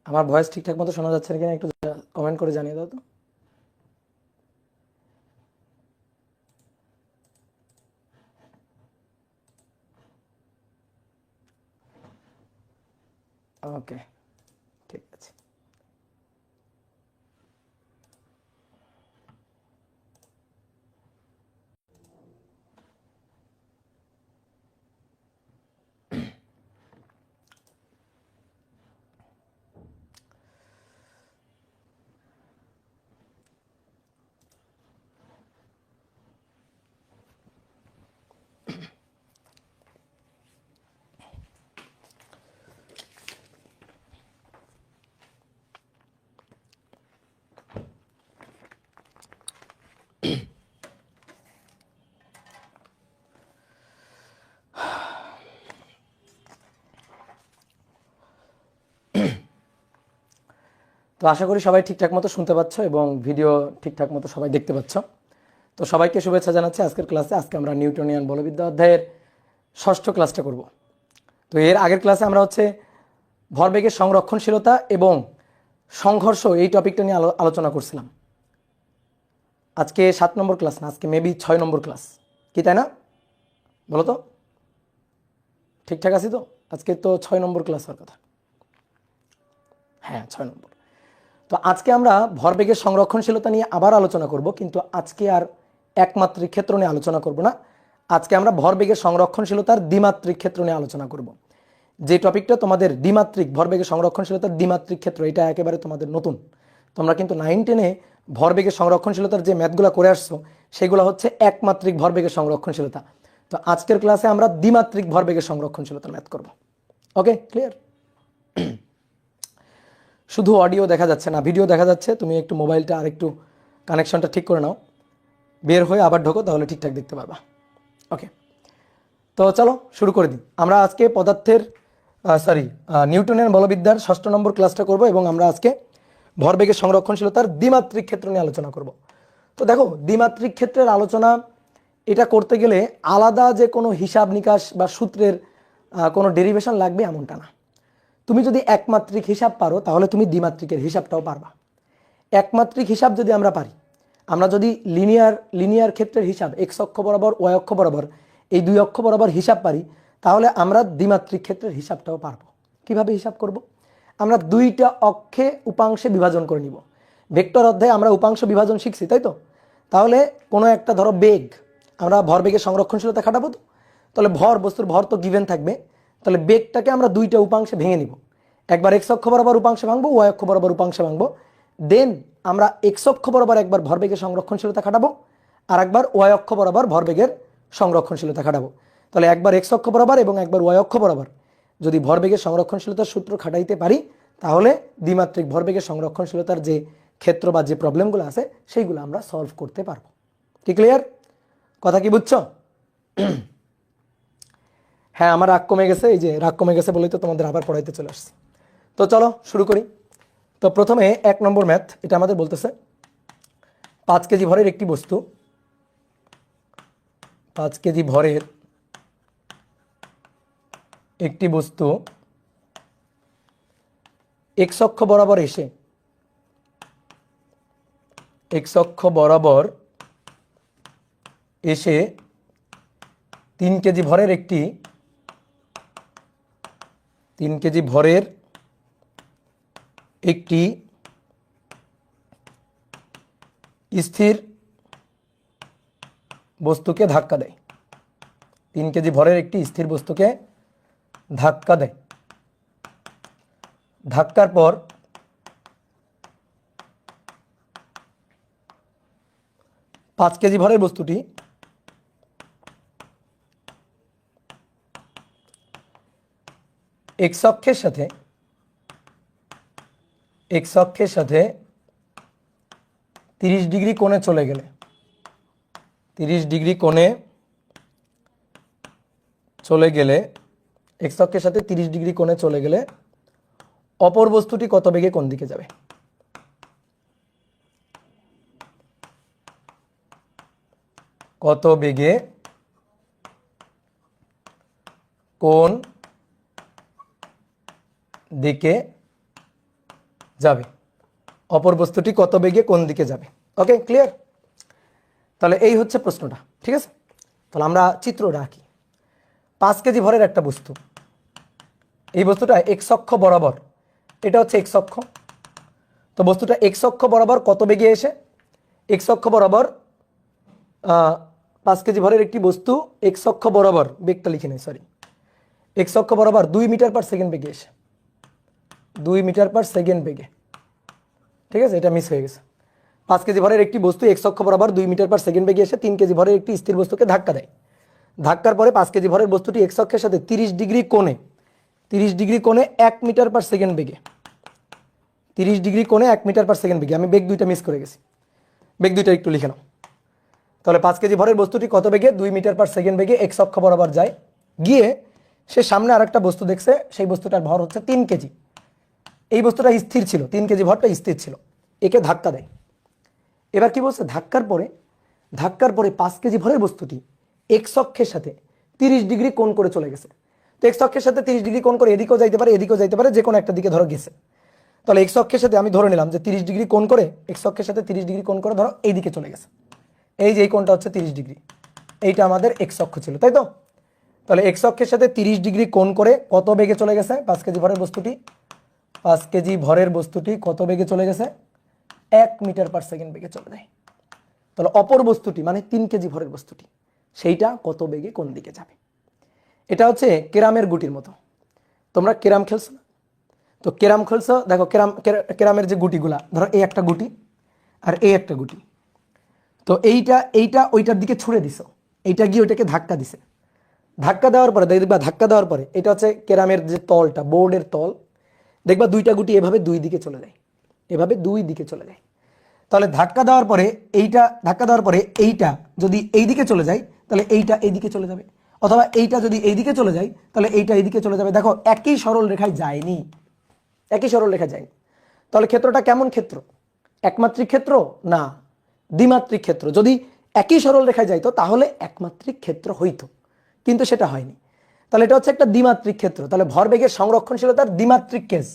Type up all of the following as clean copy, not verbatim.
আমার ভয়েস ঠিকঠাক মতো শোনা যাচ্ছে কিনা একটু কমেন্ট করে জানিয়ে দাও তো। ওকে, ঠিক আছে। তো আশা করি সবাই ঠিকঠাক মতো শুনতে পাচ্ছ এবং ভিডিও ঠিকঠাক মতো সবাই দেখতে পাচ্ছ। তো সবাইকে শুভেচ্ছা জানাচ্ছি আজকের ক্লাসে। আজকে আমরা নিউটনিয়ান বলবিদ্যা অধ্যায়ের ষষ্ঠ ক্লাসটা করব। তো এর আগের ক্লাসে আমরা হচ্ছে ভরবেগের সংরক্ষণশীলতা এবং সংঘর্ষ এই টপিকটা নিয়ে আলোচনা করছিলাম। আজকে 7 নম্বর ক্লাস না, আজকে মেবি 6 নম্বর ক্লাস, কি তাই না? বলো তো, ঠিকঠাক আছি তো? আজকে তো 6 নম্বর ক্লাস হওয়ার কথা। হ্যাঁ, 6 নম্বর। তো আজকে আমরা ভরবেগের সংরক্ষণশীলতা নিয়ে আবার আলোচনা করব, কিন্তু আজকে আর একমাত্রিক ক্ষেত্র নিয়ে আলোচনা করব না। আজকে আমরা ভরবেগের সংরক্ষণশীলতার দ্বিমাত্রিক ক্ষেত্র নিয়ে আলোচনা করব। যে টপিকটা তোমাদের দ্বিমাত্রিক ভরবেগের সংরক্ষণশীলতার দ্বিমাত্রিক ক্ষেত্র, এটা একেবারে তোমাদের নতুন। তোমরা কিন্তু 9-10-এ ভরবেগের সংরক্ষণশীলতার যে ম্যাথগুলো করে আসছো সেগুলো হচ্ছে একমাত্রিক ভরবেগের সংরক্ষণশীলতা। তো আজকের ক্লাসে আমরা দ্বিমাত্রিক ভরবেগের সংরক্ষণশীলতার ম্যাথ করব। ওকে, ক্লিয়ার? শুধু অডিও দেখা যাচ্ছে না, ভিডিও দেখা যাচ্ছে। তুমি একটু মোবাইলটা আর একটু কানেকশনটা ঠিক করে নাও, বের হয়ে আবার ঢোকো, তাহলে ঠিকঠাক দেখতে পারবা। ওকে, তো চলো শুরু করে দিই। আমরা আজকে নিউটনের বলবিদ্যার 6 নম্বর ক্লাসটা করব এবং আমরা আজকে ভরবেগের সংরক্ষণশীলতার দ্বিমাত্রিক ক্ষেত্র নিয়ে আলোচনা করব। তো দেখো, দ্বিমাত্রিক ক্ষেত্রের আলোচনা এটা করতে গেলে আলাদা যে কোনো হিসাব নিকাশ বা সূত্রের কোনো ডেরিভেশন লাগবে এমনটা না। তুমি যদি একমাত্রিক হিসাব পারো তাহলে তুমি দ্বিমাত্রিকের হিসাবটাও পারবা। একমাত্রিক হিসাব যদি আমরা পারি, আমরা যদি লিনিয়ার ক্ষেত্রের হিসাব এক্স অক্ষ বরাবর ওয়াই অক্ষ বরাবর এই দুই অক্ষ বরাবর হিসাব পারি, তাহলে আমরা দ্বিমাত্রিক ক্ষেত্রের হিসাবটাও পারবো। কিভাবে হিসাব করব? আমরা দুইটা অক্ষে উপাংশে বিভাজন করে নিব। ভেক্টর অধ্যায়ে আমরা উপাংশ বিভাজন শিখছি, তাই তো? তাহলে কোনো একটা ধরো বেগ, আমরা ভরবেগের সংরক্ষণশীলতা খাটাবো। তো তাহলে বস্তুর ভর তো গিভেন থাকবে। তাহলে বেগটাকে আমরা দুইটা উপাংশে ভেঙে নিব। একবার এক্স অক্ষ বরাবর উপাংশে ভাঙবো, ওয়াই অক্ষ বরাবর উপাংশে ভাঙবো। দেন আমরা এক্স অক্ষ বরাবর একবার ভরবেগের সংরক্ষণশীলতা খাটাবো, আর একবার ওয়াই অক্ষ বরাবর ভরবেগের সংরক্ষণশীলতা খাটাবো। তাহলে একবার এক্স অক্ষ বরাবর এবং একবার ওয়াই অক্ষ বরাবর যদি ভরবেগের সংরক্ষণশীলতার সূত্র খাটাইতে পারি, তাহলে দ্বিমাত্রিক ভরবেগের সংরক্ষণশীলতার যে ক্ষেত্র বা যে প্রবলেমগুলো আছে সেইগুলো আমরা সলভ করতে পারবো। কি ক্লিয়ার? কথা কি বুঝছো? হ্যাঁ, আমার রাগ কমে গেছে। এই যে রাগ কমে গেছে বলেই তো তোমাদের আবার পড়াইতে চলে আসছি। তো চলো শুরু করি। তো প্রথমে 1 নম্বর ম্যাথ, এটা আমাদের বলতেছে 5 কেজি ভরের একটি বস্তু, 5 কেজি ভরের একটি বস্তু এক্স অক্ষ বরাবর এসে 3 কেজি ভরের একটি 3 কেজি ভরের একটি স্থির বস্তুকে ধাক্কা দেয়। 3 কেজি ভরের একটি স্থির বস্তুকে ধাক্কা দেয়। ধাক্কার পর 5 কেজি ভরের বস্তুটি এক্স অক্ষের সাথে 30 ডিগ্রি কোণে চলে গেলে 30 ডিগ্রি কোণে চলে গেলে এক্স অক্ষের সাথে 30 ডিগ্রি কোণে চলে গেলে অপর বস্তুটি কত বেগে কোন দিকে যাবে? কত বেগে কোন দিকে যাবে, অপর বস্তুটি কত বেগে কোন দিকে যাবে। ওকে, ক্লিয়ার? তাহলে এই হচ্ছে প্রশ্নটা, ঠিক আছে? তাহলে আমরা চিত্রটা আঁকি। 5 কেজি ভরের একটা বস্তু, এই বস্তুটা এক্স অক্ষ বরাবর, এটা হচ্ছে এক্স অক্ষ। তো বস্তুটা এক্স অক্ষ বরাবর কত বেগে এসে, এক্স অক্ষ বরাবর 5 কেজি ভরের একটি বস্তু এক্স অক্ষ বরাবর, বেগটা লিখে নেই সরি, এক্স অক্ষ বরাবর 2 মিটার পার সেকেন্ড বেগে এসে, 2 মিটার পার সেকেন্ড বেগে, ঠিক আছে? এটা মিস হয়ে গেছে। 5 কেজি ভরের একটি বস্তু এক্স অক্ষ বরাবর 2 মিটার পার সেকেন্ড বেগে এসে 3 কেজি ভরের একটি স্থির বস্তুকে ধাক্কা দেয়। ধাক্কার পরে 5 কেজি ভরের বস্তুটি এক্স অক্ষের সাথে 30 ডিগ্রি কোণে 1 মিটার পার সেকেন্ড বেগে, 30 ডিগ্রি কোণে 1 মিটার পার সেকেন্ড বেগে, আমি বেগ দুইটা মিস করে গেছি, বেগ দুইটা একটু লিখে নাও। তাহলে 5 কেজি ভরের বস্তুটি কত বেগে, 2 মিটার পার সেকেন্ড বেগে এক্স অক্ষ বরাবর যায়, গিয়ে সে সামনে আরেকটা বস্তু দেখছে, সেই বস্তুটার ভর হচ্ছে 3 কেজি। এই বস্তুটা স্থির ছিল, 3 কেজি ভরটা স্থির ছিল, একে ধাক্কা দেয়। এবার কি বলছে, ধাক্কার পরে 5 কেজি ভরের বস্তুটি এক্স অক্ষের সাথে 30 ডিগ্রি কোণ করে চলে গেছে। তো এক্স অক্ষের সাথে 30 ডিগ্রি কোণ করে এদিকেও যাইতে পারে এদিকেও যাইতে পারে, যে কোনো একটা দিকে ধরো গেছে। তাহলে এক্স অক্ষের সাথে আমি ধরে নিলাম যে 30 ডিগ্রি কোণ করে, এক্স অক্ষের সাথে 30 ডিগ্রি কোণ করে ধরো এই দিকে চলে গেছে, এই যে এই কোণটা হচ্ছে 30 ডিগ্রি, এইটা আমাদের এক্স অক্ষ ছিল, তাই তো? তাহলে এক্স অক্ষের সাথে 30 ডিগ্রি কোণ করে কত বেগে চলে গেছে 5 কেজি ভরের বস্তুটি, 5 কেজি ভরের বস্তুটি কত বেগে চলে গেছে, 1 মিটার পার সেকেন্ড বেগে চলে যায়। তাহলে অপর বস্তুটি মানে 3 কেজি ভরের বস্তুটি, সেইটা কত বেগে কোন দিকে যাবে। এটা হচ্ছে কেরামের গুটির মতো। তোমরা কেরাম খেলছো না? তো কেরাম খেলছো, দেখো কেরামের যে গুটিগুলা, ধরো এই একটা গুটি আর এই একটা গুটি, তো এইটা ওইটার দিকে ছুঁড়ে দিছো, এইটা গিয়ে ওইটাকে ধাক্কা দিছে। ধাক্কা দেওয়ার পরে দেখবা, ধাক্কা দেওয়ার পরে এটা হচ্ছে কেরামের যে তলটা, বোর্ডের তল, দেখবা দুইটা গুটি এভাবে 2 দিকে চলে যায়, এভাবে 2 দিকে চলে যায়। তাহলে ধাক্কা দেওয়ার পরে এইটা যদি এই দিকে চলে যায়, তাহলে এইটা এইদিকে চলে যাবে, অথবা এইটা যদি এইদিকে চলে যায়, তাহলে এইটা এইদিকে চলে যাবে। দেখো একই সরল রেখায় যায়নি, একই সরল রেখা যায়নি। তাহলে ক্ষেত্রটা কেমন ক্ষেত্র? একমাত্রিক ক্ষেত্র না, দ্বিমাত্রিক ক্ষেত্র। যদি একই সরল রেখায় যাইতো তাহলে একমাত্রিক ক্ষেত্র হইতো, কিন্তু সেটা হয়নি। তাহলে এটা হচ্ছে একটা দ্বিমাত্রিক ক্ষেত্র। তাহলে ভরবেগের সংরক্ষণশীলতার দ্বিমাত্রিক কেস।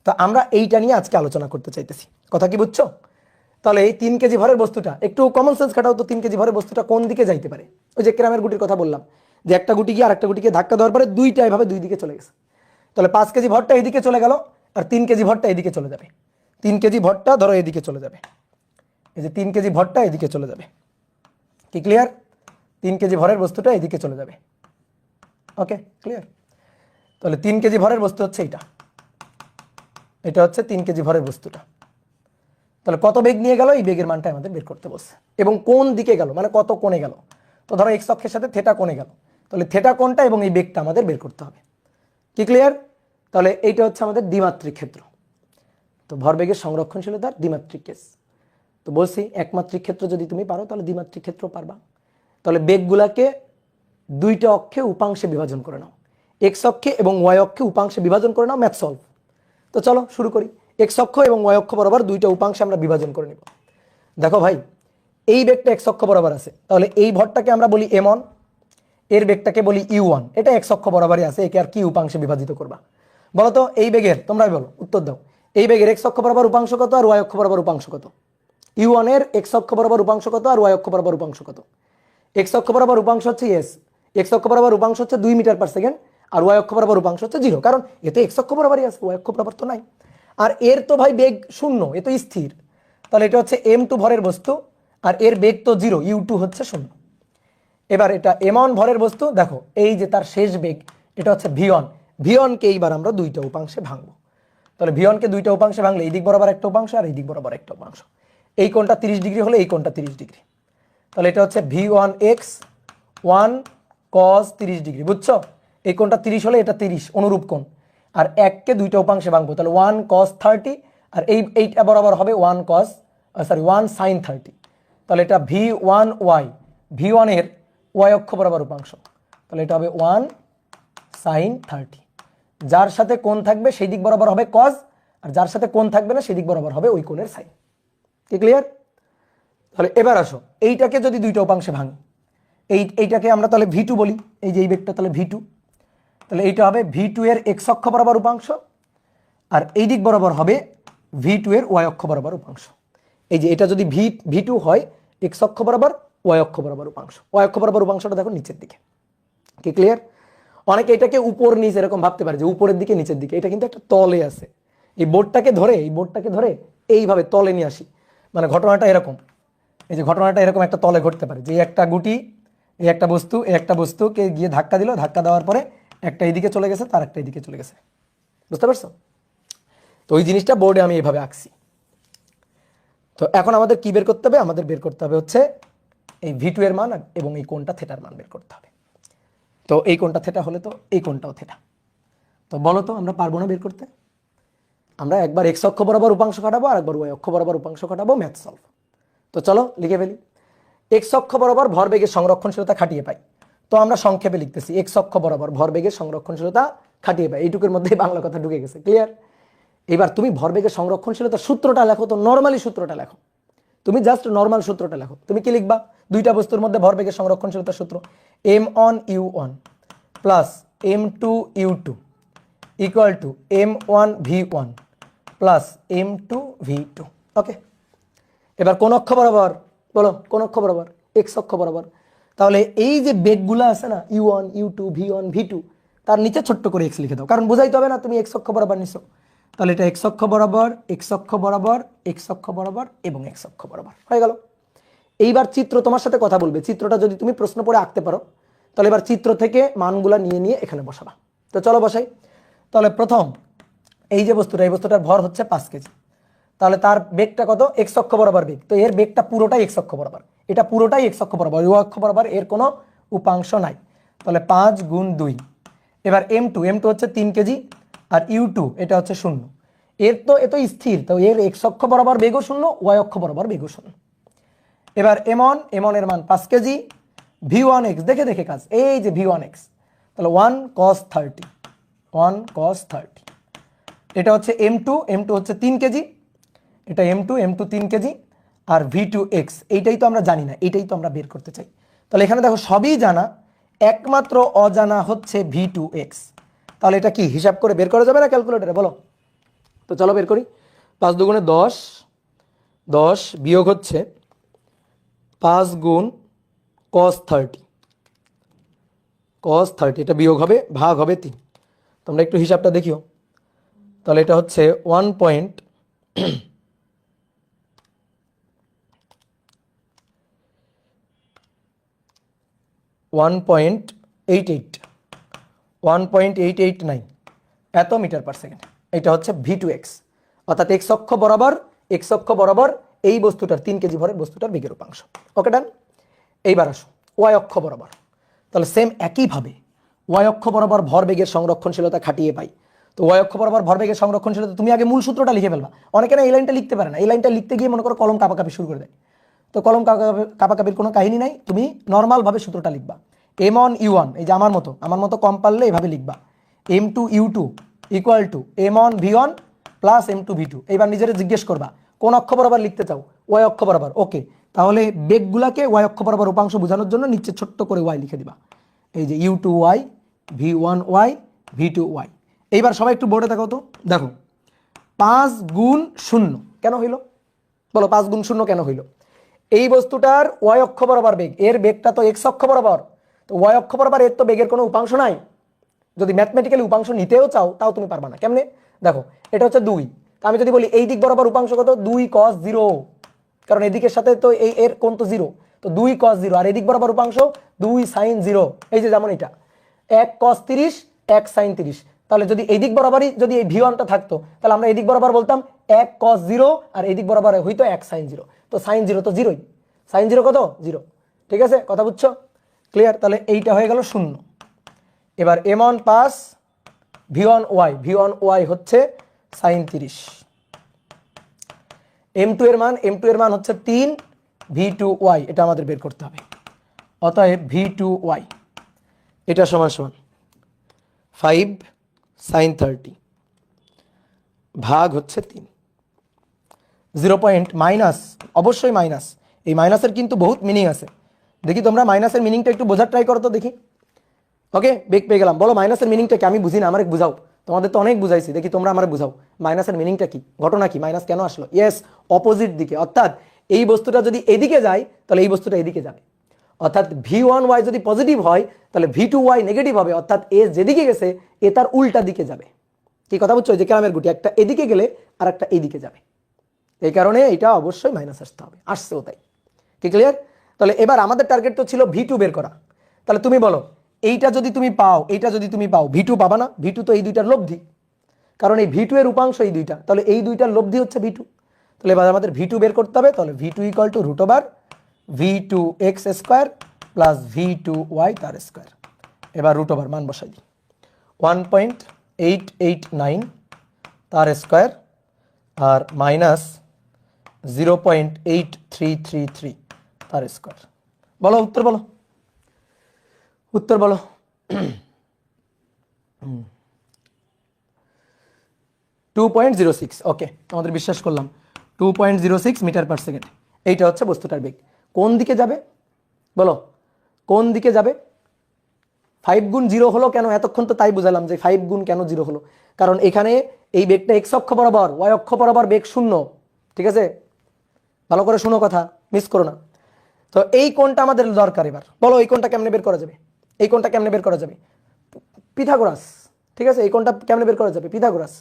তো আমরা এইটা নিয়ে আজকে আলোচনা করতে চাইতেছি, কথা কি বুঝছো? তাহলে এই 3 কেজি ভরের বস্তুটা, একটু কমন সেন্স খাটাও তো, 3 কেজি ভরের বস্তুটা কোন দিকে যাইতে পারে? ওই যে কেরামের গুটির কথা বললাম, যে একটা গুটি গিয়ে আরেকটা গুটিকে ধাক্কা দেওয়ার পরে দুইটা এভাবে 2 দিকে চলে গেছে। তাহলে 5 কেজি ভরটা এদিকে চলে গেল, আর 3 কেজি ভরটা এদিকে চলে যাবে। 3 কেজি ভরটা ধরো এদিকে চলে যাবে, এই যে 3 কেজি ভরটা এদিকে চলে যাবে। কি ক্লিয়ার? 3 কেজি ভরের বস্তুটা এদিকে চলে যাবে। ওকে, ক্লিয়ার? তাহলে 3 কেজি ভরের বস্তু হচ্ছে এটা হচ্ছে 3 কেজি ভরের বস্তুটা। তাহলে কত বেগ নিয়ে গেল, এই বেগের মানটা আমাদের বের করতে বলছে, এবং কোন দিকে গেল, মানে কত কোণে গেল। তো ধরো এক্স অক্ষের সাথে থেটা কোণে গেল, তাহলে থেটা কোণটা এবং এই বেগটা আমাদের বের করতে হবে। কি ক্লিয়ার? তাহলে এইটা হচ্ছে আমাদের দ্বিমাত্রিক ক্ষেত্র। তো ভরবেগের সংরক্ষণশীলতার দ্বিমাত্রিক কেস। তো বলছি একমাত্রিক ক্ষেত্র যদি তুমি পারো তাহলে দ্বিমাত্রিক ক্ষেত্র পারবা। তাহলে বেগগুলাকে দুইটা অক্ষে উপাংশে বিভাজন করে নাও, এক্স অক্ষে এবং ওয়াই অক্ষে উপাংশে বিভাজন করে নাও, ম্যাথ সলভ। তো চলো শুরু করি। এক্স অক্ষ এবং ওয়াই অক্ষ বরাবর দুইটা উপাংশে আমরা বিভাজন করে নিব। দেখো ভাই, এই বেগটা এক্স অক্ষ বরাবর আছে, তাহলে এই ভরটাকে আমরা বলি m1, এর বেগটাকে বলি u1। এটা এক্স অক্ষ বরাবরই আছে, একে আর কি উপাংশে বিভাজিত করবা বলো তো? এই বেগের, তোমরাই বলো, উত্তর দাও। এই বেগের এক্স অক্ষ বরাবর উপাংশ কত আর ওয়াই অক্ষ বরাবর উপাংশ কত? u1 এর এক্স অক্ষ বরাবর উপাংশ কত আর ওয়াই অক্ষ বরাবর উপাংশ কত? এক্স অক্ষ বরাবর উপাংশ হচ্ছে এক্স অক্ষ বরাবর উপাংশ হচ্ছে 2 মিটার পার সেকেন্ড, আর ওয়াই অক্ষ বরাবর উপাংশ হচ্ছে 0, কারণ এতে এক্স অক্ষ বরাবরই আছে, ওয়াই অক্ষ বরাবর তো নাই। আর এর তো ভাই বেগ 0, এ তো স্থির। তাহলে এটা হচ্ছে m2 ভরের বস্তু, আর এর বেগ তো 0, u2 হচ্ছে 0। এবার এটা m1 ভরের বস্তু, দেখো এই যে তার শেষ বেগ, এটা হচ্ছে v1। v1কে এইবার আমরা দুইটা উপাংশে ভাঙবো। তাহলে v1কে দুইটা উপাংশে ভাঙলে এই দিক বরাবর একটা উপাংশ আর এই দিক বরাবর একটা উপাংশ। এই কোণটা 30 ডিগ্রি হলে এই কোণটা 30 ডিগ্রি। তাহলে এটা হচ্ছে v1x 1 cos 30 ডিগ্রি, বুঝছো? এই কোণটা 30 হলে এটা 30 অনুরূপ কোণ। আর 1কে দুইটা উপাংশে ভাঙবো, তাহলে 1 cos 30, আর এইটা বরাবর হবে 1 sin 30। তাহলে এটা v1y, v1 এর y অক্ষ বরাবর উপাংশ, তাহলে এটা হবে 1 sin 30। যার সাথে কোণ থাকবে সেই দিক বরাবর হবে cos, আর যার সাথে কোণ থাকবে না সেই দিক বরাবর হবে ওই কোণের সাইন। কি ক্লিয়ার? তাহলে এবার আসো, এইটাকে যদি দুইটা উপাংশে ভাঙি, এইটাকে আমরা তাহলে v2 বলি, এই যে এই বেগটা তাহলে v2, তাহলে এইটা হবে v2 এর x অক্ষ বরাবর উপাংশ, আর এই দিক বরাবর হবে v2 এর y অক্ষ বরাবর উপাংশ। এই যে এটা যদি v2 হয় x অক্ষ বরাবর y অক্ষ বরাবর উপাংশ, y অক্ষ বরাবর উপাংশটা দেখো নিচের দিকে। কি ক্লিয়ার? অনেকে এটাকে উপর নিচ এরকম ভাবতে পারে যে উপরের দিকে নিচের দিকে, এটা কিন্তু একটা তলে আছে। এই বোর্ডটাকে ধরে এইভাবে তলে নিয়ে আসি, মানে ঘটনাটা এরকম, এই যে ঘটনাটা এরকম একটা তলে ঘটতে পারে যে একটা গুটি, এই একটা বস্তুকে গিয়ে ধাক্কা দিল, ধাক্কা দেওয়ার পরে একটা এইদিকে চলে গেছে, তার একটা এইদিকে চলে গেছে। বুঝতে পারছো? তো ওই জিনিসটা বোর্ডে আমি এইভাবে আঁকছি। তো এখন আমাদের কি বের করতে হবে? আমাদের বের করতে হবে হচ্ছে এই v2 এর মান এবং এই কোণটা থিটার মান বের করতে হবে। তো এই কোণটা থিটা হলে তো এই কোণটাও থিটা। তো বলো তো আমরা পারবো না বের করতে? আমরা একবার x অক্ষ বরাবর উপাংশ কাটাবো আর একবার y অক্ষ বরাবর উপাংশ কাটাবো, ম্যাথ সলভ। তো চলো লিখে ফেলি। x অক্ষ বরাবর ভরবেগের সংরক্ষণশীলতা খাটিয়ে পাই। তো আমরা সংক্ষেপে লিখতেছি x অক্ষ বরাবর ভরবেগের সংরক্ষণশীলতা খাটিয়ে পাই। এইটুকুর মধ্যেই বাংলা কথা ঢুকে গেছে। ক্লিয়ার? এবার তুমি ভরবেগের সংরক্ষণশীলতার সূত্রটা লেখো, তো নরমালি সূত্রটা লেখো, তুমি জাস্ট নরমাল সূত্রটা লেখো। তুমি কি লিখবা? দুইটা বস্তুর মধ্যে ভরবেগের সংরক্ষণশীলতার সূত্র m1u1 plus m2u2 equal to m1v1 plus m2v2। ওকে, এবার কোন অক্ষ বরাবর বলো? কোন অক্ষ বরাবর? এক্স অক্ষ বরাবর। তাহলে এই যে বেগগুলো আছে না, u1 u2 v1 v2, তার নিচে ছোট্ট করে এক্স লিখে দাও, কারণ বুঝাইতে হবে না তুমি এক্স অক্ষ বরাবর নিছো। তাহলে এটা এক্স অক্ষ বরাবর, এক্স অক্ষ বরাবর, এক্স অক্ষ বরাবর এবং এক্স অক্ষ বরাবর হয়ে গেল। এইবার চিত্র তোমার সাথে কথা বলবে, চিত্রটা যদি তুমি প্রশ্ন পড়ে আঁকতে পারো তাহলে এবার চিত্র থেকে মানগুলা নিয়ে নিয়ে এখানে বসাবা। তো চলো বসাই। তাহলে প্রথম এই যে বস্তুটা, এই বস্তুটার ভর হচ্ছে 5 কেজি, তাহলে তার বেগটা কত? এক্স অক্ষ বরাবর বেগ। তো এর বেগটা পুরোটাই এক্স অক্ষ বরাবর, এটা পুরোটাই এক্স অক্ষ বরাবর, y অক্ষ বরাবর এর কোনো উপাংশ নাই। তাহলে 5 গুণ 2। এবার m2 হচ্ছে 3 কেজি আর u2 এটা হচ্ছে 0। এর তো এত স্থির, তো এর এক্স অক্ষ বরাবর বেগও 0, y অক্ষ বরাবর বেগও 0। এবার m1 এর মান 5 কেজি, v1x দেখে দেখে কাজ, এই যে v1x, তাহলে 1 cos 30, এটা হচ্ছে m2 হচ্ছে 3 কেজি, এটা m2 3 কেজি আর v2x এইটাই তো আমরা জানি না, এইটাই তো আমরা বের করতে চাই। তাহলে এখানে দেখো সবই জানা, একমাত্র অজানা হচ্ছে v2x। তাহলে এটা কি হিসাব করে বের করা যাবে না ক্যালকুলেটরে? বলো তো, চলো বের করি। 5 দুগুণে 10, 10 বিয়োগ হচ্ছে 5 গুণ cos 30, এটা বিয়োগ হবে, ভাগ হবে 3। তোমরা একটু হিসাবটা দেখিও। তাহলে এটা হচ্ছে 1.889 এত মিটার পার সেকেন্ড। এটা হচ্ছে v2x, অর্থাৎ এক্স অক্ষ বরাবর এই বস্তুটার 3 কেজি ভরের বস্তুটার বেগের উপাংশ। ওকে ডান। এইবার আসো y অক্ষ বরাবর। তাহলে সেম একইভাবে y অক্ষ বরাবর ভরবেগের সংরক্ষণশীলতা খাটিয়ে পাই। তো y অক্ষ বরাবর ভরবেগের সংরক্ষণশীলতা তুমি আগে মূল সূত্রটা লিখে ফেলবা। অনেকে না এই লাইনটা লিখতে পারে না, এই লাইনটা লিখতে গিয়ে মনে করো কলম কাপাকাপি শুরু করে দেয়। তো কলম কাপাকাপির কোনো কাহিনী নাই, তুমি নর্মালভাবে সূত্রটা লিখবা। m1u1 এই যে আমার মতো কম পারলে এভাবে লিখবা, m2u2 equal to m1v1 plus m2v2। এইবার নিজের জিজ্ঞেস করবা কোন অক্ষ বরাবর লিখতে চাও? y অক্ষ বরাবর। ওকে, তাহলে বেগগুলাকে y অক্ষ বরাবর উপাংশ বোঝানোর জন্য নিচে ছোট্ট করে y লিখে দিবা, এই যে u2y v1y v2y। এইবার সবাই একটু বোর্ডে দেখো তো, দেখো 5 গুণ 0 কেন হইল? বলো 5 গুণ 0 কেন হইল? এই বস্তুটার y অক্ষ বরাবর বেগ, এর বেগটা তো x অক্ষ বরাবর, তো y অক্ষ বরাবর এর তো বেগের কোনো উপাংশ নাই। যদি ম্যাথমেটিক্যালি উপাংশ নিতেও চাও তাও তুমি পারবা না। কেমনে? দেখো এটা হচ্ছে 2, তো আমি যদি বলি এই দিক বরাবর উপাংশ কত? 2 cos 0, কারণ এদিকের সাথে তো এর কোণ তো 0, তো 2 cos 0, আর এদিক বরাবর উপাংশ 2 sin 0। এই যে যেমন এটা 1 cos 30 1 sin 30, তাহলে যদি এই দিক বরাবরই যদি এই v1টা থাকতো তাহলে আমরা এই দিক বরাবর বলতাম 1 cos 0 আর এই দিক বরাবর হইতো 1 sin 0, তো sin 0 তো 0ই, sin 0 কত? 0। ঠিক আছে, কথা বুঝছো? ক্লিয়ার? তাহলে এইটা হয়ে গেল 0। এবার m1 পাস v1y হচ্ছে sin 30, m2 এর মান হচ্ছে 3 v2y, এটা আমাদের বের করতে হবে। অতএব v2y এটা সমান সমান 5 sin 30 ভাগ হচ্ছে 3। 0 পয়েন্ট মাইনাস, অবশ্যই মাইনাস, এই মাইনাসের কিন্তু বহুত মিনিং আছে। দেখি তোমরা মাইনাসের মিনিংটা একটু বোঝার ট্রাই করো তো দেখি। ওকে, বেগ পেয়ে গেলাম। বলো মাইনাসের মিনিংটা কি? আমি বুঝি না, আমার বুঝাও। তোমাদের তো অনেক বুঝাইছি, দেখি তোমরা আমার বুঝাও মাইনাসের মিনিংটা কি, ঘটনা কি, মাইনাস কেন আসলো। ইয়েস, অপোজিট দিকে, অর্থাৎ এই বস্তুটা যদি এদিকে যায় তাহলে এই বস্তুটা এদিকে যাবে। অর্থাৎ v1y যদি পজিটিভ হয় তাহলে v2y নেগেটিভ হবে, অর্থাৎ এ যেদিকে গেছে এ তার উল্টা দিকে যাবে। কি কথা বুঝছো? যে ক্যারামের গুটি একটা এদিকে গেলে আর একটা এইদিকে যাবে, এই কারণে এটা অবশ্যই মাইনাস আসতে হবে, আসছেও তাই। কি ক্লিয়ার? তাহলে এবার আমাদের টার্গেট তো ছিল v2 বের করা। তাহলে তুমি বলো এইটা যদি তুমি পাও, এইটা যদি তুমি পাও, v2 পাবা না? v2 তো এই দুইটার লব্ধি, কারণ এই v2 এর উপাংশ এই দুইটা, তাহলে এই দুইটার লব্ধি হচ্ছে v2। তাহলে এবার আমাদের v2 বের করতে হবে। তাহলে v2 equal to root over v2x square plus v2y তার স্কোয়ার। এবার রুট ওভার মান বসাই দিই, 1.889 তার স্কোয়ার আর মাইনাস 0.8333 তার স্কোয়ার। বলো উত্তর, বলো উত্তর বলো। 2.06। ওকে, তোমাদের বিশ্বাস করলাম, 2.06 মিটার পার সেকেন্ড। এইটা হচ্ছে বস্তুটার বেগ। কোন দিকে যাবে বলো, কোন দিকে যাবে? 5 গুণ 0 হলো কেন? এতক্ষণ তো তাই বুঝালাম যে 5 গুণ কেন 0 হলো, কারণ এখানে এই বেগটা এক্স অক্ষ বরাবর, ওয়াই অক্ষ বরাবর বেগ 0। ঠিক আছে, ভালো করে শুনো কথা, মিস করো না। তো এই কোণটা আমাদের দরকার। এবার বলো এই কোণটা কেমনে বের করা যাবে? এই কোণটা কেমনে বের করা যাবে? পিথাগোরাস। ঠিক আছে, এই কোণটা কেমনে বের করা যাবে? পিথাগোরাস।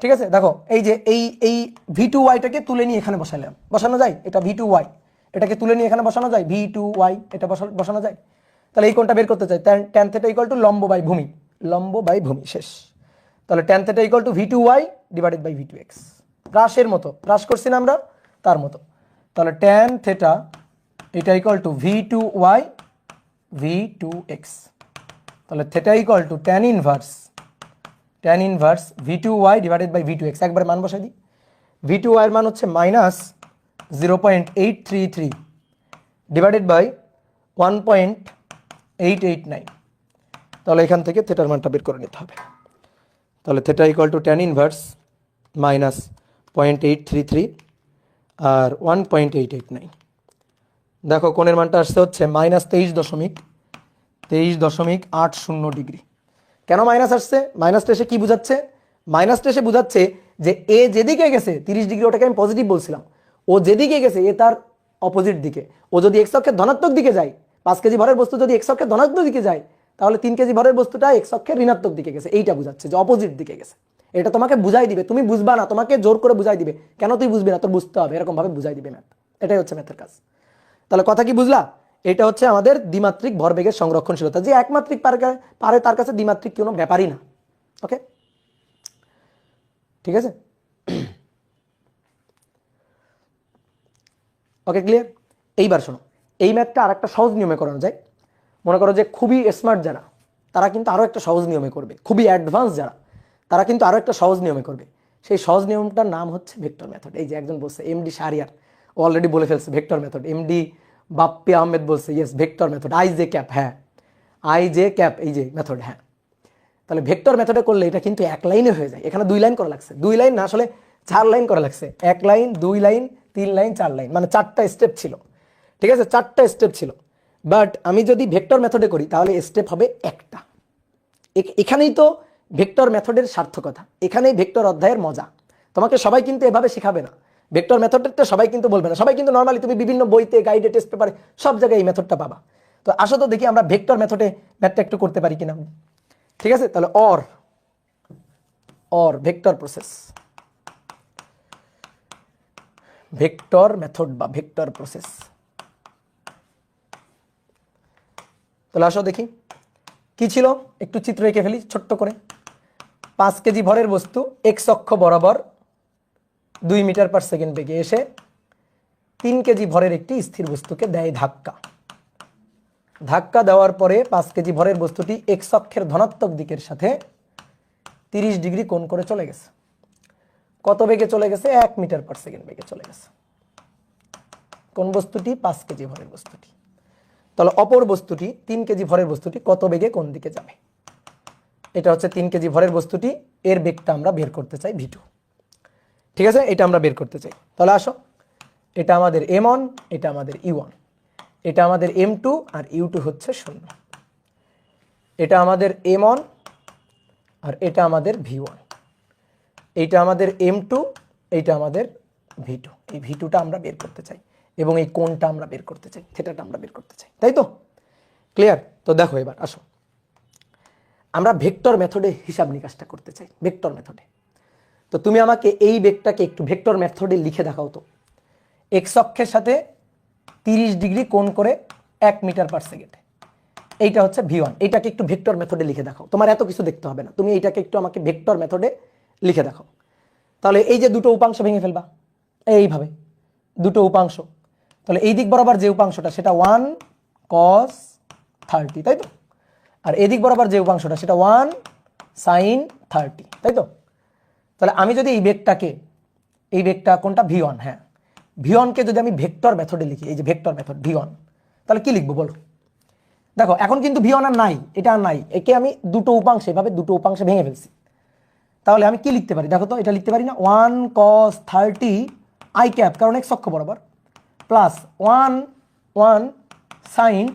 ঠিক আছে, দেখো এই যে এই v2y-টাকে তুলে নিয়ে এখানে বসালাম, বসানো যায়? এটা v2y, এটাকে তুলে নিয়ে এখানে বসানো যায়, v2y এটা বসানো যায়। তাহলে এই কোণটা বের করতে চাই, tan θ ইকুয়াল টু লম্ব বাই ভূমি, লম্ব বাই ভূমি, শেষ। তাহলে tan θ equal to v2y divided by v2x, হ্রাসের মতো, হ্রাস করছি না আমরা, তার মতো। তাহলে tan θ এটা ইকুয়াল টু v2y v2x, তাহলে θ equal to tan inverse v2y divided by v2x। একবার মান বসাই দিই, v2y এর মান হচ্ছে মাইনাস 0.833 ডিভাইডেড বাই 1.889। তাহলে এখান থেকে থেটার মানটা বের করে নিতে হবে। তাহলে theta equal to tan inverse minus 0.833 আর 1.889। দেখো কোণের মানটা আসছে হচ্ছে মাইনাস 23.80 ডিগ্রি। কেন মাইনাস আসছে? মাইনাসটা এসে কি বুঝাচ্ছে? মাইনাসটা এসে বুঝাচ্ছে যে এ যেদিকে গেছে 30 ডিগ্রি, ওটাকে আমি পজিটিভ বলছিলাম, ও যেদিকে গেছে এ তার অপোজিট দিকে। ও যদি এক্স অক্ষের ধনাত্মক দিকে যায়, 5 কেজি ভরের বস্তু যদি এক্স অক্ষের ধনাত্মক দিকে যায়, তাহলে 3 কেজি ভরের বস্তুটা এক্স অক্ষের ঋণাত্মক দিকে গেছে, এইটা বুঝাচ্ছে যে অপোজিট দিকে গেছে। এটা তোমাকে বুঝাই দিবে, তুমি বুঝবা না, তোমাকে জোর করে বুঝাই দিবে। কেন তুই বুঝবি না? তোর বুঝতে হবে, এরকম ভাবে বুঝাই দিবে ম্যাথ। এটাই হচ্ছে ম্যাথের কাজ। তাহলে কথা কি বুঝলা? এটা হচ্ছে আমাদের দ্বিমাত্রিক ভরবেগের সংরক্ষণশীলতা। যে একমাত্রিক পারে তার কাছে দ্বিমাত্রিক কোনো ব্যাপারই না। ওকে, ঠিক আছে, ওকে ক্লিয়ার। এইবার শোনো, এই ম্যাথটা আর একটা সহজ নিয়মে করানো যায়। মনে করো যে খুবই স্মার্ট যারা, তারা কিন্তু আরও একটা সহজ নিয়মে করবে। খুবই অ্যাডভান্স যারা, তারা কিন্তু আরও একটা সহজ নিয়মে করবে। সেই সহজ নিয়মটার নাম হচ্ছে ভেক্টর মেথড। এই যে একজন বলছে, এমডি শাহরিয়ার অলরেডি বলে ফেলছে vector method. MD Bappi Ahmed বলছে yes vector method, I J cap, হ্যাঁ আই জে ক্যাপ, এই যে মেথড, হ্যাঁ। তাহলে ভেক্টর মেথডে করলে এটা কিন্তু এক লাইনে হয়ে যায়। এখানে 2 লাইন করা লাগছে, 2 লাইন না, আসলে 4 লাইন করা লাগছে। 1 লাইন, 2 লাইন, 3 লাইন, 4 লাইন, মানে 4টা স্টেপ ছিল। ঠিক আছে, 4টা স্টেপ ছিল। বাট আমি যদি ভেক্টর মেথডে করি তাহলে স্টেপ হবে একটা। এখানেই তো ভেক্টর মেথডের সার্থকতা, এখানেই ভেক্টর অধ্যায়ের মজা। তোমাকে সবাই কিন্তু এভাবে শেখাবে না, ভেক্টর মেথডটা সবাই কিন্তু বলবে না। সবাই কিন্তু নর্মালি তুমি বিভিন্ন বইতে, গাইডে, টেস্ট পেপারে সব জায়গায় এই মেথডটা পাবা। তো আসো তো দেখি আমরা ভেক্টর মেথডে ম্যাথটা একটু করতে পারি কিনা। ঠিক আছে, তাহলে or vector process, vector method বা ভেক্টর প্রসেস। তাহলে আসো দেখি কি ছিল, একটু চিত্র এঁকে ফেলি ছোট্ট করে। 5 কেজি ভরের বস্তু এক্স অক্ষ বরাবর 2 মিটার পার সেকেন্ড বেগে এসে 3 কেজি ভরের একটি স্থির বস্তুকে দেয় ধাক্কা। ধাক্কা দেওয়ার পরে 5 কেজি ভরের বস্তুটি এক্স অক্ষের ধনাত্মক দিকের সাথে 30 ডিগ্রি কোণ করে চলে গেছে। কত বেগে চলে গেছে? 1 মিটার পার সেকেন্ড বেগে চলে গেছে। কোন বস্তুটি? 5 কেজি ভরের বস্তুটি। তাহলে অপর বস্তুটি 3 কেজি ভরের বস্তুটি কত বেগে কোন দিকে যাবে? এটা হচ্ছে 3 কেজি ভরের বস্তুটি, এর বেগটা আমরা বের করতে চাই v2। ঠিক আছে, এটা আমরা বের করতে চাই। তাহলে আসো, এটা আমাদের m1, এটা আমাদের u1, এটা আমাদের m2 আর u2 হচ্ছে 0। এটা আমাদের m1 আর এটা আমাদের V1, এইটা আমাদের M2, এইটা আমাদের V2। এই V2টা আমরা বের করতে চাই এবং এই কোণটা আমরা বের করতে চাই, থিটাটা আমরা বের করতে চাই, তাই তো? ক্লিয়ার? তো দেখো এবার আসো, আমরা ভেক্টর মেথডে হিসাব নিকাশটা করতে চাই, ভেক্টর মেথডে। তো তুমি আমাকে এই বেগটাকে একটু ভেক্টর মেথডে লিখে দেখাও তো। এক্স অক্ষের সাথে 30 ডিগ্রি কোণ করে 1 মিটার পার সেকেন্ডে, এইটা হচ্ছে V1। এইটাকে একটু ভেক্টর মেথডে লিখে দেখাও। তোমার এত কিছু দেখতে হবে না, তুমি এইটাকে একটু আমাকে ভেক্টর মেথডে লিখে দেখাও। তাহলে এই যে দুটো উপাংশ ভেঙে ফেলবা এইভাবে, দুটো উপাংশ। তাহলে এই দিক বরাবর যে উপাংশটা সেটা 1 cos 30, তাই তো? আর এই দিক বরাবর যে উপাংশটা সেটা 1 sin 30, তাই তো? তাহলে আমি যদি এই বেগটা কোনটা V1, হ্যাঁ V1 কে যদি আমি ভেক্টর মেথডে লিখি, এই যে ভেক্টর মেথড V1, তাহলে কি লিখবো বলো? দেখো এখন কিন্তু V1 আর নাই, এটা আর নাই, একে আমি দুটো উপাংশে এভাবে দুটো উপাংশে ভেঙে ফেলছি। তাহলে আমি কি লিখতে পারি দেখো তো, এটা লিখতে পারি না 1 cos 30 i ক্যাপ, কারণ x অক্ষ বরাবর, প্লাস 1 sin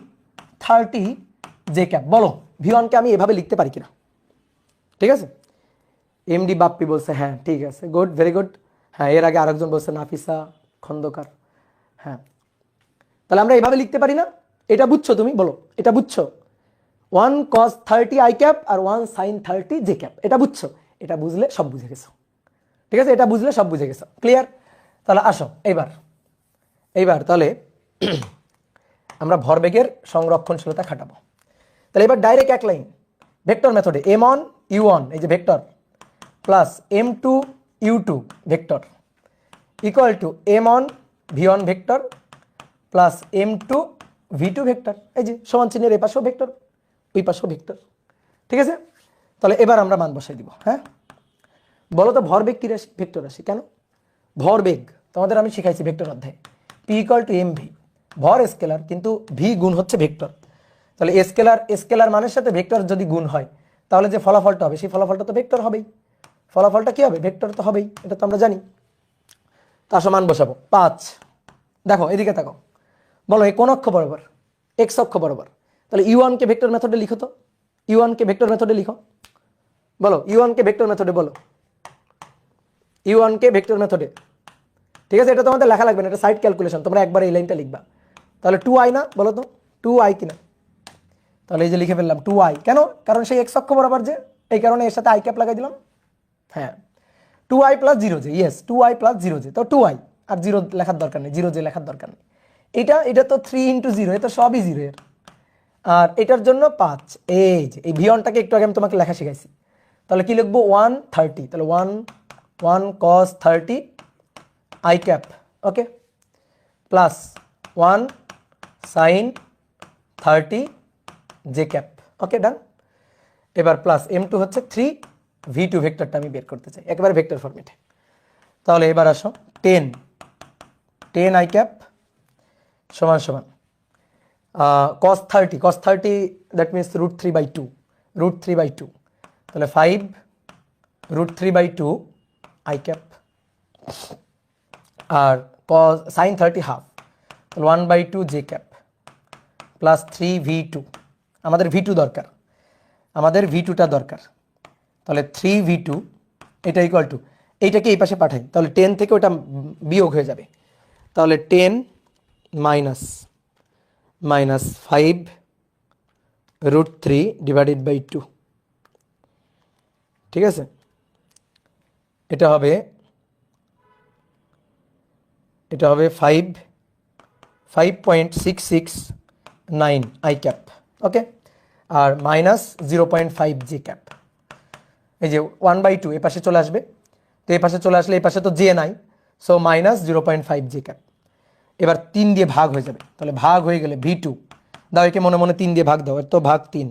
30 j ক্যাপ। বলো V1 কে আমি এভাবে লিখতে পারি কিনা? ঠিক আছে, এমডি বাপ্পি বলছে হ্যাঁ ঠিক আছে, গুড, ভেরি গুড। হ্যাঁ, এর আগে আরেকজন বলছে নাফিসা খন্দকার। হ্যাঁ, তাহলে আমরা এভাবে লিখতে পারি না? এটা বুঝছো তুমি? বলো এটা বুঝছো? 1 cos 30 i ক্যাপ আর 1 sin 30 j ক্যাপ, এটা বুঝছো? এটা বুঝলে সব বুঝে গেছো, ঠিক আছে? এটা বুঝলে সব বুঝে গেছো, ক্লিয়ার? তাহলে আসো এইবার তাহলে আমরা ভরবেগের সংরক্ষণশীলতা খাটাবো। তাহলে এবার ডাইরেক্ট এক লাইন ভেক্টর মেথডে m1 u1, এই যে vector, plus m2 u2 vector equal to m1 v1 vector plus m2 v2 vector, এই যে সমান চিহ্নের এই পাশেও ভেক্টর ওই পাশেও ভেক্টর, ঠিক আছে? তাহলে এবার আমরা মান বসাই দিব। হ্যাঁ, বলো তো ভরবেগ কি রাশি? ভেক্টর রাশি। কেন? ভরবেগ তোমাদের আমি শিখাইছি ভেক্টর অধ্যায়ে, p ইকুয়াল টু mv, ভর স্কেলার কিন্তু v গুণ হচ্ছে ভেক্টর। তাহলে স্কেলার মানের সাথে ভেক্টর যদি গুণ হয় তাহলে যে ফলাফলটা হবে সেই ফলাফলটা তো ভেক্টর হবেই। ফলাফলটা কি হবে? ভেক্টর তো হবেই, এটা তো আমরা জানি। তার সমান বসাবো 5। দেখো এদিকে তাকাও, বলো এই কোন অক্ষ বরাবর? এক্স অক্ষ বরাবর। তাহলে u1 কে ভেক্টর মেথডে লিখো তো, u1 কে ভেক্টর মেথডে লিখো, বলো u1 কে ভেক্টর মেথডে, বলো u1 কে ভেক্টর মেথডে। ঠিক আছে, এটা তোমাদের লেখা লাগবে না, এটা সাইড ক্যালকুলেশন, তোমরা একবার এই লাইনটা লিখবা। তাহলে 2i না, বলো তো 2i কিনা? তাহলে এই যে লিখে ফেললাম 2i, কেন? কারণ সেই এক্স অক্ষ বরাবর যে, এই কারণে এর সাথে i ক্যাপ লাগাই দিলাম। হ্যাঁ, 2i plus 0j, yes 2i plus 0j, তো 2i, আর 0 লেখার দরকার নেই, 0j লেখার দরকার নেই। এটা তো 3 × 0, এটা সবই 0 এর, আর এটার জন্য 5। এই যে এই v1টাকে একটু আগে আমি তোমাকে লেখা শিখাইছি। তাহলে কি লিখবো? 130, তাহলে 1 cos 30 i cap, okay, plus 1 sin 30 j cap, okay, done. এবার প্লাস m2 হচ্ছে 3 v2 ভেক্টরটা আমি বের করতে চাই একেবারে ভেক্টর ফরম্যাটে। তাহলে এবার আসো 10 i ক্যাপ সমান সমান cos 30 দ্যাট মিনস √3/2, √3/2, তাহলে 5 √3/2 i ক্যাপ, আর cos sin 30 হাফ, তাহলে 1/2 j ক্যাপ, প্লাস 3 v2, আমাদের v2 দরকার, আমাদের v2টা দরকার। তাহলে 3 v2 এটা ইকুয়াল টু, এইটাকে এই পাশে পাঠাই, তাহলে 10 থেকে ওটা বিয়োগ হয়ে যাবে, তাহলে 10 মাইনাস 5 √3/2, ঠিক আছে? এটা হবে 5.669 i ক্যাপ, ওকে, আর মাইনাস 0.5 j ক্যাপ। এই যে 1/2 এই পাশে চলে আসবে, তো এই পাশে চলে আসলে এই পাশে তো j নাই, সো মাইনাস 0.5 j ক্যাপ। এবার 3 দিয়ে ভাগ হয়ে যাবে, তাহলে ভাগ হয়ে গেলে v2, দাও একে মনে মনে 3 দিয়ে ভাগ দাও, এর তো ভাগ 3,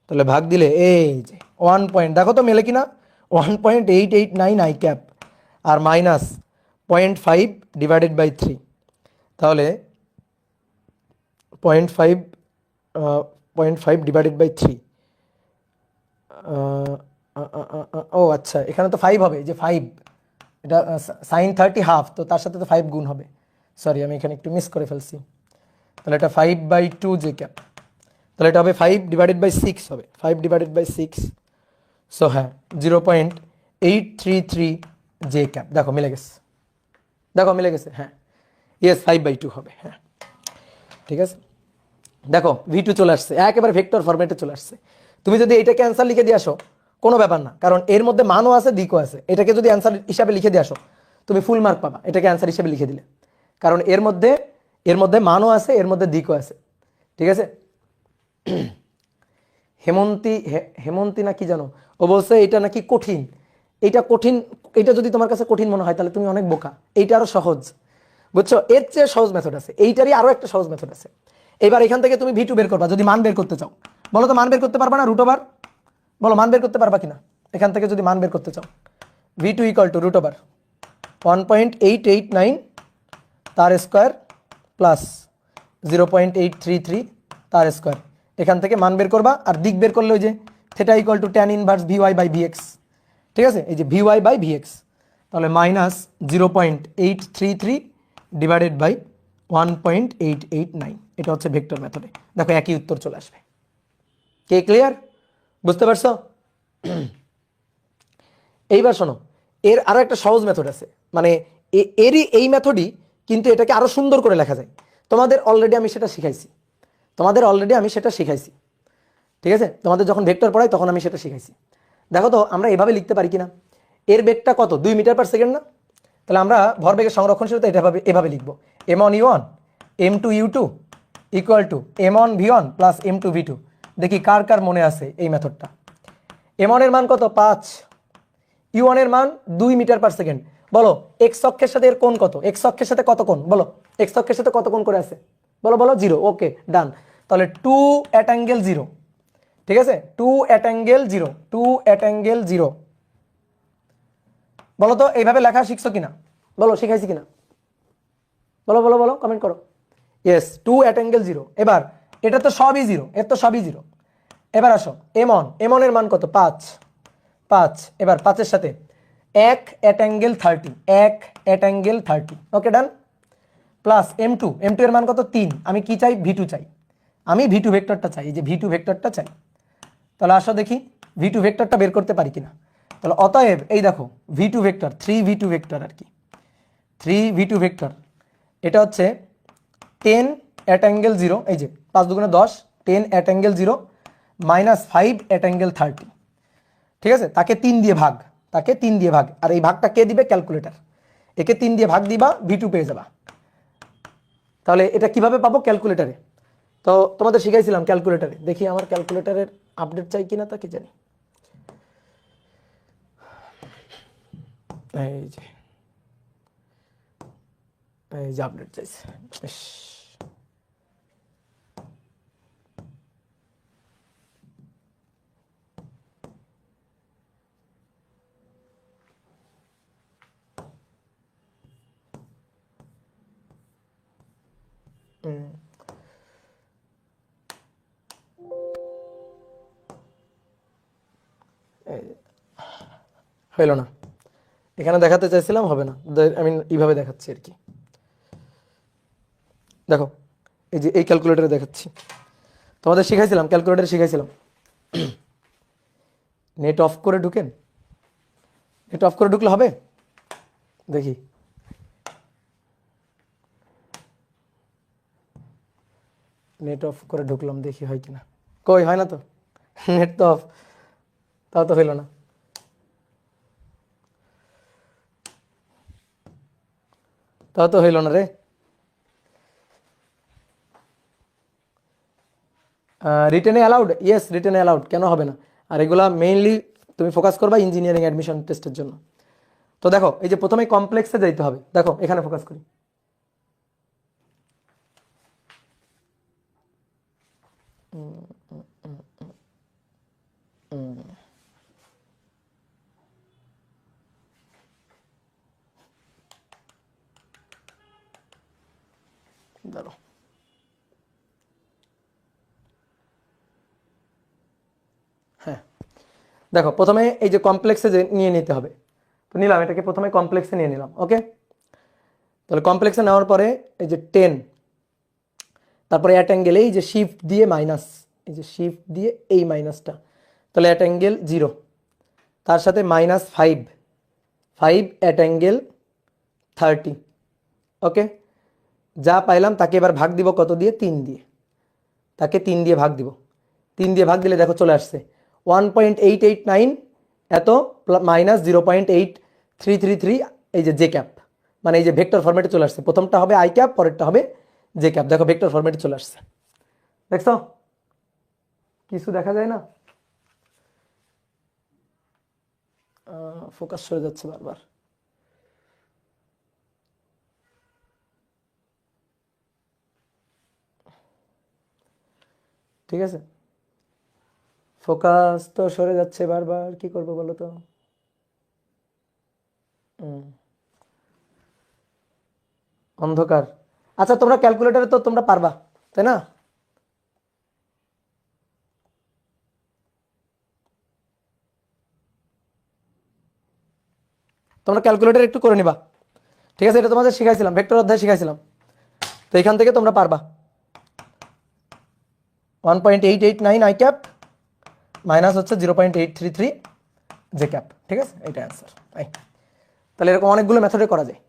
তাহলে ভাগ দিলে এই যে 1 পয়েন্ট, দেখো তো মেলে কিনা, 1.889 i ক্যাপ আর মাইনাস 0.5/3, তাহলে 0.5/3, ও আচ্ছা, এখানে তো 5 হবে, যে 5, এটা sin 30 হাফ, তো তার সাথে তো 5 গুণ হবে, সরি আমি এখানে একটু মিস করে ফেলছি। তাহলে এটা 5/2 j ক্যাপ, তাহলে এটা হবে 5/6 হবে, 5/6, সো হ্যাঁ 0.833 জে ক্যাপ, দেখো মিলে গেছে, দেখো মিলে গেছে, হ্যাঁ ইয়েস 5/2 হবে, হ্যাঁ ঠিক আছে। দেখো V2 চলে আসছে, একেবারে ভেক্টর ফরম্যাটে চলে আসছে। তুমি যদি এটাকে অ্যান্সার লিখে দিয়ে আসো কোনো ব্যাপার না, কারণ এর মধ্যে মানও আছে দিকও আছে। এটাকে যদি অ্যান্সার হিসাবে লিখে দিয়ে আসো তুমি ফুল মার্ক পাবা, এটাকে অ্যান্সার হিসাবে লিখে দিলে, কারণ এর মধ্যে মানও আছে, এর মধ্যে দিকও আছে, ঠিক আছে। হেমন্তী না কি জানো, ও বলছে এটা নাকি কঠিন, এটা কঠিন, এটা যদি তোমার কাছে কঠিন মনে হয় তাহলে তুমি অনেক বোকা, এইটা আরো সহজ, বুঝছো, এর চেয়ে সহজ মেথড আছে, এইটারই আরো একটা সহজ মেথড আছে। এবার এখান থেকে তুমি V2 বের করবা, যদি মান বের করতে চাও, বলো তো মান বের করতে পারবা না রুট ওভার, বলো মান বের করতে পারবা কিনা, এখান থেকে যদি মান বের করতে চাও V2 equal to root over 1.889 তার স্কোয়ার প্লাস 0.833 তার স্কোয়ার, এখান থেকে মান বের করবা, আর দিক বের করলে ওই যে theta equal to tan inverse VY/VX, ঠিক আছে, এই যে VY/VX, তাহলে মাইনাস 0.833 ডিভাইডেড বাই 1.889, এটা হচ্ছে ভেক্টর মেথডে। দেখো একই উত্তর চলে আসবে। কে ক্লিয়ার, বুঝতে পারছো? এইবার শোনো, এর আরো একটা সহজ মেথড আছে, মানে এরই এই মেথডই, কিন্তু এটাকে আরো সুন্দর করে লেখা যায়। তোমাদের অলরেডি আমি সেটা শিখাইছি, ঠিক আছে, তোমাদের যখন ভেক্টর পড়াই তখন আমি সেটা শিখাইছি। দেখো তো আমরা এভাবে লিখতে পারি কিনা, এর বেগটা কত 2 মিটার পার সেকেন্ড না, তাহলে আমরা ভরবেগের সংরক্ষণশীলতা এভাবে লিখবো m1u1 m2u2 equal to m1v1 plus m2v2। দেখি কার কার মনে আছে এই মেথডটা। m1 এর মান কত 5, u1 এর মান 2 মিটার পার সেকেন্ড। বলো এক্স অক্ষের সাথে এর কোণ কত, এক্স অক্ষের সাথে কত কোণ, বলো এক্স অক্ষের সাথে কত কোণ করে আছে, বলো 0, ওকে ডান। তাহলে 2 at angle 0, ঠিক আছে, 2 at angle 0, 2 at angle 0। বলো তো এইভাবে লেখা শিখছো কিনা, বলো শিখাইছি কিনা, বলো কমেন্ট করো। Yes 2 at angle 0। এবার এটা তো সবই 0, এর তো সবই 0। এবার আসো m1 এর মান কত 5, এবার 5 এর সাথে 1 at angle 30, 1 at angle 30, okay done, plus m2 এর মান কত 3, আমি কি চাই V2 চাই, আমি V2 ভেক্টরটা চাই, এই যে V2 ভেক্টরটা চাই। তাহলে আসো দেখি V2 ভেক্টরটা বের করতে পারি কিনা। তাহলে অতএব এই দেখো V2 ভেক্টর 3V2 ভেক্টর আর কি, 3V2 ভেক্টর এটা হচ্ছে 10 at angle 0, এই যে 5 দুগুণে 10, 10 at angle 0 minus 5 at angle 30, ঠিক আছে, তাকে 3 দিয়ে ভাগ, আর এই ভাগটা কে দিবে, ক্যালকুলেটর, একে 3 দিয়ে ভাগ দিবা V2 পেয়ে যাবা। তাহলে এটা কিভাবে পাবো, ক্যালকুলেটরে, তো তোমাদের শিখাইছিলাম ক্যালকুলেটরে, দেখি আমার ক্যালকুলেটরের আপডেট চাই কিনা তা কি জানি, এই যে আপডেট চাইছে, হইল না, এখানে দেখাতে চাইছিলাম হবে না, আমি এইভাবে দেখাচ্ছি আর কি। দেখো এই যে এই ক্যালকুলেটরে দেখাচ্ছি, তোমাদের শিখাইছিলাম ক্যালকুলেটরে শিখাইছিলাম। নেট অফ করে ঢুকেন, নেট অফ করে ঢুকলে হবে, দেখি নেট অফ করে ঢুকলাম, দেখি হয় কিনা, কই হয় না তো, নেট তো অফ, তাও তো হইল না। তাও তো হইল না রে, রিটেনে অ্যালাউড, ইয়েস রিটেনে অ্যালাউড, কেন হবে না। আর এগুলা মেইনলি তুমি ফোকাস করবা ইঞ্জিনিয়ারিং অ্যাডমিশন টেস্টের জন্য। তো দেখো এই যে প্রথমে কমপ্লেক্সে যাইতে হবে, দেখো এখানে ফোকাস করি, দাঁড়ো হ্যাঁ, দেখো প্রথমে এই যে কমপ্লেক্সে নিয়ে নিতে হবে, তো নিলাম এটাকে, প্রথমে কমপ্লেক্সে নিয়ে নিলাম, ওকে। তাহলে কমপ্লেক্সে নেওয়ার পরে এই যে 10, তারপরে অ্যাট অ্যাঙ্গেল এই যে শিফট দিয়ে মাইনাস, এই যে শিফট দিয়ে এই মাইনাসটা, তাহলে অ্যাট অ্যাঙ্গেল 0, তার সাথে -5, 5 অ্যাট অ্যাঙ্গেল 30। ওকে, যা পাইলাম তাকে এবার ভাগ দিব কত দিয়ে? 3 দিয়ে। তাকে 3 দিয়ে ভাগ দিব। 3 দিয়ে ভাগ দিলে দেখো চলে আসছে 1.889 এত -0.8333, এই যে জে ক্যাপ, মানে এই যে ভেক্টর ফরম্যাটে চলে আসছে। প্রথমটা হবে আই ক্যাপ, পরেরটা হবে জে ক্যাপ। দেখো ভেক্টর ফরম্যাটে চলে আসছে, দেখছো কিছু দেখা যায় না? ফোকাস সরে যাচ্ছে বারবার। ঠিক আছে, ফোকাস তো সরে যাচ্ছে বারবার, কি করবো বলো তো? অন্ধকার। আচ্ছা, তোমরা ক্যালকুলেটরে তো তোমরা পারবা, তাই না? তোমরা ক্যালকুলেটর একটু করে নিবা, ঠিক আছে? এটা তোমাদের শিখাইছিলাম, ভেক্টর অধ্যায় শিখাইছিলাম, তো এখান থেকে তোমরা পারবা। 1.889 আই ক্যাপ মাইনাস হচ্ছে 0.833 জে ক্যাপ। ঠিক আছে, এটা অ্যান্সার। তাহলে এরকম অনেকগুলো মেথডে করা যায়।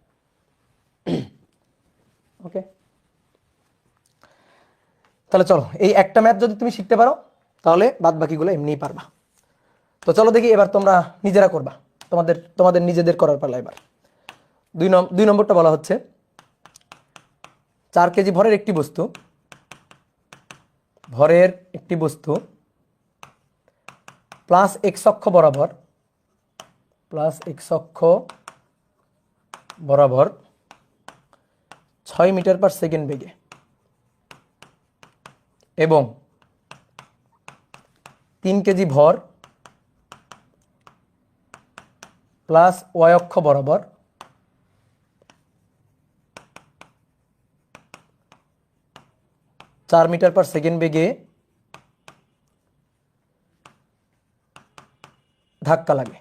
ওকে, তাহলে চলো, এই একটা ম্যাথ যদি তুমি শিখতে পারো তাহলে বাদ বাকিগুলো এমনিই পারবা। তো চলো দেখি এবার তোমরা নিজেরা করবা, তোমাদের নিজেদের করার পালা। এবার 2 নম্বরটা বলা হচ্ছে 4 কেজি ভরের একটি বস্তু প্লাস এক্স অক্ষ বরাবর 6 মিটার পার সেকেন্ড বেগে এবং 3 কেজি ভর প্লাস ওয়াই অক্ষ বরাবর 4 মিটার পার সেকেন্ড বেগে ধাক্কা লাগে।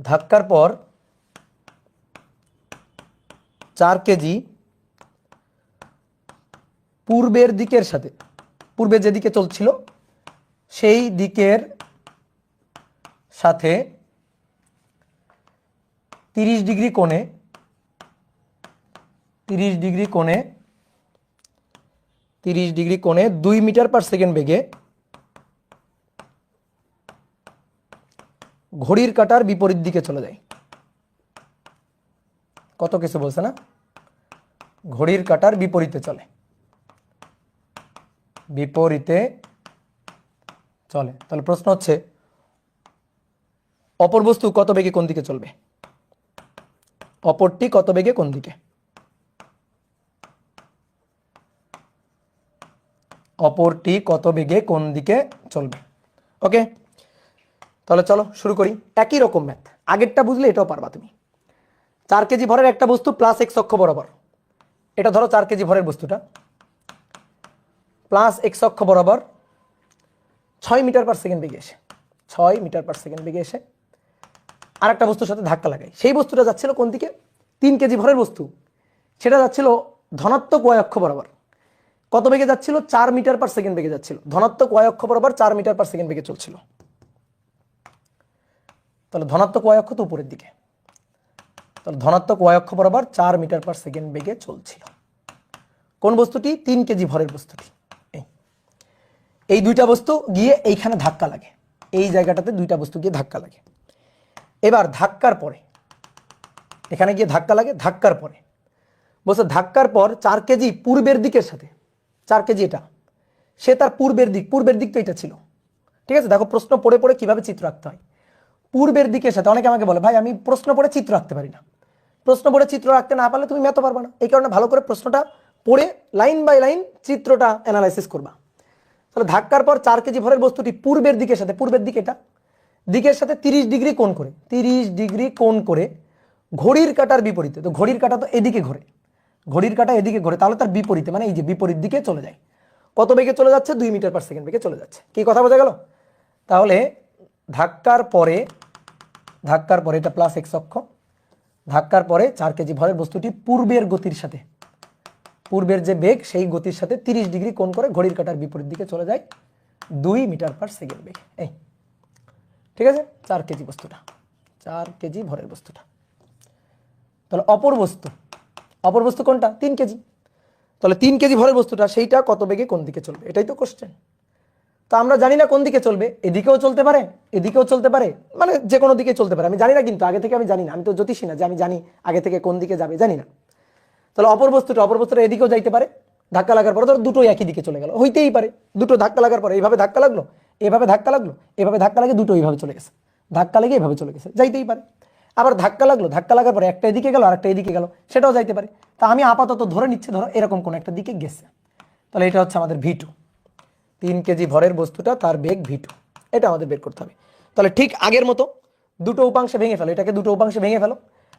ধাক্কার পর 4 কেজি পূর্বে যেদিকে চলছিল সেই দিকের সাথে 30 ডিগ্রি কোণে 2 মিটার পার সেকেন্ড বেগে ঘড়ির কাঁটার বিপরীত দিকে চলে যায়। কত কিছু বলছে না? ঘড়ির কাঁটার বিপরীতে চলে। তাহলে প্রশ্ন হচ্ছে অপর বস্তু কত বেগে কোন দিকে চলবে? অপরটি কত বেগে কোন দিকে? চলবে। ওকে, তাহলে চলো শুরু করি। একই রকম ম্যাথ, আগেরটা বুঝলে এটাও পারবা তুমি। 4 কেজি ভরের একটা বস্তু প্লাস এক্স অক্ষ বরাবর, এটা ধরো 4 কেজি ভরের বস্তুটা প্লাস এক্স অক্ষ বরাবর 6 মিটার পার সেকেন্ড বেগে এসে আর একটা বস্তুর সাথে ধাক্কা লাগায়। সেই বস্তুটা যাচ্ছিল কোন দিকে? 3 কেজি ভরের বস্তু, সেটা যাচ্ছিল ধনাত্মক ওয়াই অক্ষ বরাবর। কত বেগে যাচ্ছিল? 4 মিটার পার সেকেন্ড বেগে যাচ্ছিল। ধনাত্মক ওয়াই অক্ষ বরাবর 4 মিটার পার সেকেন্ড বেগে চলছিল। তাহলে ধনাত্মক ওয়াই অক্ষ তো উপরের দিকে, তাহলে ধনাত্মক ওয়াই অক্ষ বরাবর 4 মিটার পার সেকেন্ড বেগে চলছিল। কোন বস্তুটি? 3 কেজি ভরের বস্তুটি। এই দুইটা বস্তু গিয়ে এইখানে ধাক্কা লাগে, এই জায়গাটাতে দুইটা বস্তু গিয়ে ধাক্কা লাগে। এবার ধাক্কার পরে এখানে গিয়ে ধাক্কা লাগে। ধাক্কার পরে বলছে ধাক্কার পর 4 কেজি পূর্বের দিকের সাথে, 4 কেজি এটা, সে তার পূর্বের দিক তো এটা ছিল। ঠিক আছে, দেখো প্রশ্ন পড়ে কিভাবে চিত্র আঁকতে হয়। পূর্বের দিকের সাথে, অনেকে আমাকে বলে ভাই আমি প্রশ্ন পড়ে চিত্র আঁকতে পারি না। প্রশ্ন পড়ে চিত্র আঁকতে না পারলে তুমি ম্যাথও পারবা না। এই কারণে ভালো করে প্রশ্নটা পড়ে লাইন বাই লাইন চিত্রটা অ্যানালাইসিস করবা। তাহলে ধাক্কার পর 4 কেজি ভরের বস্তুটি পূর্বের দিকে এটা দিকের সাথে 30 ডিগ্রি কোণ করে ঘড়ির কাঁটার বিপরীতে, তো ঘড়ির কাঁটা তো এদিকে ঘোরে, তাহলে তার বিপরীতে, মানে এই যে বিপরীত দিকে চলে যায়। কত বেগে চলে যাচ্ছে? 2 মিটার পার সেকেন্ড বেগে চলে যাচ্ছে। কি কথা বোঝা গেল? তাহলে ধাক্কার পরে এটা প্লাস এক্স অক্ষ, ধাক্কার পরে 4 কেজি ভরের বস্তুটি পূর্বের গতির সাথে পূর্বের যে বেগ সেই গতির সাথে 30 ডিগ্রি কোণ করে ঘড়ির কাঁটার বিপরীত দিকে চলে যায় 2 মিটার পার সেকেন্ড বেগে। এই ঠিক আছে, 4 কেজি বস্তুটা, 4 কেজি ভরের বস্তুটা। তাহলে অপর বস্তু কোনটা? 3 কেজি। তাহলে 3 কেজি ভরের বস্তুটা সেইটা কত বেগে কোন দিকে চলবে, এটাই তো কোশ্চেন। তো আমরা জানি না কোন দিকে চলবে, এদিকেও চলতে পারে এদিকেও চলতে পারে, মানে যে কোনো দিকে চলতে পারে। আমি জানি না, কিন্তু আগে থেকে আমি জানি না, আমি তো জ্যোতিষী না যে আমি জানি আগে থেকে কোন দিকে যাবে, জানি না। তাহলে অপর বস্তুটা এদিকেও যাইতে পারে, ধাক্কা লাগার পরে ধরো দুটোই একই দিকে চলে গেল, হইতেই পারে। দুটো ধাক্কা লাগার পরে এইভাবে ধাক্কা লাগলো, এভাবে ধাক্কা লাগলো, এভাবে ধাক্কা লাগে, দুটো এইভাবে চলে গেছে, ধাক্কা লেগে এভাবে চলে গেছে, যাইতেই পারে। আবার ধাক্কা লাগলো, ধাক্কা লাগার পরে একটা এদিকে গেল আর একটা এদিকে গেল, সেটাও যাইতে পারে। তা আমি আপাতত ধরে নিচ্ছি ধরো এরকম কোন একটা দিকে গেছে। তাহলে এটা হচ্ছে আমাদের V2, 3 কেজি ভরের বস্তুটা, তার বেগ V2, এটা আমাদের বের করতে হবে। তাহলে ঠিক আগের মতো দুটো উপাংশে ভেঙে ফেলো, এটাকে দুটো উপাংশে ভেঙে ফেলো।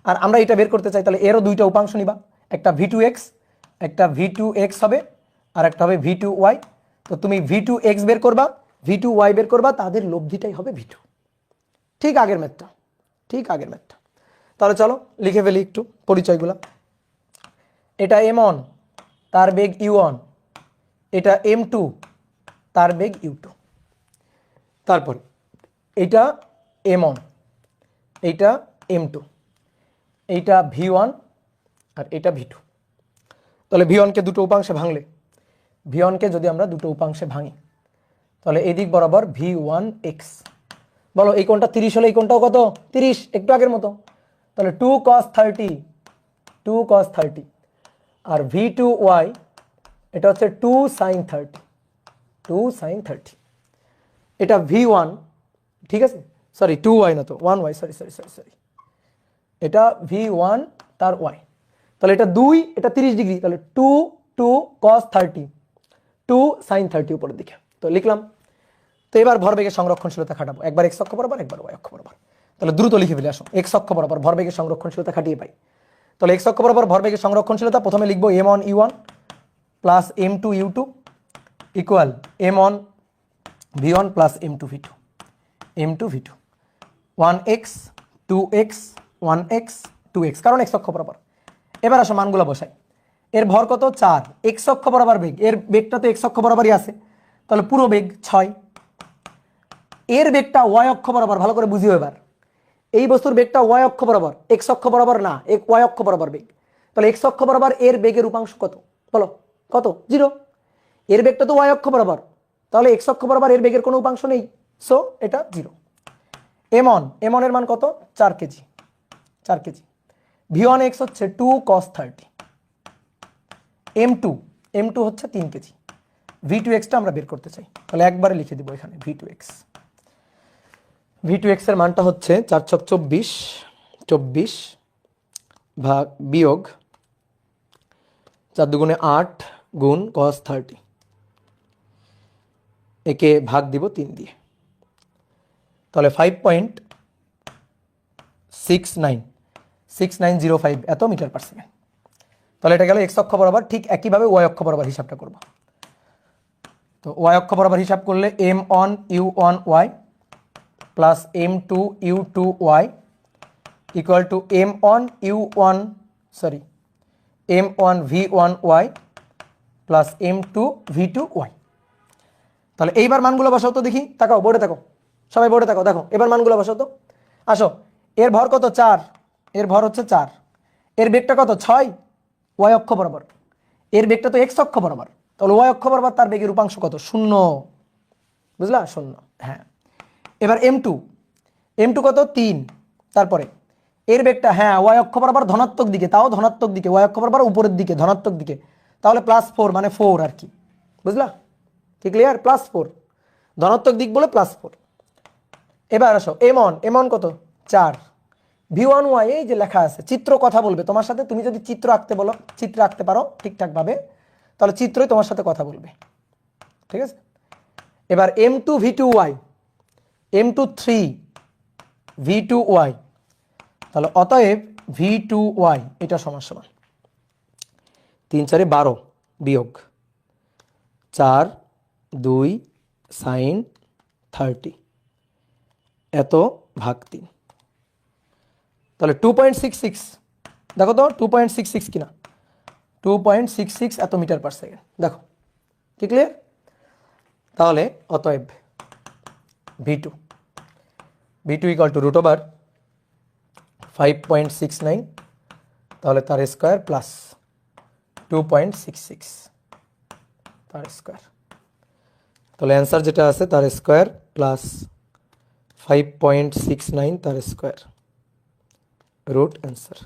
আর আমরা এটা বের করতে চাই, তাহলে এরও দুইটা উপাংশ নিবা, একটা V2x, একটা V2x হবে, আর একটা হবে V2y। তো তুমি V2x বের করবা, V2y বের করবা, তাদের লব্ধিটাই হবে V2। ঠিক আগের ম্যাথটা। তাহলে চলো লিখে ফেলি একটু পরিচয়গুলো। এটা M1, তার বেগ U1, এটা M2, তার বেগ U2। তারপর এটা M1, এইটা M2, এইটা V1 আর এটা V2। তাহলে V1কে দুটো উপাংশে ভাঙলে, V1কে যদি আমরা দুটো উপাংশে ভাঙি, তাহলে এই দিক বরাবর V1x, বলো এই কোণটা 30 হলে এই কোণটাও কত? 30, একটু আগের মতো। তাহলে 2 cos 30, আর V2y এটা হচ্ছে 2 sin 30, এটা V1, ঠিক আছে, সরি 2y না তো 1y, সরি, এটা V1 তার y। তাহলে এটা 2, এটা 30 ডিগ্রি, তাহলে 2 cos 30, 2 sin 30 উপরের দিকে। তো লিখলাম। তো এবার ভরবেগের সংরক্ষণশীলতা খাটাবো, একবার x অক্ষ বরাবর, একবার y অক্ষ বরাবর। তাহলে দ্রুত লিখে ফেলে আসো, x অক্ষ বরাবর ভরবেগের সংরক্ষণশীলতা খাটিয়ে পাই। তাহলে x অক্ষ বরাবর ভরবেগের সংরক্ষণশীলতা প্রথমে লিখবো M1 U1 plus M2 U2 equal M1 V1 plus M2 V2, 1x 2x 1x 2x, কারণ x অক্ষ বরাবর। এবার আসো মানগুলো বসাই। এর ভর কত? 4, x অক্ষ বরাবর বেগ, এর বেগটা তো x অক্ষ বরাবরই আছে, তাহলে পুরো বেগ 6। এর বেগটা y অক্ষ বরাবর, ভালো করে বুঝিও এবার। এই বস্তুর বেগটা y অক্ষ বরাবর, x অক্ষ বরাবর না, y অক্ষ বরাবর বেগ। তাহলে x অক্ষ বরাবর এর বেগের উপাংশ কত? বলো কত? 0। এর বেগটা তো y অক্ষ বরাবর, তাহলে x অক্ষ বরাবর এর বেগের কোনো উপাংশ নেই, সো এটা 0। M1 এর মান কত? 4 কেজি। V1x হচ্ছে 2 cos 30, M2 হচ্ছে 3 কেজি। V2x টা আমরা বের করতে চাই, তাহলে একবারে লিখে দিব এখানে V2x এর মানটা হচ্ছে 4 ছক 24 ভাগ বিয়োগ 4 দুগুণে 8 গুণ cos 30, একে ভাগ দিব 3 দিয়ে, তাহলে 5.6905 এত মিটার পার সেকেন্ড। তাহলে এটা গেল x অক্ষ বরাবর। ঠিক একইভাবে y অক্ষ বরাবর হিসাবটা করব। তো y অক্ষ বরাবর হিসাব করলে M1 U1y plus M2 U2y equal to M1 V1y plus M2 V2y। তাহলে এইবার মানগুলো বসাও তো দেখি, তাকাও বোর্ডে, তাকাও সবাই বোর্ডে, তাকাও, দেখো এবার মানগুলো বসাও তো। আসো, এর ভর কত? 4, এর ভর হচ্ছে 4, এর বেগটা কত? 6 y অক্ষ বরাবর, এর বেগটা তো x অক্ষ বরাবর, তাহলে y অক্ষ বরাবর তার বেগের উপাংশ কত? 0, বুঝলা? 0, হ্যাঁ। এবার M2 কত? 3, তারপরে এর বেগটা, হ্যাঁ, y অক্ষ বরাবর ধনাত্মক দিকে, তাও ধনাত্মক দিকে, y অক্ষ বরাবর উপরের দিকে ধনাত্মক দিকে, তাহলে +4 মানে 4 আর কি, বুঝলা? কি ক্লিয়ার? +4, ধনাত্মক দিক বলে +4। এবার আসো M1 কত? 4, V1y এই যে লেখা আছে, চিত্র কথা বলবে তোমার সাথে। তুমি যদি চিত্র আঁকতে বলো, চিত্র আঁকতে পারো ঠিকঠাক ভাবে, তাহলে চিত্রই তোমার সাথে কথা বলবে, ঠিক আছে? এবার M2 V2y, M2 3 V2y, তাহলে অতএব V2y এটা সমান 3 4 12 বিয়োগ 4 2 sin 30 এত ভাগ 3, তাহলে 2.66, দেখো তো 2.66 কিনা, 2.66 এত মিটার পার সেকেন্ড। দেখো কি ক্লিয়ার? তাহলে অতএব v2 ইকুয়াল টু √5.69, তাহলে তার স্কোয়ার প্লাস 2.66 তার স্কোয়ার। তাহলে অ্যান্সার যেটা আছে তার স্কোয়ার প্লাস 5.69 তার স্কোয়ার রুট অ্যান্সার।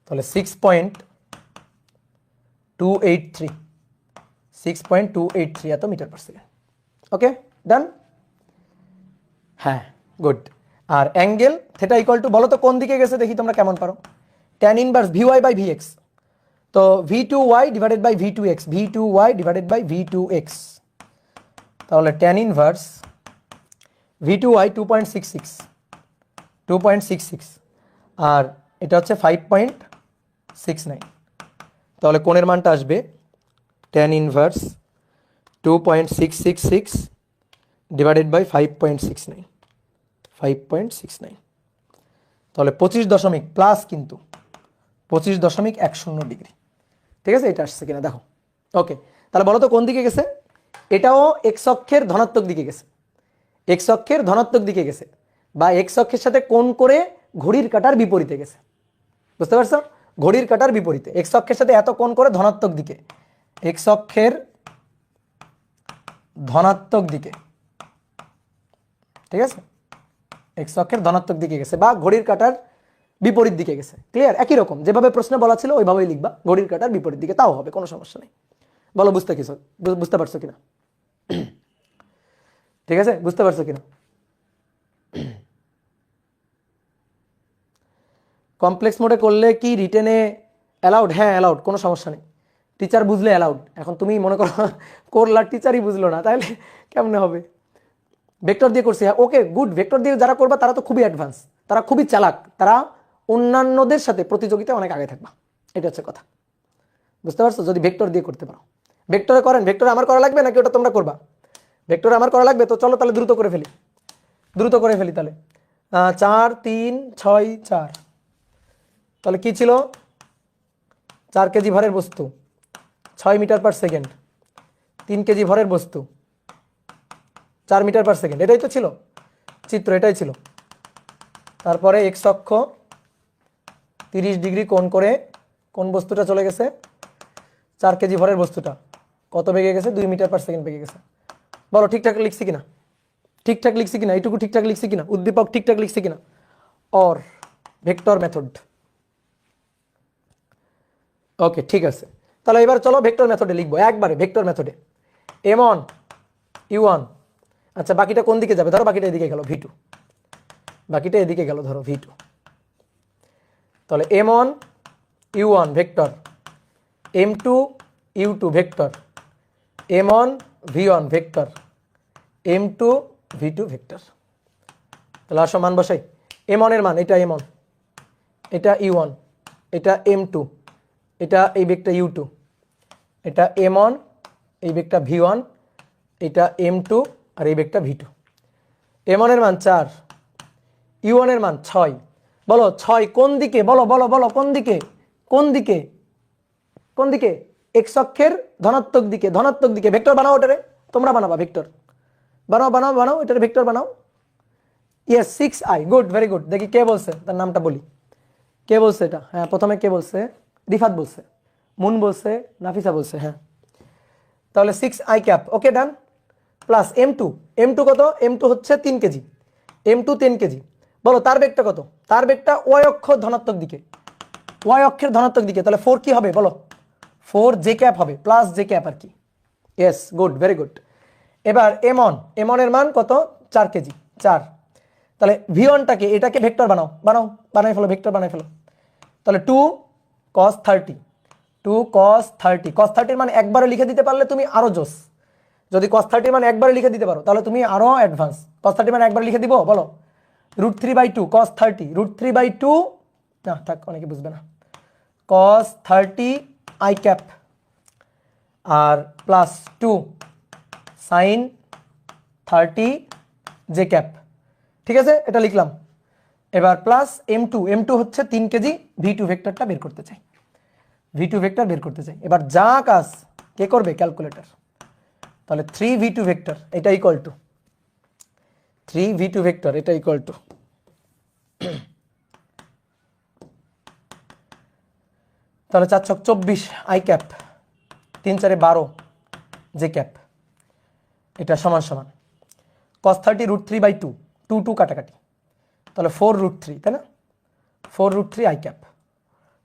তাহলে 6.283 এত metre per second. Okay done. হ্যাঁ গুড। আর অ্যাঙ্গেল থেটা ইকুয়াল টু, বলো তো কোন দিকে গেছে দেখি তোমরা কেমন পারো। Tan inverse vy by vx, তো v2y divided by v2x, v2y divided by v2x, তাহলে ট্যান ইনভার্স v2y 2.66 আর এটা হচ্ছে 5.69, তাহলে কোণের মানটা আসবে ট্যান ইনভার্স 2.666 ডিভাইডেড বাই 5.69, তাহলে 25 দশমিক প্লাস, কিন্তু 25.10 ডিগ্রি। ঠিক আছে, এটা আসছে কিনা দেখো। ওকে, তাহলে বলো তো কোন দিকে গেছে? এটাও এক্স অক্ষের ধনাত্মক দিকে গেছে, এক্স অক্ষের ধনাত্মক দিকে গেছে, বা এক্স অক্ষের সাথে কোণ করে ঘড়ির কাঁটার বিপরীতে গেছে। বুঝতে পারছো? ঘড়ির কাঁটার বিপরীতে, এক্স অক্ষের সাথে এত কোণ করে ধনাত্মক দিকে, এক্স অক্ষের ধনাত্মক দিকে। ঠিক আছে, এক্স অক্ষের ধনাত্মক দিকে গেছে বা ঘড়ির কাঁটার বিপরীত দিকে গেছে। ক্লিয়ার? একই রকম যেভাবে প্রশ্নে বলা ছিল ওইভাবেই লিখবা, ঘড়ির কাঁটার বিপরীত দিকে, তাও হবে, কোনো সমস্যা নেই। বলো বুঝতে পারছো কিনা? ঠিক আছে, বুঝতে পারছো কিনা? কমপ্লেক্স মোডে করলে কি রিটেনে অ্যালাউড? হ্যাঁ অ্যালাউড, কোনো সমস্যা নেই। টিচার বুঝলে অ্যালাউড। এখন তুমি মনে করো করলার টিচারই বুঝলো না, তাহলে কেমনে হবে? ভেক্টর দিয়ে করছি, হ্যাঁ ওকে গুড। ভেক্টর দিয়ে যারা করবা তারা তো খুবই অ্যাডভান্স, তারা খুবই চালাক, তারা অন্যান্যদের সাথে প্রতিযোগিতায় অনেক আগে থাকবা, এটা হচ্ছে কথা। বুঝতে পারছো? যদি ভেক্টর দিয়ে করতে পারো। ভেক্টরে করেন, ভেক্টরে আমার করা লাগবে নাকি ওটা তোমরা করবা? ভেক্টরে আমার করা লাগবে, তো চলো তাহলে দ্রুত করে ফেলি তাহলে। 4 3 6 4, তাহলে কি ছিল? 4 কেজি ভরের বস্তু 6 মিটার পার সেকেন্ড, 3 কেজি ভরের বস্তু 4 মিটার পার সেকেন্ড, এটাই তো ছিল চিত্র, এটাই ছিল। তারপরে এক্স অক্ষ 30 ডিগ্রি কোণ করে কোন বস্তুটা চলে গেছে? 4 কেজি ভরের বস্তুটা কত বেগে গেছে? 2 মিটার পার সেকেন্ড বেগে গেছে। বলো ঠিকঠাক লিখছি কিনা? এইটুকু ঠিকঠাক লিখছি কিনা? উদ্দীপক ঠিকঠাক লিখছি কিনা? Or vector method. ওকে ঠিক আছে, তাহলে এবার চলো ভেক্টর মেথডে লিখবো একবারে। ভেক্টর মেথডে m1 u1, আচ্ছা বাকিটা কোন দিকে যাবে? ধরো বাকিটা এদিকে গেল v2, বাকিটা এদিকে গেল ধরো v2, তাহলে m1 u1 vector, m2 u2 vector, m1 v1 vector, m2 v2 vector. তাহলে আসো মান বসাই। m1 এর মান এটা m1, এটা u1, এটা m2, এটা এই বেগটা u2, এটা m1, এই বেগটা v1, এটা m2 আর এই বেগটা v2। m1 এর মান 4, u1 এর মান 6। বলো 6 কোন দিকে? বলো বলো বলো কোন দিকে? কোন দিকে? কোন দিকে? এক্স অক্ষের ধনাত্মক দিকে, ধনাত্মক দিকে। ভেক্টর বানাও ওটারে, তোমরা বানাবা ভেক্টর, বানাও এটারে ভেক্টর বানাও। Yes 6i, good, very good. দেখি কে বলছে, তার নামটা বলি। কে বলছে এটা? হ্যাঁ প্রথমে কে বলছে? রিফাত বলছে, মুন বলছে, নাফিসা বলছে। হ্যাঁ তাহলে 6i ক্যাপ। ওকে ডান। প্লাস m2 কত? m2 হচ্ছে 3 কেজি, m2 10 কেজি। বলো তার বেগটা কত? তার বেগটা y অক্ষ ধনাত্মক দিকে, y অক্ষের ধনাত্মক দিকে। তাহলে 4 কি হবে বলো? 4 j ক্যাপ হবে, প্লাস j ক্যাপ আর কি। Yes good, very good. এবার m1 এর মান কত? 4 কেজি, 4। তাহলে v1টাকে, এটাকে ভেক্টর বানাই ফেলো, ভেক্টর বানাই ফেলো। তাহলে 2 cos 30, 2 cos 30, cos 30 মান একবারে লিখে দিতে পারলে তুমি আরো জোস। যদি cos 30 মান একবারে লিখে দিতে পারো তাহলে তুমি আরো অ্যাডভান্স। cos 30 মান একবারে লিখে দিব, বলো √3/2 cos 30, √3/2 না থাক, অনেকে বুঝবে না, cos 30 i ক্যাপ আর প্লাস 2 sin 30 j ক্যাপ। ঠিক আছে, এটা লিখলাম। এবার প্লাস m2 হচ্ছে 3 কেজি, v2 ভেক্টরটা বের করতে চাই। v2 ভেক্টর বের করতে চাই। এবার যা কাজ কে করবে? ক্যালকুলেটর। তাহলে 3v2 ভেক্টর এটা ইকুয়াল টু 3v2 ভেক্টর এটা ইকুয়াল টু তাহলে 4 ছক 24 আই ক্যাপ 3 4 12 জে ক্যাপ এটা সমান সমান cos 30 √3/2 2 2 কাটাকাটি তাহলে 4 √3 তাই না 4 √3 আই ক্যাপ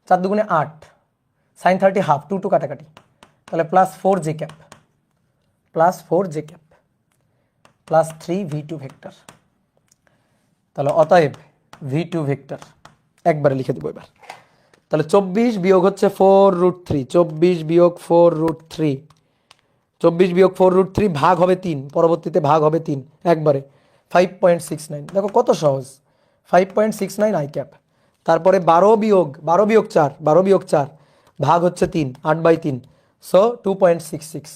4 দুগুণে 8 sin 30 হাফ 2 2 কাটাকাটি তাহলে plus 4 J cap plus 4 J cap plus 3v2 vector. তাহলে অতএব v2 ভেক্টর একবারে লিখে দেবো এবার। তাহলে 24 বিয়োগ হচ্ছে 4 √3 24 বিয়োগ 4 √3 24 বিয়োগ 4 √3 ভাগ হবে 3 পরবর্তীতে ভাগ হবে 3 একবারে 5.69 দেখো কত সহজ 5.69 আই ক্যাপ। তারপরে 12 বিয়োগ 4 ভাগ হচ্ছে 3 8/3 সো 2.66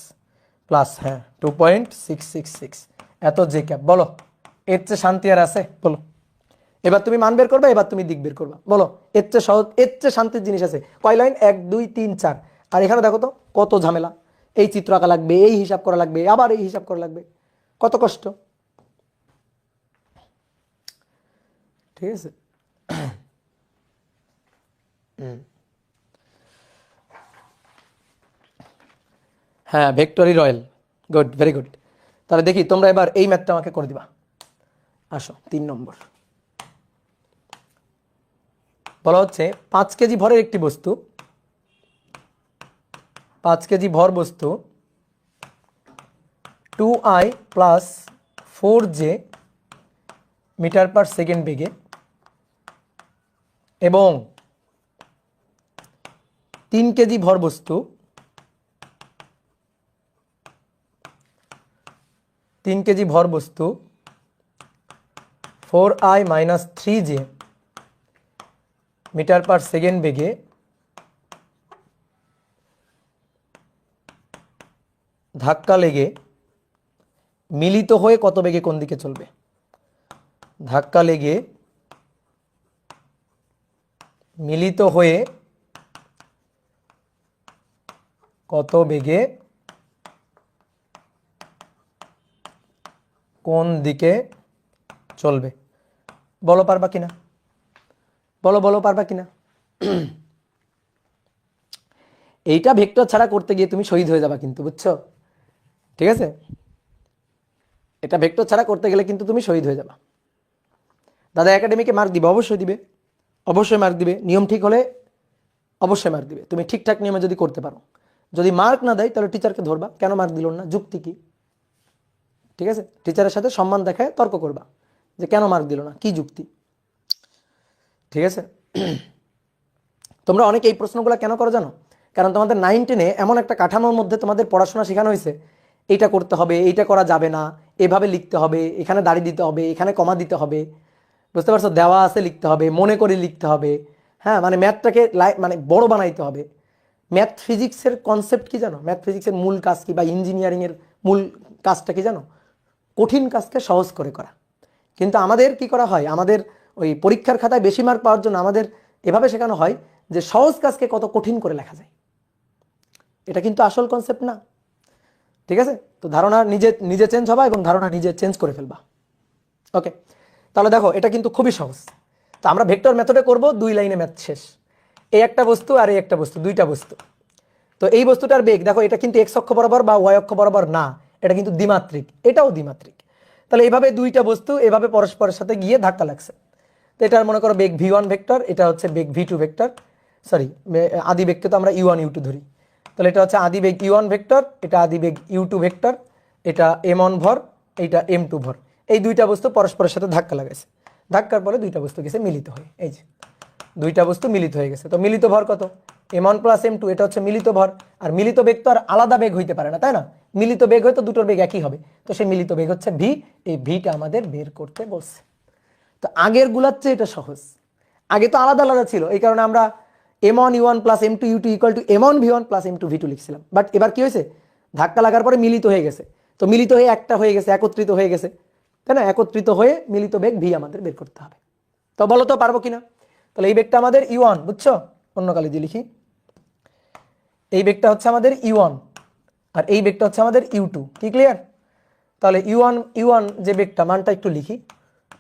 প্লাস 2.666 এত জে ক্যাপ। বলো এর চেয়ে শান্তি আর আছে? বলো এবার তুমি মান বের করবে, এবার তুমি দিক বের করবা। বলো এর চেয়ে সহজ এর চেয়ে শান্তির জিনিস আছে? কয় লাইন? 1 2 3 4। আর এখানে দেখো তো কত ঝামেলা, এই চিত্র আঁকা লাগবে, এই হিসাব করা লাগবে, আবার এই হিসাব করা লাগবে, কত কষ্ট। ঠিক আছে হ্যাঁ victory royal good very good. তাহলে দেখি তোমরা এবার এই ম্যাথটা আমাকে করে দিবা। আসো 3 নম্বর বলা হচ্ছে 5 কেজি ভরের একটি বস্তু 5 কেজি ভর বস্তু 2i plus 4j metre per second বেগে এবং 3 কেজি ভর বস্তু 3 কেজি ভর বস্তু 4i minus 3j metre per second বেগে ধাক্কা লেগে মিলিত হয়ে কত বেগে কোন দিকে চলবে? ধাক্কা লেগে মিলিত হয়ে কত বেগে কোন দিকে চলবে? বলো পারবা কিনা? বলো পারবা কিনা? এইটা ভেক্টর ছাড়া করতে গিয়ে তুমি শহীদ হয়ে যাবা কিন্তু, বুঝছো? ঠিক আছে, এটা ভেক্টর ছাড়া করতে গেলে কিন্তু তুমি শহীদ হয়ে যাবা। দাদা একাডেমিকে মার্ক দিবে? অবশ্যই দিবে, অবশ্যই মার্ক দিবে। নিয়ম ঠিক হলে অবশ্যই মার্ক দিবে, তুমি ঠিকঠাক নিয়মে যদি করতে পারো। যদি মার্ক না দেয় তাহলে টিচারকে ধরবা, কেন মার্ক দিল না, যুক্তি কি? ঠিক আছে, টিচারের সাথে সম্মান দেখায় তর্ক করবা যে কেন মার্ক দিল না, কি যুক্তি। ঠিক আছে, তোমরা অনেকে এই প্রশ্নগুলো কেন করো জানো? কারণ তোমাদের 9 10-এ এমন একটা কাঠামোর মধ্যে তোমাদের পড়াশোনা শেখানো হয়েছে, এইটা করতে হবে, এইটা করা যাবে না, এভাবে লিখতে হবে, এখানে দাড়ি দিতে হবে, এখানে কমা দিতে হবে, বুঝতে পারছো? দেওয়া আছে লিখতে হবে, মনে করে লিখতে হবে। হ্যাঁ, মানে ম্যাথটাকে মানে বড় বানাইতে হবে। ম্যাথ ফিজিক্সের কনসেপ্ট কি জানো? ম্যাথ ফিজিক্সের মূল কাজ কি, বা ইঞ্জিনিয়ারিংয়ের মূল কাজটা কি জানো? কঠিন কাজকে সহজ করে করা। কিন্তু আমাদের কি করা হয়, আমাদের ওই পরীক্ষার খাতায় বেশি মার্ক পাওয়ার জন্য আমাদের এভাবে শেখানো হয় যে সহজ কাজকে কত কঠিন করে লেখা যায়। এটা কিন্তু আসল কনসেপ্ট না। ঠিক আছে, তো ধারণা নিজে নিজে চেঞ্জ হবা এবং ধারণা নিজে চেঞ্জ করে ফেলবা। ওকে, তাহলে দেখো এটা কিন্তু খুবই সহজ। তো আমরা ভেক্টর মেথডে করব, 2 লাইনে ম্যাথ শেষ। এই একটা বস্তু আর এই একটা বস্তু, দুইটা বস্তু। তো এই বস্তুটার বেগ দেখো, এটা কিন্তু এক্স অক্ষ বরাবর বা ওয়াই অক্ষ বরাবর না, এটা কিন্তু দ্বিমাত্রিক, এটাও দ্বিমাত্রিক। তাহলে এইভাবে দুইটা বস্তু এভাবে পরস্পরের সাথে গিয়ে ধাক্কা লাগছে। তো এটার মনে করো বেগ v1 ভেক্টর, এটা হচ্ছে বেগ v2 ভেক্টর, সরি আদি বেগকে তো আমরা u1 u2 ধরি। তাহলে এটা হচ্ছে আদি বেগ u1 ভেক্টর, এটা আদি বেগ u2 ভেক্টর, এটা m1 ভর, এইটা m2 ভর। এই দুইটা বস্তু পরস্পরের সাথে ধাক্কা লাগাইছে, ধাক্কার পরে দুইটা বস্তু গেছে মিলিত হয়ে, এই যে দুইটা বস্তু মিলিত হয়ে গেছে। তো মিলিত ভর কত? m1 প্লাস m2, এটা হচ্ছে মিলিত ভর। আর মিলিত বেগ তো আর আলাদা বেগ হইতে পারে না, তাই না? মিলিত বেগ হয়তো দুটোর বেগ একই হবে, তো সেই মিলিত বেগ হচ্ছে v। এই ভিটা আমাদের বের করতে বলছে। তো আগের গুলার চেয়ে এটা সহজ। আগে তো আলাদা আলাদা ছিল, এই কারণে আমরা m1 u1 plus m2 u2 equal to m1 v1 plus m2 v2 লিখছিলাম। বাট এবার কি হয়েছে, ধাক্কা লাগার পরে মিলিত হয়ে গেছে। তো মিলিত হয়ে একটা হয়ে গেছে, একত্রিত হয়ে গেছে, তাই না? একত্রিত হয়ে মিলিত বেগ v আমাদের বের করতে হবে। তো বলো তো পারবো কিনা? তাহলে এই বেগটা আমাদের u1, বুঝছো? অন্য কালি দিয়ে লিখি, এই বেগটা হচ্ছে আমাদের u1 আর এই বেগটা হচ্ছে আমাদের u2, কি ক্লিয়ার? তাহলে u1 যে বেগটা মানটা একটু লিখি,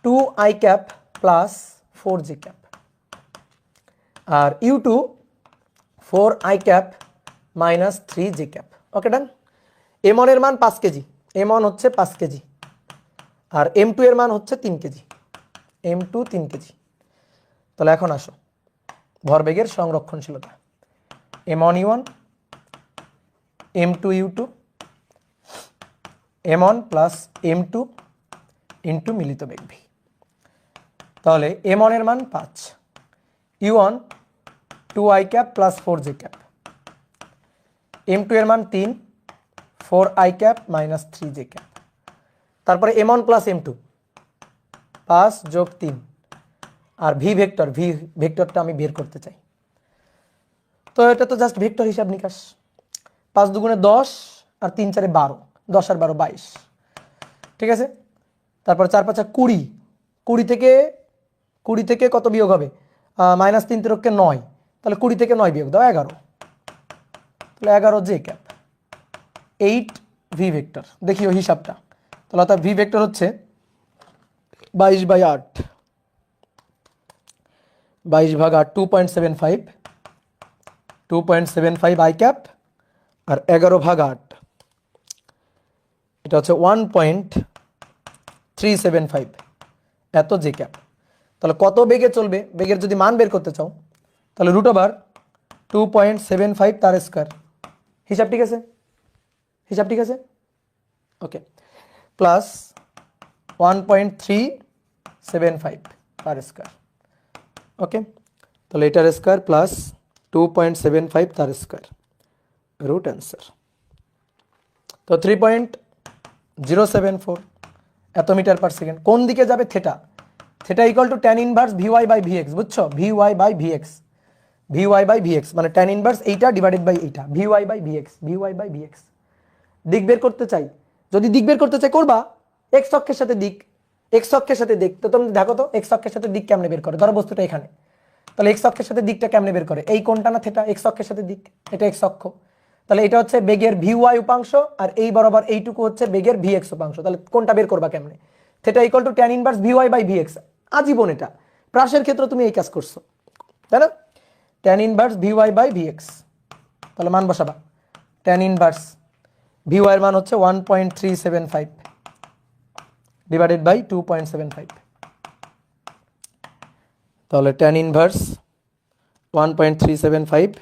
2i cap plus 4j cap, আর u2 4i cap minus 3j cap. Okay done. m1 এর মান 5 কেজি, m1 হচ্ছে 5 কেজি, আর m2 এর মান হচ্ছে 3 কেজি, m2 3 কেজি। তাহলে এখন আসো ভরবেগের সংরক্ষণশীলতা, m1 u1 m2 u2 m1 plus m2 into মিলিত বেগ v। তাহলে m1 এর মান 5, u1 2i cap plus 4j cap, m2 এর মান 3, 4i cap minus 3j cap. তারপরে m1 প্লাস m2 5 যোগ 3, আর ভি ভেক্টরটা আমি বের করতে চাই। তো এটা তো জাস্ট ভেক্টর হিসাব নিকাশ, 5 দুগুণে 10 আর 3 4 12, 10 আর 12 22, ঠিক আছে। তারপর 4 5 20, 20 থেকে কত বিয়োগ হবে, মাইনাস 3 তিরকে 9, তাহলে 20 থেকে 9 বিয়োগ দাও 11, তাহলে 11j ক্যাপ, 8 ভি ভেক্টর। দেখিও হিসাবটা, তাহলে অর্থাৎ ভি ভেক্টর হচ্ছে 22/8, 22/8 2.75 i ক্যাপ, আর 11/8 এটা হচ্ছে 1.375 এত জে ক্যাপ। তাহলে কত বেগে চলবে, বেগের যদি মান বের করতে চাও তাহলে √2.75 তার স্কয়ার। হিসাব ঠিক আছে? হিসাব ঠিক আছে? ওকে, প্লাস 1.375 তার স্কয়ার। ওকে, তাহলে এটার স্কয়ার প্লাস 2.75 তার স্কয়ার, রুট অ্যান্সার। তো 3.074 এত মিটার পার সেকেন্ড। কোন দিকে যাবে? Theta. Theta equal to tan inverse VY by VX, বুঝছো? VY by VX, VY by VX মানে ট্যান ইনভার্স এইটা ডিভাইডেড বাই এইটা, VY by VX, VY by VX. দিক বের করতে চাই, যদি দিক বের করতে চাই করবা এক্স অক্ষের সাথে দিক, এক্স অক্ষের সাথে দিক। তো তুমি দেখো তো এক্স অক্ষের সাথে দিক কেমনে বের করে, ধরো বস্তুটা এখানে, তাহলে এক্স অক্ষের সাথে দিকটা কেমনে বের করে? এই কোণটা না থেটা, এক্স অক্ষের সাথে দিক, এটা এক্স অক্ষ। তাহলে এটা হচ্ছে বেগের ভিওয়াই উপাংশ, আর এই বরাবর এইটুকু হচ্ছে বেগের ভিএক্স উপাংশ। তাহলে কোনটা বের করবা কেমনে? Theta equal to tan inverse VY by VX. আজীবন এটা প্রাসের ক্ষেত্রে তুমি এই কাজ করছো, তাই না? Tan inverse VY by VX, তাহলে মান বসাবা। ট্যান ইনভার্স ভিওয়াই এর মান হচ্ছে 1.375 ডিভাইডেড বাই 2.75, তাহলে ট্যান ইনভার্স 1.375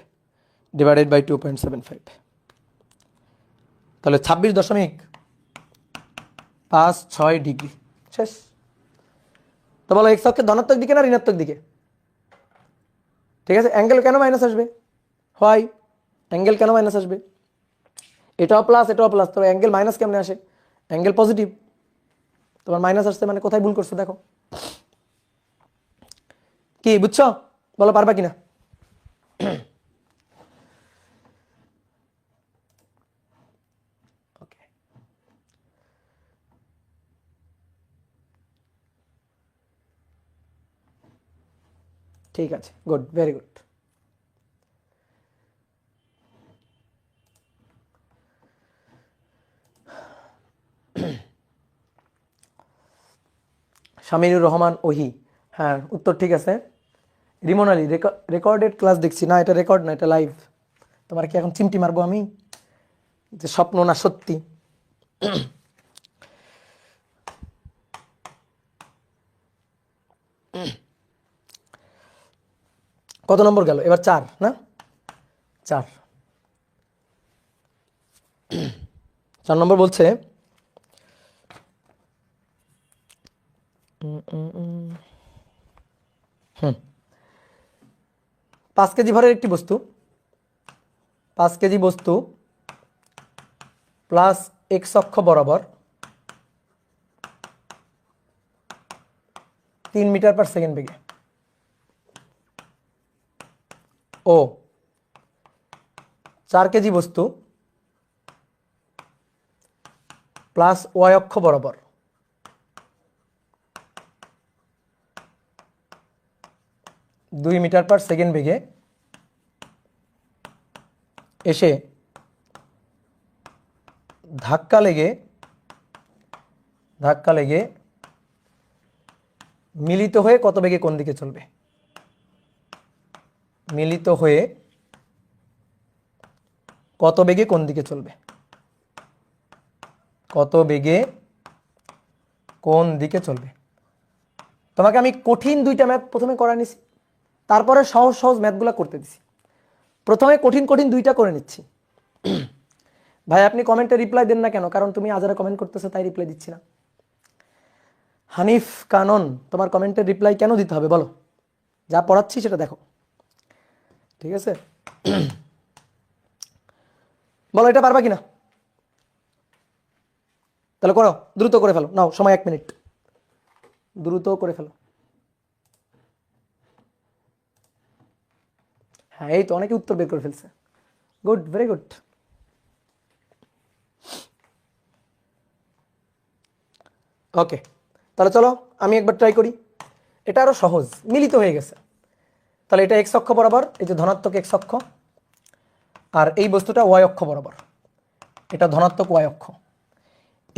ডিভাইডেড বাই 2.75, তাহলে 26.56 ডিগ্রি। শেষ। তো বলো এক্স অক্ষের ধনাত্মক দিকে না ঋণাত্মক দিকে? ঠিক আছে, অ্যাঙ্গেল কেন মাইনাস আসবে? হয়, অ্যাঙ্গেল কেন মাইনাস আসবে? এটাও প্লাস এটাও প্লাস, তবে অ্যাঙ্গেল মাইনাস কেমনে আসে? অ্যাঙ্গেল পজিটিভ, তোমার মাইনাস আসছে মানে কোথায় ভুল করছো দেখো। কি বুঝছো? বলো পারবা কিনা? ওকে, ঠিক আছে, good, very good. Saminur Rahman ওহি, হ্যাঁ উত্তর ঠিক আছে। রিমন আলী, রেকর্ডেড ক্লাস দেখছি না, এটা রেকর্ড না, এটা লাইভ। তোমার কি এখন চিমটি মারবো আমি যে স্বপ্ন না সত্যি? কত নম্বর গেল এবার? 4 না? 4 নম্বর বলছে হুম 5 কেজি ভরের একটি বস্তু, 5 কেজি বস্তু প্লাস এক্স অক্ষ বরাবর 3 মিটার পার সেকেন্ড বেগে ও 4 কেজি বস্তু প্লাস ওয়াই অক্ষ বরাবর 2 মিটার পার সেকেন্ড বেগে এসে ধাক্কা লেগে মিলিত হয়ে কত বেগে কোন দিকে চলবে? মিলিত হয়ে কত বেগে কোন দিকে চলবে? কত বেগে কোন দিকে চলবে? তোমাকে আমি কঠিন দুইটা ম্যাথ প্রথমে করা নিছি, তারপরে সহজ সহজ ম্যাথগুলো করতে দিছি। প্রথমে কঠিন কঠিন দুইটা করে নিচ্ছি। ভাই আপনি কমেন্টে রিপ্লাই দেন না কেন? কারণ তুমি আজারে কমেন্ট করতেছো তাই রিপ্লাই দিচ্ছি না। হানিফ কানন, তোমার কমেন্টের রিপ্লাই কেন দিতে হবে বলো? যা পড়াচ্ছি সেটা দেখো, ঠিক আছে? বলো এটা পারবা কিনা? তাহলে করো, দ্রুত করে ফেলো, নাও সময় 1 মিনিট, দ্রুত করে ফেলো। হ্যাঁ এই তো অনেকে উত্তর বের করে ফেলছে, গুড, ভেরি গুড। ওকে, তাহলে চলো আমি একবার ট্রাই করি। এটা আরো সহজ, মিলিত হয়ে গেছে। তাহলে এটা এক্স অক্ষ বরাবর, এই যে ধনাত্মক এক্স অক্ষ, আর এই বস্তুটা ওয়াই অক্ষ বরাবর, এটা ধনাত্মক ওয়াই অক্ষ।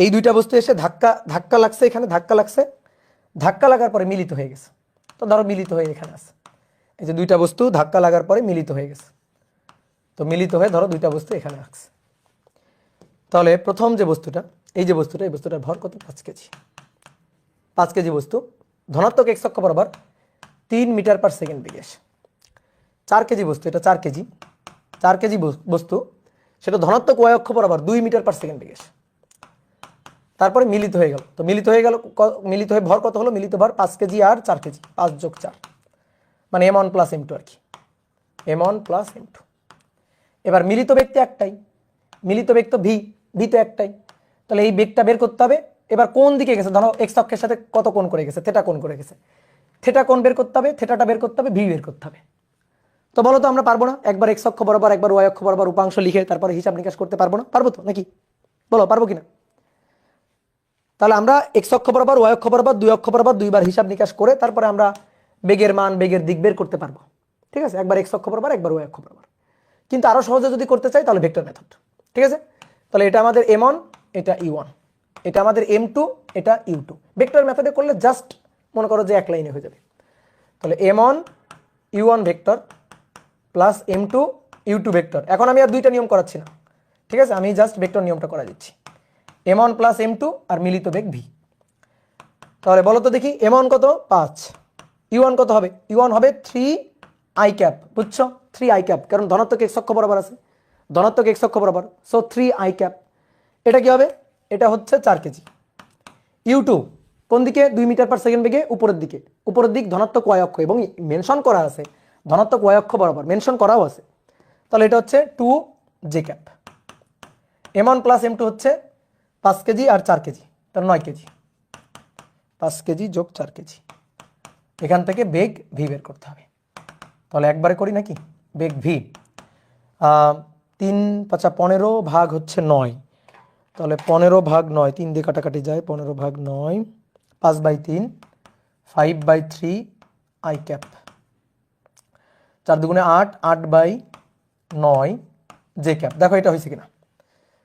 এই দুইটা বস্তু এসে ধাক্কা লাগছে, এখানে ধাক্কা লাগছে, ধাক্কা লাগার পরে মিলিত হয়ে গেছে। তো ধরো মিলিত হয়ে এখানে আছে, এই যে দুইটা বস্তু ধাক্কা লাগার পরে মিলিত হয়ে গেছে। তো মিলিত হয়ে ধরো দুইটা বস্তু এখানে রাখছে। তাহলে প্রথম যে বস্তুটা, এই যে বস্তুটা, এই বস্তুটার ভর কত? 5 কেজি। 5 কেজি বস্তু ধনাত্মক এক্স অক্ষ বরাবর 3 মিটার পার সেকেন্ড বেগে আসে। 4 কেজি বস্তু, এটা 4 কেজি, 4 কেজি বস্তু সেটা ধনাত্মক ওয়াই অক্ষ বরাবর 2 মিটার পার সেকেন্ড বেগে আসে। তারপরে মিলিত হয়ে গেল, তো মিলিত হয়ে গেল, মিলিত হয়ে ভর কত হলো? মিলিত ভর 5 কেজি আর 4 কেজি, 5 যোগ 4 মানে m1 প্লাস m2 আর কি, m1 প্লাস m2। এবার মিলিত বেগ তো একটাই, মিলিত বেগ তো ভি তো একটাই, তাহলে এই বেগটা বের করতে হবে। এবার কোন দিকে গেছে? ধরো এক্স অক্ষের সাথে কত কোণ করে গেছে? থেটা কোণ করে গেছে, থেটা কোণ বের করতে হবে, থেটাটা বের করতে হবে, ভি বের করতে হবে। তো বলো তো আমরা পারবো না? একবার এক্স অক্ষ বরাবর একবার ওয়াই অক্ষ বরাবর উপাংশ লিখে তারপরে হিসাব নিকাশ করতে পারবো না? পারবো তো নাকি? বলো পারবো কিনা? তাহলে আমরা এক্স অক্ষ বরাবর ওয়াই অক্ষ বরাবর দুই অক্ষ বরাবর দুইবার হিসাব নিকাশ করে তারপরে আমরা বেগের মান বেগের দিক বের করতে পারবো, ঠিক আছে? একবার এক্স অক্ষ বরাবর একবার ওয়াই অক্ষ বরাবর। কিন্তু আরো সহজে যদি করতে চাই তাহলে ভেক্টর মেথড, ঠিক আছে? তাহলে এটা আমাদের m1, এটা e1, এটা আমাদের m2, এটা u2। ভেক্টর মেথডে করলে জাস্ট মনে করো যে এক লাইনে হয়ে যাবে। তাহলে m1 u1 vector plus m2 u2 vector. এখন আমি আর দুইটা নিয়ম করাচ্ছি না, ঠিক আছে? আমি জাস্ট ভেক্টর নিয়মটা করা দিচ্ছি, m1 প্লাস m2 আর মিলিত বেগ v। তাহলে বলো তো দেখি m1 কত? 5, u1 কত হবে? u1 হবে 3i ক্যাপ, বুঝছো? 3i ক্যাপ, কারণ ধনাত্মক এক্স অক্ষ বরাবর আছে, ধনাত্মক এক্স অক্ষ বরাবর, সো 3i ক্যাপ। এটা কি হবে? এটা হচ্ছে 4 কেজি। u2 কোন দিকে? 2 মিটার পার সেকেন্ড বেগে উপরের দিকে, উপরের দিক ধনাত্মক ওয়াই অক্ষ, এবং মেনশন করা আছে ধনাত্মক ওয়াই অক্ষ বরাবর, মেনশন করাও আছে। তাহলে এটা হচ্ছে 2j cap. m1 plus m2 হচ্ছে 5 কেজি আর 4 কেজি, তার 9 কেজি। 5 কেজি যোগ 4 কেজি, এখান থেকে বেগ ভি বের করতে হবে। তাহলে একবারে করি নাকি? বেগ ভি 3 5 15 ভাগ হচ্ছে 9, তাহলে 15 ভাগ 9, 3 দিয়ে কাটাকাটি যায়, 15 ভাগ 9, 5/3, 5/3 আই ক্যাপ, 4 দুগুণে 8, 8/9 জে ক্যাপ। দেখো এটা হয়েছে কিনা?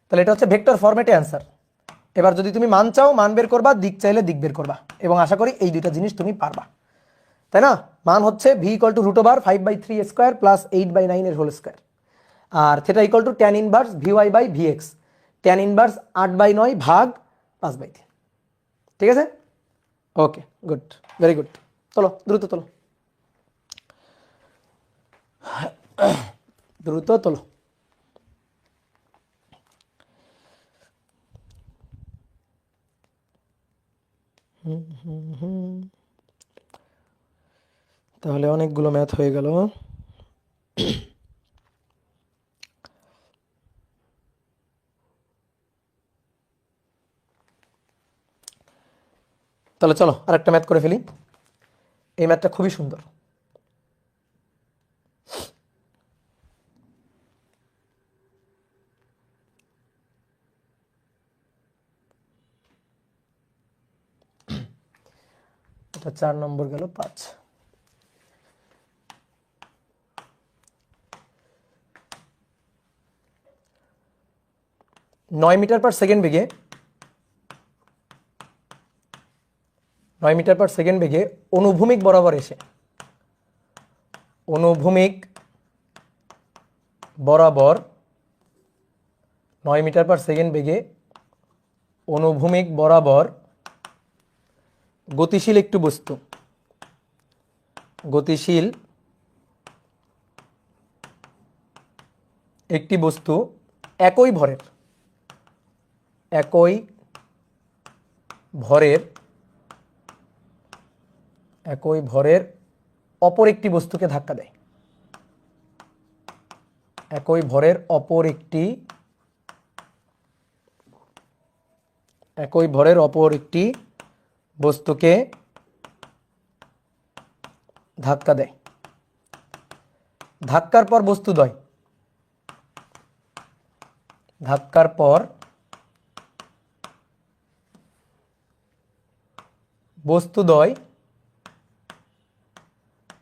তাহলে এটা হচ্ছে ভেক্টর ফরম্যাটে অ্যান্সার। এবার যদি তুমি মান চাও মান বের করবা, দিক চাইলে দিক বের করবা, এবং আশা করি এই দুইটা জিনিস তুমি পারবা, তাই না? মান হচ্ছে v = √5/3 স্কয়ার প্লাস 8/9 এর হোল স্কয়ার, আর theta = tan inverse vy/vx, tan inverse 8/9 ভাগ 5/3, ঠিক আছে? Okay, good, very good. চলো দ্রুত তোলো, দ্রুত তোলো। তাহলে অনেকগুলো ম্যাথ হয়ে গেল। তাহলে চলো আরেকটা ম্যাথ করে ফেলি। এই ম্যাথটা খুবই সুন্দর। এটা 4 নম্বর গেল, 5। 9 মিটার পার সেকেন্ড বেগে 9 মিটার পার সেকেন্ড বেগে অনুভূমিক বরাবর এসে অনুভূমিক বরাবর 9 মিটার পার সেকেন্ড বেগে অনুভূমিক বরাবর গতিশীল একটি বস্তু গতিশীল একটি বস্তু একই ভরের অপর একটি বস্তুকে ধাক্কা দেয়। একই ভরের অপর একটি বস্তুকে ধাক্কা দেয়। ধাক্কার পর বস্তুদ্বয়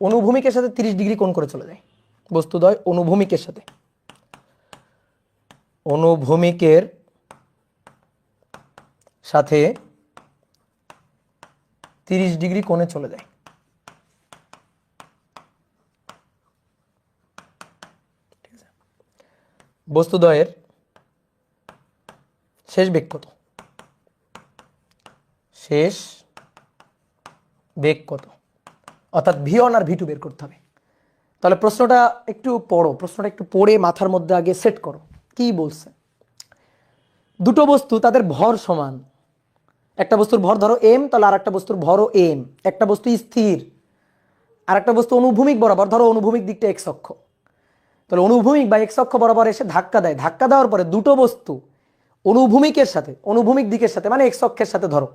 অনুভূমিকের সাথে 30 ডিগ্রি কোণ করে চলে যায়। বস্তুদ্বয় অনুভূমিকের সাথে 30 ডিগ্রি কোণে চলে যায়। বস্তুদ্বয়ের শেষ বেগ কত? অর্থাৎ V1 আর V2 বের করতে হবে। তাহলে প্রশ্নটা একটু পড়ে মাথার মধ্যে আগে সেট করো। কি বলছে? দুটো বস্তু তাদের ভর সমান। একটা বস্তুর ভর ধরো m, তাহলে আর একটা বস্তুর ভরও m। একটা বস্তু স্থির, আর একটা বস্তু অনুভূমিক বরাবর, ধরো অনুভূমিক দিকটা x অক্ষ, তাহলে অনুভূমিক বা x অক্ষ বরাবর এসে ধাক্কা দেয়। ধাক্কা দেওয়ার পরে দুটো বস্তু অনুভূমিক দিকের সাথে মানে x অক্ষের সাথে, ধরো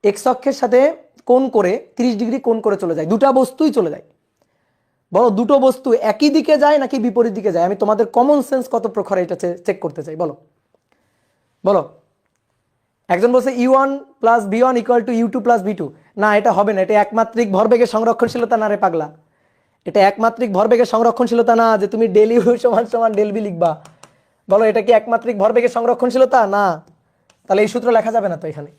x অক্ষের সাথে কোণ করে 30 ডিগ্রি কোণ করে চলে যায়। দুটো বস্তুই চলে যায়। বলো দুটো বস্তু একই দিকে যায় নাকি বিপরীত দিকে যায়? আমি তোমাদের কমন সেন্স কত প্রখর এটা চেক করতে চাই। বলো। একজন বলছে u1 plus v1 equal to u2 plus v2। না, এটা হবে না। এটা একমাত্রিক ভরবেগের সংরক্ষণশীলতা না রে পাগলা। এটা একমাত্রিক ভরবেগের সংরক্ষণশীলতা না যে তুমি ডেল ইউ সমান সমান ডেল বি লিখবা। বলো, এটা কি একমাত্রিক ভরবেগের সংরক্ষণশীলতা? না। তাহলে এই সূত্র লেখা যাবে না তো এখানে।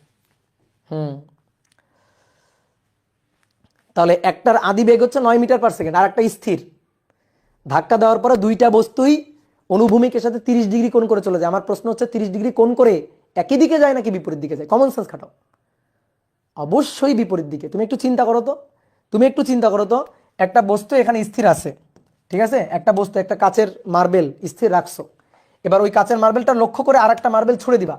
তাহলে একটার আদি বেগ হচ্ছে 9 মিটার পার সেকেন্ড, আর একটা স্থির। ধাক্কা দেওয়ার পরে দুইটা বস্তুই অনুভূমিকের সাথে 30 ডিগ্রি কোণ করে চলে যায়। আমার প্রশ্ন হচ্ছে 30 ডিগ্রি কোণ করে একই দিকে যায় নাকি বিপরীত দিকে যায়? কমন সেন্স খাটাও। অবশ্যই বিপরীত দিকে। তুমি একটু চিন্তা করো তো একটা বস্তু এখানে স্থির আছে, ঠিক আছে? একটা বস্তু, একটা কাচের মার্বেল স্থির রাখছো। এবার ওই কাচের মার্বেলটা লক্ষ্য করে আর একটা মার্বেল ছুড়ে দিবা।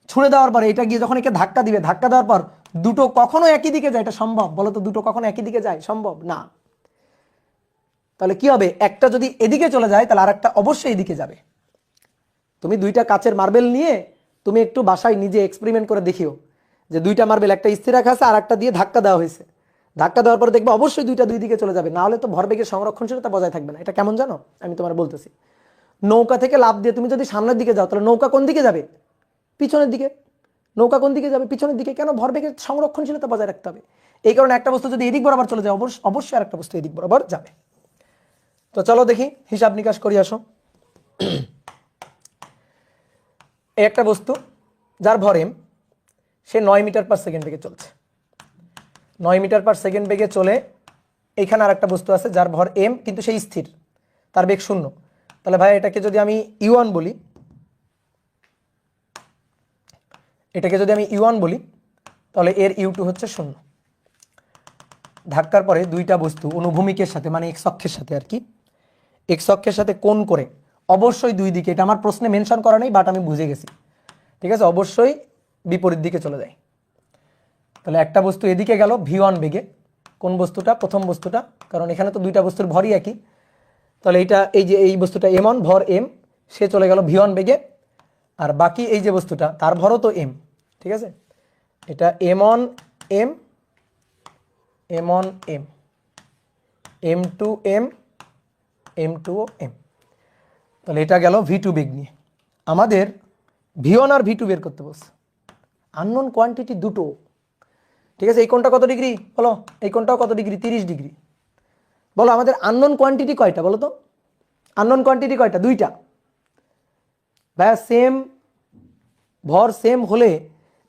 ছুড়ে দেওয়ার পরে এটা গিয়ে যখন একে ধাক্কা দিবে, ধাক্কা দেওয়ার পর দুটো কখনো একই দিকে যায়? এটা সম্ভব? বলো তো, দুটো কখনো একই দিকে যায়? সম্ভব না। তাহলে কি হবে? একটা যদি এদিকে চলে যায় তাহলে আরেকটা অবশ্যই এদিকে যাবে। তুমি দুইটা কাচের মার্বেল নিয়ে তুমি একটু বাসায় নিজে এক্সপেরিমেন্ট করে দেখিও যে দুইটা মার্বেল একটা স্থির রাখা আছে আর একটা দিয়ে ধাক্কা দেওয়া হয়েছে। ধাক্কা দেওয়ার পরে দেখবে অবশ্যই দুইটা দুই দিকে চলে যাবে, না হলে তো ভরবেগের সংরক্ষণশীলতা বজায় থাকবে না। এটা কেমন জানো? আমি তোমার বলতেছি। নৌকা থেকে লাফ দিয়ে তুমি যদি সামনের দিকে যাও তাহলে নৌকা কোন দিকে যাবে? পিছনের দিকে। নৌকা কোন দিকে যাবে? পিছনের দিকে। কেন? ভরবেগের সংরক্ষণশীলতা বজায় রাখতে হবে। এই কারণে একটা বস্তু যদি এদিক বরাবর চলে যায় অবশ্যই আর একটা বস্তু এদিক বরাবর যাবে। তো চলো দেখি, হিসাব নিকাশ করি আসো। একটা বস্তু যার ভর m, সে 9 মিটার পার সেকেন্ড বেগে চলছে। 9 মিটার পার সেকেন্ড বেগে চলে। এইখানে আর একটা বস্তু আছে যার ভর m, কিন্তু সেই স্থির, তার বেগ 0। তাহলে ভাই এটাকে যদি আমি u1 বলি, তাহলে এর u2 হচ্ছে 0। ধাক্কার পরে দুইটা বস্তু অনুভূমিকের সাথে মানে x অক্ষের সাথে আর কি, x অক্ষের সাথে কোণ করে অবশ্যই দুই দিকে, এটা আমার প্রশ্নে মেনশন করা নেই বাট আমি বুঝে গেছি, ঠিক আছে, অবশ্যই বিপরীত দিকে চলে যায়। তাহলে একটা বস্তু এদিকে গেল v1 বেগে। কোন বস্তুটা? প্রথম বস্তুটা, কারণ এখানে তো দুইটা বস্তুর ভরই একই। তাহলে এই বস্তুটা m1 ভর m, সে চলে গেল v1 বেগে। আর বাকি এই যে বস্তুটা তার ভরও তো m, ঠিক আছে, এটা m1 m, m1 m, m2 m, m2 m। তাহলে এটা গেল v2 বেগ নিয়ে। আমাদের v1 আর v2 বের করতে বলছে। আননোন কোয়ান্টিটি দুটো, ঠিক আছে। এই কোণটা কত ডিগ্রি বলো? এই কোণটাও কত ডিগ্রি? 30 ডিগ্রি। বলো আমাদের আননোন কোয়ান্টিটি কয়টা বলো তো? আননোন কোয়ান্টিটি কয়টা? দুইটা। ভাইয়া সেম ভর সেম হলে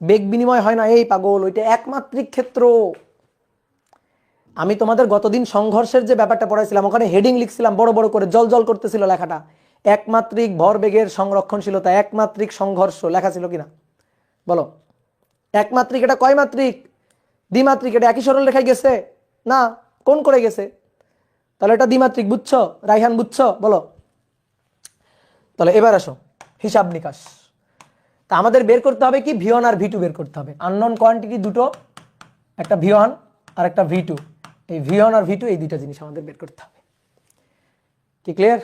বেগ বিনিময় হয় না, এই পাগল, ওইটা একমাত্রিক ক্ষেত্র। আমি তোমাদের গতদিন সংঘর্ষের যে ব্যাপারটা পড়াইছিলাম, ওখানে হেডিং লিখছিলাম বড় বড় করে, জল জল করতেছিল লেখাটা, একমাত্রিক ভরবেগের সংরক্ষণশীলতা, একমাত্রিক সংঘর্ষ লেখা ছিল কিনা বলো? একমাত্রিক, এটা কয় মাত্রিক? দ্বিমাত্রিক। এটা একই সরল রেখায় গেছে না, কোন করে গেছে? তাহলে এটা দ্বিমাত্রিক, বুঝছো রাইহান, বুঝছো? বলো। তাহলে এবার আসো হিসাব নিকাশ। তা আমাদের বের করতে হবে কি? V1 আর V2 বের করতে হবে। আননোন কোয়ান্টিটি দুটো, একটা V1 আর একটা V2। এই V1 আর V2 এই দুইটা জিনিস আমাদের বের করতে হবে। কি ক্লিয়ার?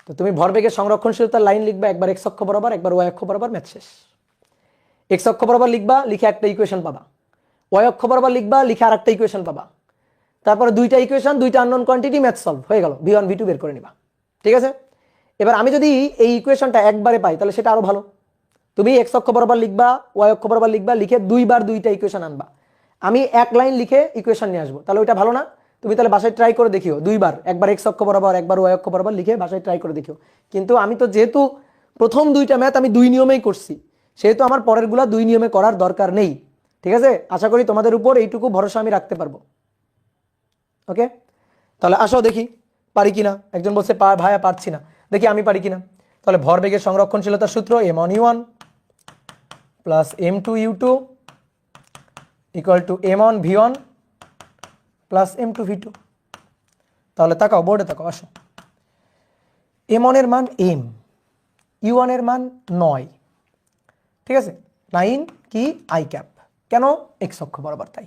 তো তুমি ভরবেগের সংরক্ষণশীলতার লাইন লিখবা, একবার এক্স অক্ষ বরাবর, একবার ওয়াই অক্ষ বরাবর, ম্যাথ শেষ। এক্স অক্ষ বরাবর লিখবা, লিখে একটা ইকুয়েশন পাবা। ওয়াই অক্ষ বরাবর লিখবা, লিখে আরেকটা ইকুয়েশন পাবা। তারপরে দুইটা ইকুয়েশন, দুইটা আননোন কোয়ান্টিটি, ম্যাথ সলভ হয়ে গেল। V1 V2 বের করে নিবা। ঠিক আছে? এবার আমি যদি এই ইকুয়েশনটা একবারে পাই তাহলে সেটা আরো ভালো। তুমি এক্স অক্ষ বরাবর লিখবা, ওয়াই অক্ষ বরাবর লিখবা, লিখে দুইবার দুইটা ইকুয়েশন আনবা। আমি এক লাইন লিখে ইকুয়েশন নিয়ে আসবো, তাহলে ওইটা ভালো না? তুমি তাহলে বাসায় ট্রাই করে দেখিও দুইবার, একবার এক্স অক্ষ বরাবর, একবার ওয়াই অক্ষ বরাবর লিখে বাসায় ট্রাই করে দেখিও। কিন্তু আমি তো যেহেতু প্রথম দুইটা ম্যাথ আমি দুই নিয়মেই করছি, সেহেতু আমার পরেরগুলা দুই নিয়মে করার দরকার নেই। ঠিক আছে? আশা করি তোমাদের উপর এইটুকু ভরসা আমি রাখতে পারবো। ওকে, তাহলে আসো দেখি পারি কিনা। একজন বলছে ভাইয়া পারছি না, দেখি আমি পারি কিনা। তাহলে ভরবেগের সংরক্ষণশীলতার সূত্র m1u1 plus m2u2 equal to m1v1 plus m2v2। তাহলে তাকাও, বোর্ডে তাকাও, আসো। m1 এর মান m, u1 এর মান 9। ঠিক আছে? 9 কি আই ক্যাপ, কেন? এক্স অক্ষ বরাবর, তাই।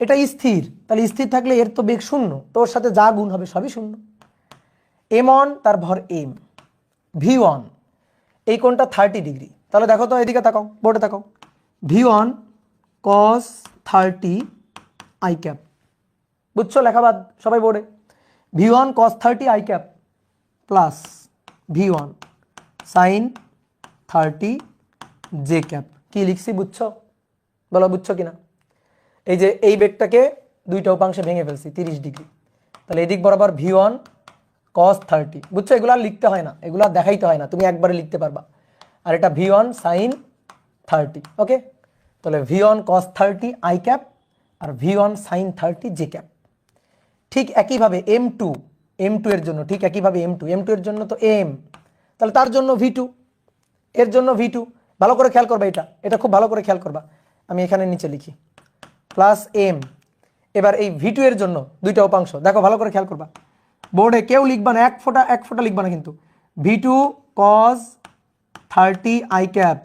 এটা স্থির, তাহলে স্থির থাকলে এর তো বেগ শূন্য, তোর সাথে যা গুণ হবে সবই শূন্য। m1 তার ভর m, v1 এই কোণটা 30 ডিগ্রি। তাহলে দেখো তো, এদিকে তাকাও, বোর্ডে তাকাও, v1 cos 30 আই ক্যাপ। বুঝছো লেখাবাদ সবাই বোর্ডে? v1 cos 30 I cap plus v1 sin 30 J cap. কি লিখছি বুঝছো? বলো বুঝছো কিনা? এই যে এই বেগটাকে দুইটা উপাংশে ভেঙে ফেলছি 30 ডিগ্রি, তাহলে এদিক বরাবর v1 cos 30। বুঝছো? এগুলো আর লিখতে হয় না, এগুলো আর দেখাইতে হয় না, তুমি একবারে লিখতে পারবা। আর এটা v1 sin 30। ওকে, তাহলে v1 cos 30 আই ক্যাপ আর v1 sin 30 জে ক্যাপ। ঠিক একইভাবে m2 এর জন্য, ঠিক একইভাবে m2 এর জন্য তো m, তাহলে তার জন্য v2, এর জন্য v2। ভালো করে খেয়াল করবা, এটা খুব ভালো করে খেয়াল করবা। আমি এখানে নিচে লিখি প্লাস m। এবার এই v2 এর জন্য দুইটা উপাংশ, দেখো ভালো করে খেয়াল করবা। বোর্ডে কেউ লিখবা না, এক ফোঁটা লিখবা না কিন্তু। v2 cos 30 I cap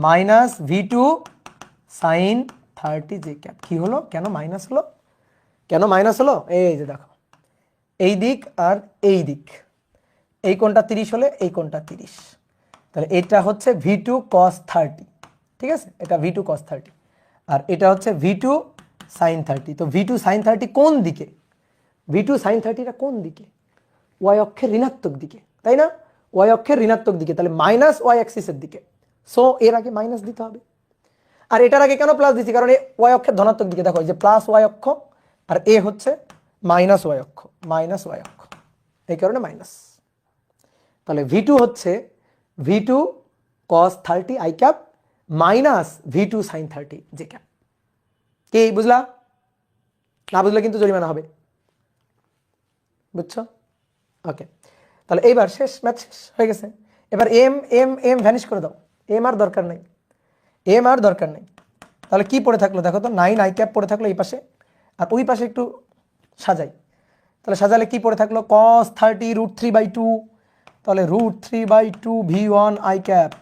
minus v2 sin 30 J cap. কি হলো? কেন মাইনাস হলো? এই যে দেখো, এই দিক আর এই দিক, এই কোণটা 30 হলে এই কোণটা 30, তাহলে এটা হচ্ছে v2 cos 30। ঠিক আছে? এটা v2 cos 30 আর এটা হচ্ছে v2 sin 30। তো v2 sin 30 কোন দিকে? v2 sin 30টা কোন দিকে? y অক্ষের ঋণাত্মক দিকে, তাই না? y অক্ষের ঋণাত্মক দিকে, তাহলে মাইনাস y অ্যাক্সিসের দিকে। সো এর আগে মাইনাস দিতে হবে। আর এটার আগে কেন প্লাস দিছি? কারণ এই y অক্ষের ধনাত্মক দিকে, দেখো এই যে প্লাস y অক্ষ আর এ হচ্ছে মাইনাস y অক্ষ, এই কারণে মাইনাস। তাহলে v2 হচ্ছে v2 cos 30 I cap minus v2 sin 30 J cap. কি বুঝলা? না বুঝলে কিন্তু জরিমানা হবে। বুঝছো? ওকে, তাহলে এইবার শেষ, ম্যাথ শেষ হয়ে গেছে। এবার এম ভ্যানিশ করে দাও, এম আর দরকার নেই। তাহলে কি পড়ে থাকলো দেখো তো, 9 আই ক্যাপ পড়ে থাকলো এই পাশে, আর ওই পাশে একটু সাজাই। তাহলে সাজালে কি পড়ে থাকলো? cos 30 √3/2, তাহলে √3/2 v1 I cap,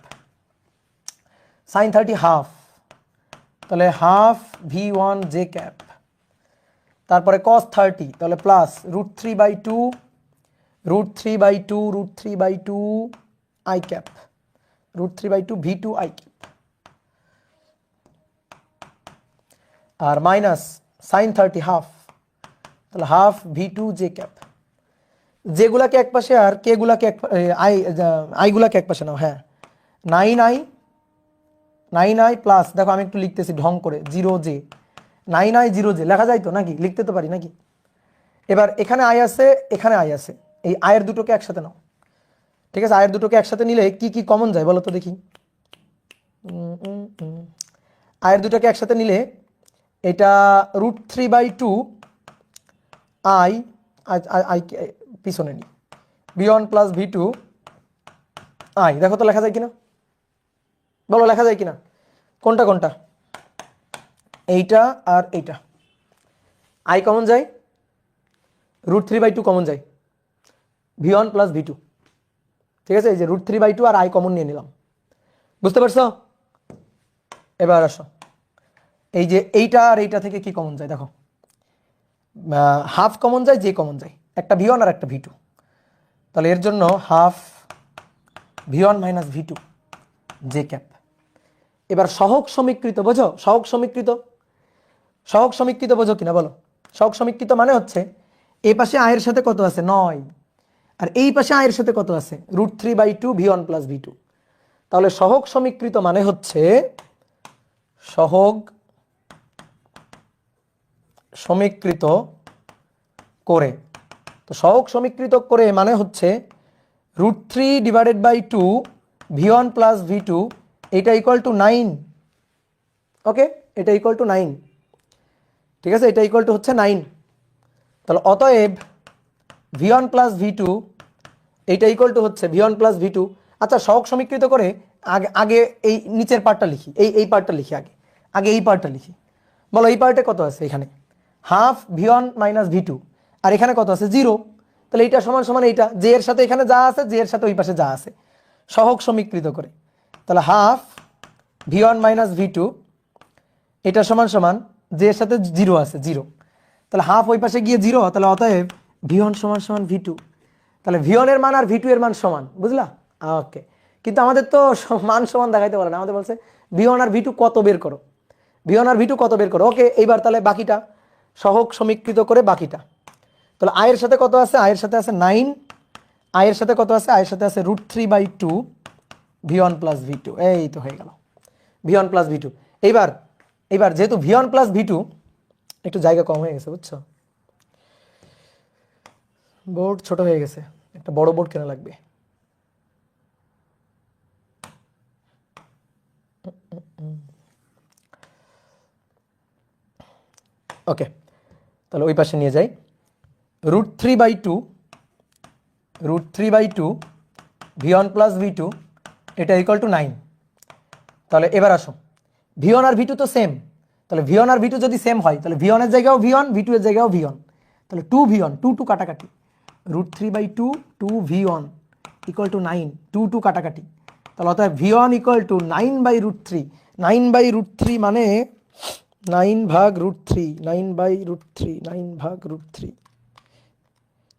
sin 30 half, তাহলে হাফ v1 জে ক্যাপ, তারপরে cos 30, তাহলে plus √3/2 I cap, √3/2 v2 I cap, আর মাইনাস sin 30 হাফ, তাহলে হাফ v2 জে ক্যাপ। যেগুলাকে এক পাশে আর কে গুলাকে আইগুলাকে এক পাশে নাও। হ্যাঁ, 9i প্লাস, দেখো আমি একটু লিখতেছি ঢং করে, 0j, 9i 0j লেখা যায় তো নাকি? লিখতে তো পারি নাকি? এবার এখানে আই আছে, এখানে আই আছে, এই আয়ের দুটোকে একসাথে নাও, ঠিক আছে, আয়ের দুটোকে একসাথে নিলে কি কি কমন যায় বলো তো দেখি। আয়ের দুটোকে একসাথে নিলে এটা √3/2 আই আই পিছনে নি v1 প্লাস v2 আই। দেখো তো লেখা যায় কিনা, বলো লেখা যায় কিনা, কোনটা কোনটা, এইটা আর এইটা। আই কমন যায়, √3/2 কমন যায়, v1 প্লাস v2। ঠিক আছে, এই যে √3/2 আর আই কমন নিয়ে নিলাম, বুঝতে পারছো? এবার আসো, এই যে এইটা আর এইটা থেকে কি কমন যায় দেখো, হাফ কমন যায়, যে কমন যায়, একটা v1 আর একটা v2। তাহলে এর জন্য half v1 minus v2 J cap. এবার সহগ সমীকৃত বোঝো, সহগ সমীকৃত, সহগ সমীকৃত বোঝো কিনা বলো। সহগ সমীকৃত মানে হচ্ছে এই পাশে আয়ের সাথে কত আছে 9, আর এই পাশে আয়ের সাথে কত আছে √3/2 v1 প্লাস v2। তাহলে সহগ সমীকৃত মানে হচ্ছে সহগ সমীকৃত করে। তো সহগ সমীকৃত করে মানে হচ্ছে √3/2 v1 প্লাস v2, এটা ইকুয়াল টু 9। ওকে, এটা ইকুয়াল টু 9, ঠিক আছে, এটা ইকুয়াল টু হচ্ছে 9। তাহলে অতএব v1 প্লাস v2 এইটা ইকুয়াল টু হচ্ছে v1 প্লাস v2। আচ্ছা, সহগ সমীকৃত করে আগে আগে এই নিচের পার্টটা লিখি, এই পার্টটা লিখি, আগে আগে এই পার্টটা লিখি। বলো এই পার্টে কত আছে, এখানে হাফ v1 মাইনাস v2, আর এখানে কত আছে 0। তাহলে এইটা সমান সমান এইটা, যে এর সাথে এখানে যা আছে, যে এর সাথে ওই পাশে যা আছে, সহগ সমীকৃত করে। তাহলে হাফ v1 মাইনাস v2 এটা সমান সমান, যে এর সাথে 0 আছে 0, তাহলে হাফ ওই পাশে গিয়ে 0, তাহলে অতএব v1 সমান সমান v2। তাহলে v1 এর মান আর v2 এর মান সমান, বুঝলা? ওকে, কিন্তু আমাদের তো মান সমান দেখাইতে পারে না, আমাদের বলছে v1 আর v2 কত বের করো, v1 আর v2 কত বের করো। ওকে, এইবার তাহলে বাকিটা সহগ সমীকৃত করে বাকিটা। তাহলে আয়ের সাথে কত আছে, আয়ের সাথে আছে 9, আয়ের সাথে কত আছে, আয়ের সাথে আছে √3/2 v1 প্লাস v2। এই তো হয়ে গেল v1 প্লাস v2। এইবার এইবার যেহেতু v1 প্লাস v2 একটু জায়গা কম হয়ে গেছে, বুঝছো, বোর্ড ছোট হয়ে গেছে, একটা বড় বোর্ড কেনা লাগবে। ওকে, তাহলে ওই পাশে নিয়ে যাই, √3/2 v1 প্লাস v2 এটা ইকুয়াল টু 9। তাহলে এবার আসো, v1 আর v2 তো সেম, তাহলে v1 আর v2 যদি সেম হয়, তাহলে v1 এর জায়গাও v1, v2 এর জায়গাও v1, তাহলে 2v1, 2 কাটাকাটি, √3/2 2v1 ইকুয়াল টু 9, 2 কাটাকাটি। তাহলে অর্থাৎ v1 ইকুয়াল টু 9/√3, 9/√3 মানে 9/√3, 9/√3, 9/√3,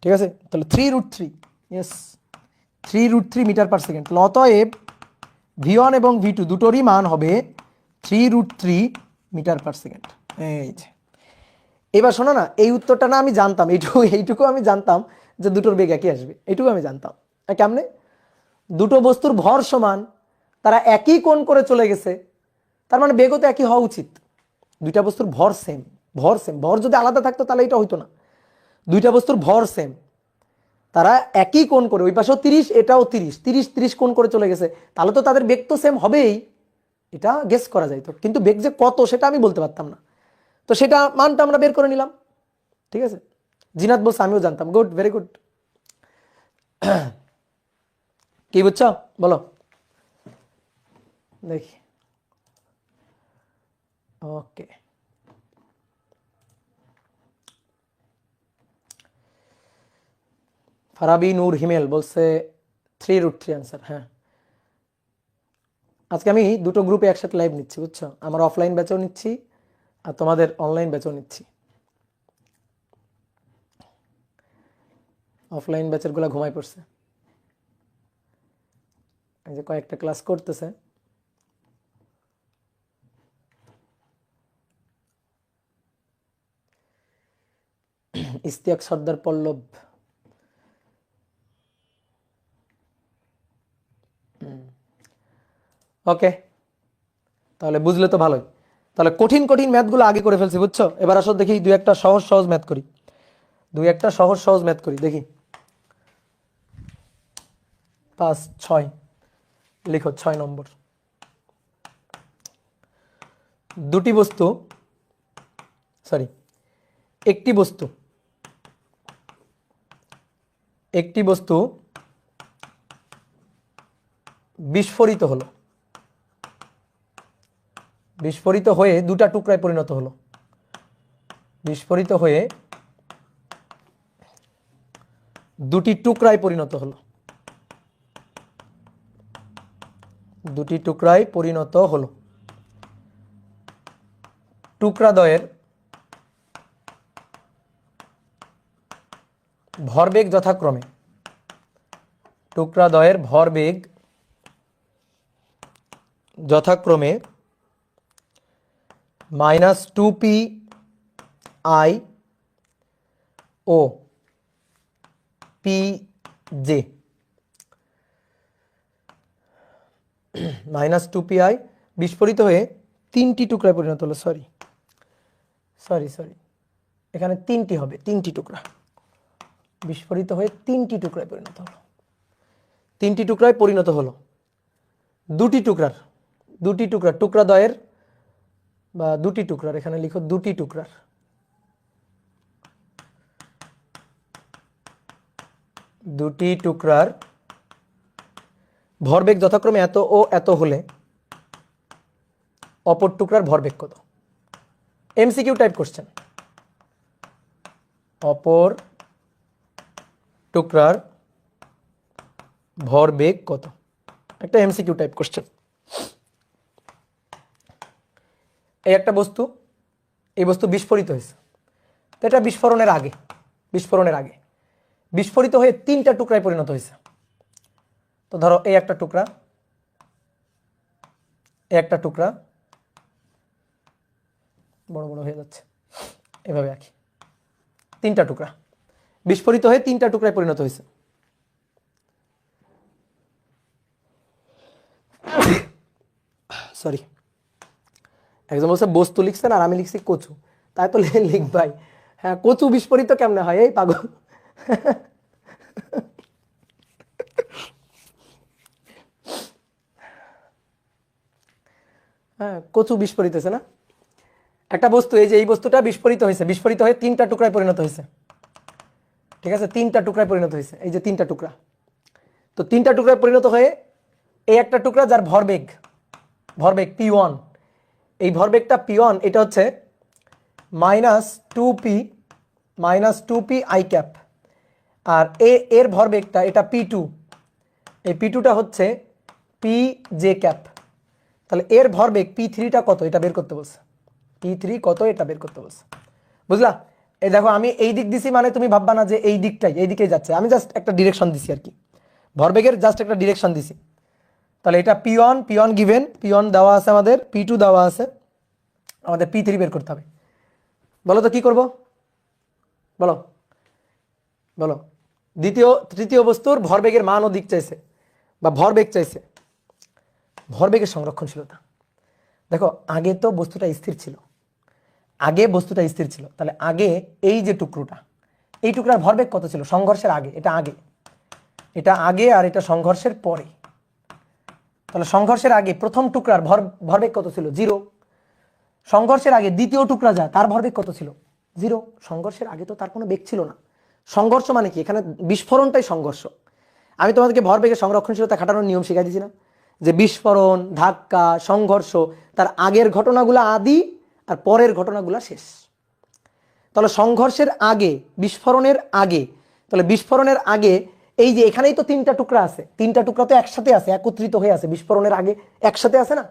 ঠিক আছে। তাহলে 3√3, ইয়েস 3√3 মিটার পার সেকেন্ড। তাহলে অতএব v1 এবং v2 দুটোরই মান হবে 3√3 মিটার পার সেকেন্ড। এই যে এবার শোনো না, এই উত্তরটা না আমি জানতাম, এইটুকু আমি জানতাম যে দুটোর বেগ একই আসবে, এইটুকু আমি জানতাম। কেমনে? দুটো বস্তুর ভর সমান, তারা একই কোণ করে চলে গেছে, তার মানে বেগও তো একই হওয়া উচিত। দুইটা বস্তুর ভর সেম, ভর সেম, ভর যদি আলাদা থাকতো তাহলে এটা হইতো না। দুইটা বস্তুর ভর সেম, তারা একই কোণ করে, ওই পাশেও 30 এটাও 30, 30 কোণ করে চলে গেছে, তাহলে তো তাদের বেগ তো সেম হবেই, এটা গেস করা যাইতো। কিন্তু বেগ যে কত সেটা আমি বলতে পারতাম না, তো সেটা মানটা আমরা বের করে নিলাম। ঠিক আছে, জিনাত বলছে আমিও জানতাম, গুড, ভেরি গুড। কি বুঝছো বলো দেখি। ওকে, ফারাবি নূর হিমেল বলছে 3√3 আনসার। হ্যাঁ, আজকে আমি দুটো গ্রুপে একসাথে লাইভ নিচ্ছি, বুঝছো, আমার অফলাইন ব্যাচও নিচ্ছি আর তোমাদের অনলাইন ব্যাচও নিচ্ছি। অফলাইন ব্যাচের গুলা ঘুমাই পড়ছে, এই যে কয়েকটা ক্লাস করতেছে। ইস্তিয়াক সর্দার পল্লব, ওকে, তাহলে বুঝলে তো ভালোই। তাহলে কঠিন কঠিন ম্যাথগুলো আগে করে ফেলছি, বুঝছো। এবার আসো দেখি দুই একটা সহজ সহজ ম্যাথ করি, দুই একটা সহজ সহজ ম্যাথ করি দেখি। 5 6 লিখো 6 নম্বর। দুটি বস্তু একটি বস্তু বিস্ফোরিত হলো, বিস্ফোরিত হয়ে দুটা টুকরায় পরিণত হলো, বিস্ফোরিত হয়ে দুটি টুকরায় পরিণত হলো, দুটি টুকরায় পরিণত হলো। টুকরাদ্বয়ের ভরবেগ যথাক্রমে, টুকরাদ্বয়ের ভরবেগ যথাক্রমে -2p_i ও pj, -2p_i বিস্ফোরিত হয়ে তিনটি টুকরায় পরিণত হলো। সরি এখানে তিনটি হবে, তিনটি টুকরা বিস্ফোরিত হয়ে তিনটি টুকরায় পরিণত হলো, তিনটি টুকরায় পরিণত হলো। দুটি টুকরা টুকরাদ্বয়ের বা দুটি টুকরার, এখানে লিখো দুটি টুকরার, দুটি টুকরার ভরবেগ যথাক্রমে এত ও এত হলে অপর টুকরার ভরবেগ কত? MCQ type question. অপর টুকরার ভরবেগ কত? একটা এমসিকিউ টাইপ কোশ্চেন। এই একটা বস্তু, এই বস্তু বিস্ফোরিত হয়েছে, তো এটা বিস্ফোরণের আগে বিস্ফোরিত হয়ে তিনটা টুকরায় পরিণত হয়েছে। তো ধরো এই একটা টুকরা, বড় বড় হয়ে যাচ্ছে, এভাবে আঁকি। তিনটা টুকরা বিস্ফোরিত হয়ে তিনটা টুকরায় পরিণত হয়েছে। সরি, একজন বলছে বস্তু লিখছেন আর আমি লিখছি কচু, তাই তো লিখবাই। হ্যাঁ, কচু বিস্ফোরিত কেমনে হয়? এই পাগল। হ্যাঁ, কচু বিস্ফোরিত হয়েছে না একটা বস্তু। এই যে এই বস্তুটা বিস্ফোরিত হয়েছে, বিস্ফোরিত হয়ে তিনটা টুকরায় পরিণত হয়েছে। ঠিক আছে, তিনটা টুকরায় পরিণত হয়েছে, এই যে তিনটা টুকরা। তো তিনটা টুকরায় পরিণত হয়ে এই একটা টুকরা যার ভরবেগ p1, এই ভরবেগটা p1, এটা হচ্ছে -2p i cap, আর এর ভরবেগটা এটা p2, এই p2টা হচ্ছে pj cap। তাহলে এর ভরবেগ p3টা কত এটা বের করতে বলছে, p3 কত এটা বের করতে বলছে। বুঝলা? এই দেখো আমি এই দিক দিছি, মানে তুমি ভাববা না যে এই দিকেই যাচ্ছে, আমি জাস্ট একটা ডিরেকশন দিছি আর কি, ভরবেগের জাস্ট একটা ডিরেকশন দিছি। তাহলে এটা p1 গিভেন, p1 দেওয়া আছে আমাদের, p2 দেওয়া আছে, আমাদের p3 বের করতে হবে। বলো তো কি করব? বলো। তৃতীয় বস্তুর ভরবেগের মান ও দিক চাইছে বা ভরবেগ চাইছে, ভরবেগের সংরক্ষণশীলতা। দেখো আগে তো বস্তুটা স্থির ছিল, তাহলে আগে এই যে টুকরোটা, এই টুকরার ভরবেগ কত ছিল সংঘর্ষের আগে? এটা আগে আর এটা সংঘর্ষের পরে। তাহলে সংঘর্ষের আগে প্রথম টুকরার ভরবেগ কত ছিল? 0। সংঘর্ষের আগে দ্বিতীয় টুকরা যায়, তার ভরবেগ কত ছিল? 0। সংঘর্ষের আগে তো তার কোনো বেগ ছিল না। সংঘর্ষ মানে কি? এখানে বিস্ফোরণটাই সংঘর্ষ। আমি তোমাদেরকে ভরবেগের সংরক্ষণশীলতা খাটানোর নিয়ম শিখাই দিয়েছি না, যে বিস্ফোরণ, ধাক্কা, সংঘর্ষ, তার আগের ঘটনাগুলো আদি আর পরের ঘটনাগুলো শেষ। তাহলে সংঘর্ষের আগে, বিস্ফোরণের আগে, তাহলে বিস্ফোরণের আগে এই যে এখানেই তো তিনটা টুকরা আছে, তিনটা টুকরা তো একসাথে আছে, একত্রিত হয়ে আছে, বিস্ফোরণের আগে একসাথে আছে না,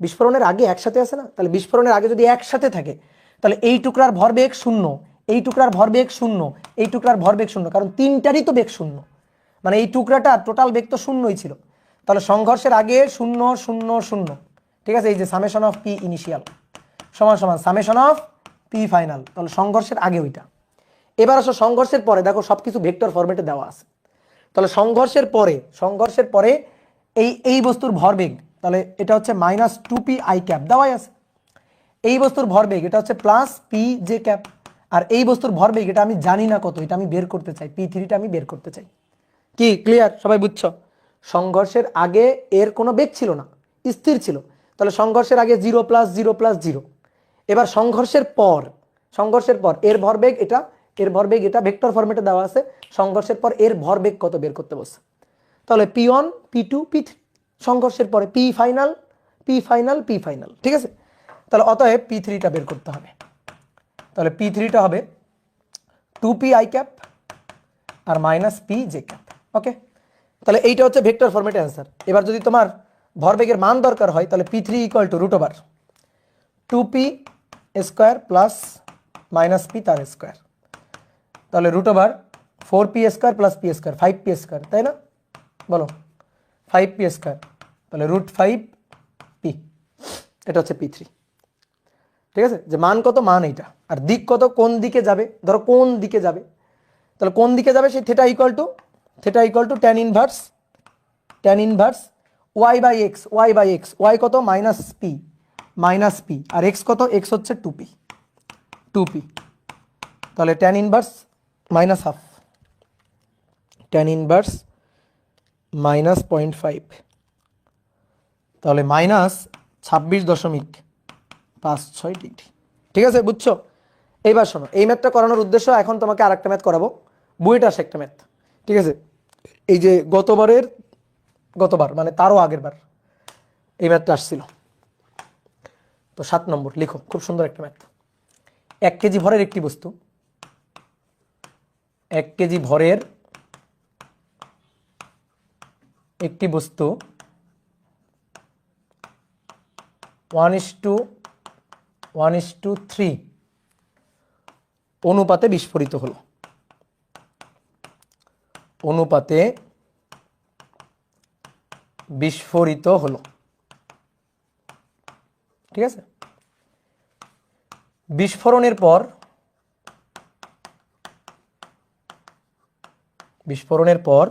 বিস্ফোরণের আগে একসাথে আছে না। তাহলে বিস্ফোরণের আগে যদি একসাথে থাকে, তাহলে এই টুকরার ভরবেগ 0, এই টুকরার ভরবেগ 0, এই টুকরার ভরবেগ 0, কারণ তিনটারই তো বেগ 0, মানে এই টুকরাটা টোটাল বেগ তো 0ই ছিল। তাহলে সংঘর্ষের আগে 0 0 0, ঠিক আছে, এই যে সামেশন অফ পি ইনিশিয়াল সমান সামেশন অফ পি ফাইনাল। তাহলে সংঘর্ষের আগে ওইটা। এবার আসো সংঘর্ষের পরে, দেখো সবকিছু ভেক্টর ফরম্যাটে দেওয়া আছে। তাহলে সংঘর্ষের পরে এই বস্তুর ভরবেগ, তাহলে এটা হচ্ছে -2p i cap দেওয়াই আছে। এই বস্তুর ভরবেগ এটা হচ্ছে +pj cap, আর এই বস্তুর ভরবেগ এটা আমি জানি না কত, এটা আমি বের করতে চাই, p3টা আমি বের করতে চাই। কি ক্লিয়ার? সবাই বুঝছো? সংঘর্ষের আগে এর কোনো বেগ ছিল না, স্থির ছিল, তাহলে সংঘর্ষের আগে 0 + 0 + 0। এবার সংঘর্ষের পর এর ভরবেগ এটা, এর ভরবেগ এটা, ভেক্টর ফরম্যাটে দেওয়া আছে। সংঘর্ষের পর এর ভরবেগ কত বের করতে বলছে। তাহলে P1 P2 P3, সংঘর্ষের পরে P final P final P final, ঠিক আছে। তাহলে অতএব P3টা বের করতে হবে। তাহলে P3টা হবে 2P i ক্যাপ আর -P j ক্যাপ। ওকে, তাহলে এইটা হচ্ছে ভেক্টর ফরম্যাটে অ্যান্সার। এবার যদি তোমার ভরবেগের মান দরকার হয় তাহলে P3 = √2P square plus -P তার স্কয়ার, তাহলে √4P square plus P square, 5P square, তাই না? বলো 5P স্কয়ার, তাহলে √5P, এটা হচ্ছে P3। ঠিক আছে, যে মান কত, মান এইটা, আর দিক কত, কোন দিকে যাবে, ধরো কোন দিকে যাবে, তাহলে কোন দিকে যাবে সেই theta tan inverse y/x, y কত, -p, আর x কত, x হচ্ছে 2p, তাহলে tan ইনভার্স -½ tan ইনভার্স -0.5, তাহলে -26.56 ডিগ্রি। ঠিক আছে, বুঝছো? এইবার শোনো, এই ম্যাথটা করানোর উদ্দেশ্য, এখন তোমাকে আরেকটা ম্যাথ করাবো, বুয়েট আসে একটা ম্যাথ। ঠিক আছে, এই যে গতবার মানে তারও আগের বার এই ম্যাথটা আসছিল। তো 7 নম্বর লিখো, খুব সুন্দর একটা ম্যাথ। 1 কেজি ভরের একটি বস্তু, 1 কেজি ভরের একটি বস্তু 1:3 অনুপাতে বিস্ফোরিত হলো। ঠিক আছে, বিস্ফোরণের পর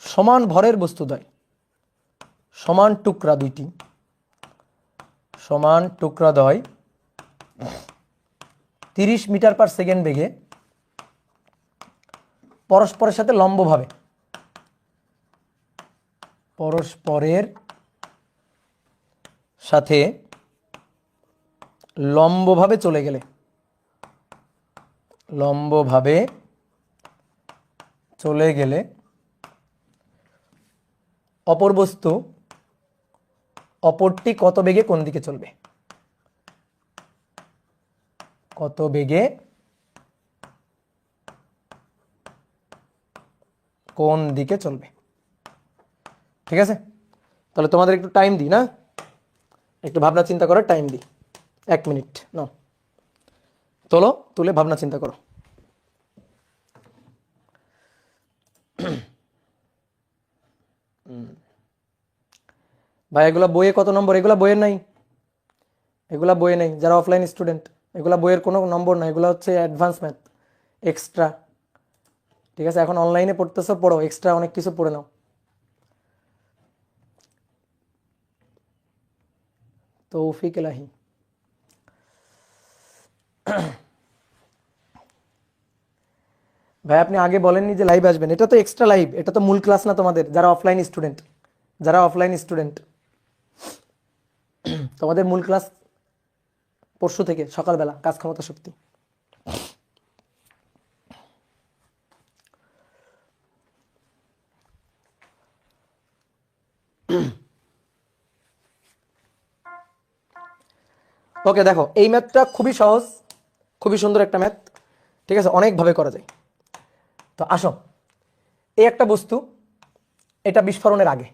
সমান ভরের বস্তুদ্বয়, সমান টুকরাদ্বয় 30 মিটার/সেকেন্ড বেগে পরস্পরের সাথে লম্বভাবে চলে গেলে অপরটি কত বেগে কোন দিকে চলবে? কত বেগে কোন দিকে চলবে? ঠিক আছে, তাহলে তোমাদের একটু টাইম দিই না, একটু ভাবনা চিন্তা করার টাইম দিই, 1 মিনিট নাও, তুলে ভাবনা চিন্তা করো। ভাই এগুলা বইয়ে কত নম্বর? এগুলা বইয়ের নাই, যারা অফলাইন স্টুডেন্ট, এগুলা বইয়ের কোনো নম্বর নাই, এগুলা হচ্ছে অ্যাডভান্স ম্যাথ, এক্সট্রা। ঠিক আছে, এখন অনলাইনে পড়তেছো, পড়ো, এক্সট্রা অনেক কিছু পড়ে নাও। তৌফিক এলাহি, ভাই আপনি আগে বলেননি যে লাইভ আসবেন, এটা তো এক্সট্রা লাইভ, এটা তো মূল ক্লাস না তোমাদের, যারা অফলাইন স্টুডেন্ট তোমাদের মূল ক্লাস পরশু থেকে সকালবেলা, কাজ ক্ষমতা শক্তি। ওকে, দেখো এই ম্যাথটা খুবই সহজ, খুবই সুন্দর একটা ম্যাথ। ঠিক আছে, অনেকভাবে করা যায়। তো আসো, এই একটা বস্তু, এটা বিস্ফোরণের আগে,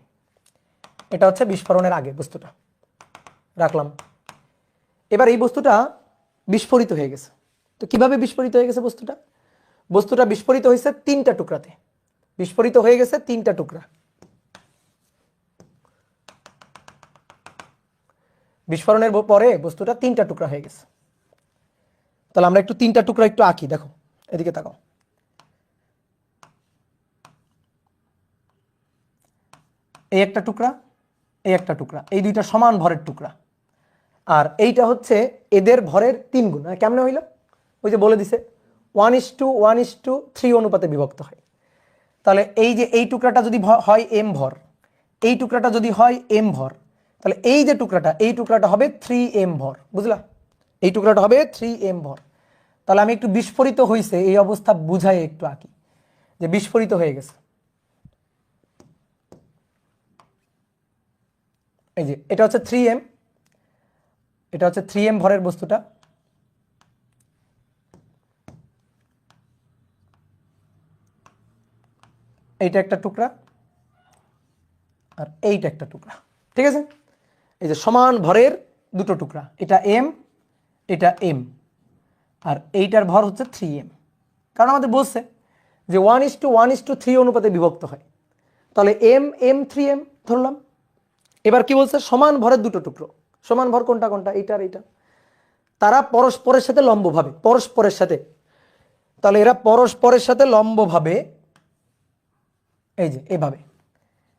এটা হচ্ছে বিস্ফোরণের আগে বস্তুটা রাখলাম। এবার এই বস্তুটা বিস্ফোরিত হয়ে গেছে। তো কিভাবে বিস্ফোরিত হয়ে গেছে বস্তুটা বিস্ফোরিত হয়েছে 3টা টুকরাতে, বিস্ফোরিত হয়ে গেছে 3টা টুকরা। বিস্ফোরণের পরে বস্তুটা 3টা টুকরা হয়ে গেছে। তাহলে আমরা একটু 3টা টুকরা একটু আঁকি, দেখো এদিকে তাকাও। এই একটা টুকরা, এই একটা টুকরা, এই দুইটা সমান ভরের টুকরা, আর এইটা হচ্ছে এদের ভরের 3 গুণ। কেমনে হইল? ওই যে বলে দিছে 1:3 অনুপাতে বিভক্ত হয়। তাহলে এই যে এই টুকরাটা যদি হয় এম ভর, এই টুকরাটা যদি হয় এম ভর, তাহলে এই যে টুকরাটা, এই টুকরাটা হবে 3m ভর, বুঝলা? এই টুকরাটা হবে 3m ভর। তাহলে আমি একটু বিস্ফোরিত হয়েছে এই অবস্থা বুঝাই একটু আঁকি, যে বিস্ফোরিত হয়ে গেছে। এই যে এটা হচ্ছে 3m, এটা হচ্ছে 3m ভরের বস্তুটা। এইটা একটা টুকরা আর এইটা একটা টুকরা, ঠিক আছে? এই যে সমান ভরের দুটো টুকরা, এটা m, এটা m, আর এইটার ভর হচ্ছে 3m। কারণ আমাদের বলছে যে 1:1:3 অনুপাতে বিভক্ত হয়, তাহলে m m 3m ধরলাম। এবার কি বলছে? সমান ভরের দুটো টুকরো। সমান ভর কোনটা কোনটা? এইটা আর এইটা। তারা পরস্পরের সাথে লম্বভাবে, পরস্পরের সাথে, তাহলে এরা পরস্পরের সাথে লম্বভাবে এই যে এভাবে,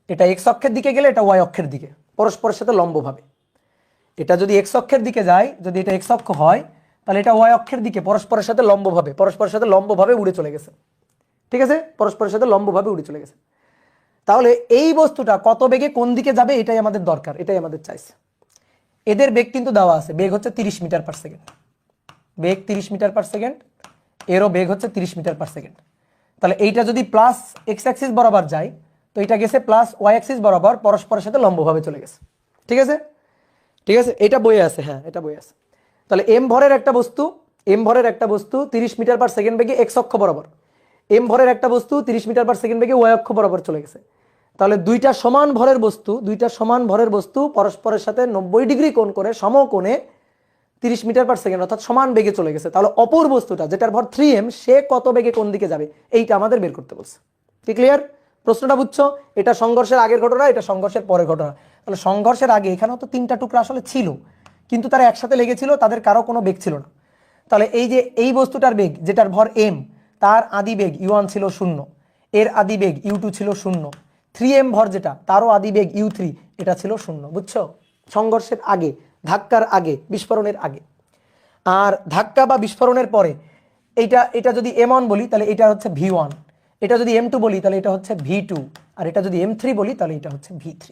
এটা এক্স অক্ষের দিকে গেলে এটা ওয়াই অক্ষের দিকে, পরস্পরের সাথে লম্বভাবে। এটা যদি এক্স অক্ষের দিকে যায়, যদি এটা এক্স অক্ষ হয়, তাহলে এটা ওয়াই অক্ষের দিকে পরস্পরের সাথে লম্বভাবে, পরস্পরের সাথে লম্বভাবে উড়ে চলে গেছে, ঠিক আছে? পরস্পরের সাথে লম্বভাবে উড়ে চলে গেছে। তাহলে এই বস্তুটা কত বেগে কোন দিকে যাবে এটাই আমাদের দরকার, এটাই আমাদের চাইছে। এদের বেগ কিন্তু দেওয়া আছে, বেগ হচ্ছে 30 মিটার পার সেকেন্ড, বেগ 30 মিটার পার সেকেন্ড, এরও বেগ হচ্ছে 30 মিটার পার সেকেন্ড। তাহলে এইটা যদি প্লাস এক্স অ্যাক্সিস বরাবর যায়, তো এটা গেছে প্লাস ওয়াই অ্যাক্সিস বরাবর, পরস্পরের সাথে লম্বভাবে চলে গেছে, ঠিক আছে? ঠিক আছে, এটা বইয়ে আছে, হ্যাঁ এটা বইয়ে আছে। তাহলে এম ভরের একটা বস্তু, এম ভরের একটা বস্তু 30 মিটার পার সেকেন্ড বেগে এক্স অক্ষ বরাবর, এম ভরের একটা বস্তু 30 মিটার পার সেকেন্ড বেগে ওয়াই অক্ষ বরাবর চলে গেছে। তাহলে দুইটা সমান ভরের বস্তু, দুইটা সমান ভরের বস্তু পরস্পরের সাথে 90 ডিগ্রি কোণ করে সমকোণে 30 মিটার পার সেকেন্ড অর্থাৎ সমান বেগে চলে গেছে। তাহলে অপর বস্তুটা যেটার ভর 3m, সে কত বেগে কোন দিকে যাবে এইটা আমাদের বের করতে বলছে। কি ক্লিয়ার? প্রশ্নটা বুঝছো? এটা সংঘর্ষের আগের ঘটনা, এটা সংঘর্ষের পরের ঘটনা। তাহলে সংঘর্ষের আগে এখানেও তো তিনটা টুকরা আসলে ছিল, কিন্তু তারা একসাথে লেগেছিল, তাদের কারো কোনো বেগ ছিল না। তাহলে এই যে এই বস্তুটার বেগ যেটার ভর m, তার আদি বেগ u1 ছিল 0, এর আদি বেগ u2 ছিল 0, 3m ভর যেটা তারও আদি বেগ u3 এটা ছিল 0, বুঝছো? সংঘর্ষের আগে, ধাক্কার আগে, বিস্ফোরণের আগে। আর ধাক্কা বা বিস্ফোরণের পরে এটা এটা যদি m1 বলি তাহলে এটা হচ্ছে v1, এটা যদি m2 বলি তাহলে এটা হচ্ছে v2, আর এটা যদি m3 বলি তাহলে এটা হচ্ছে v3।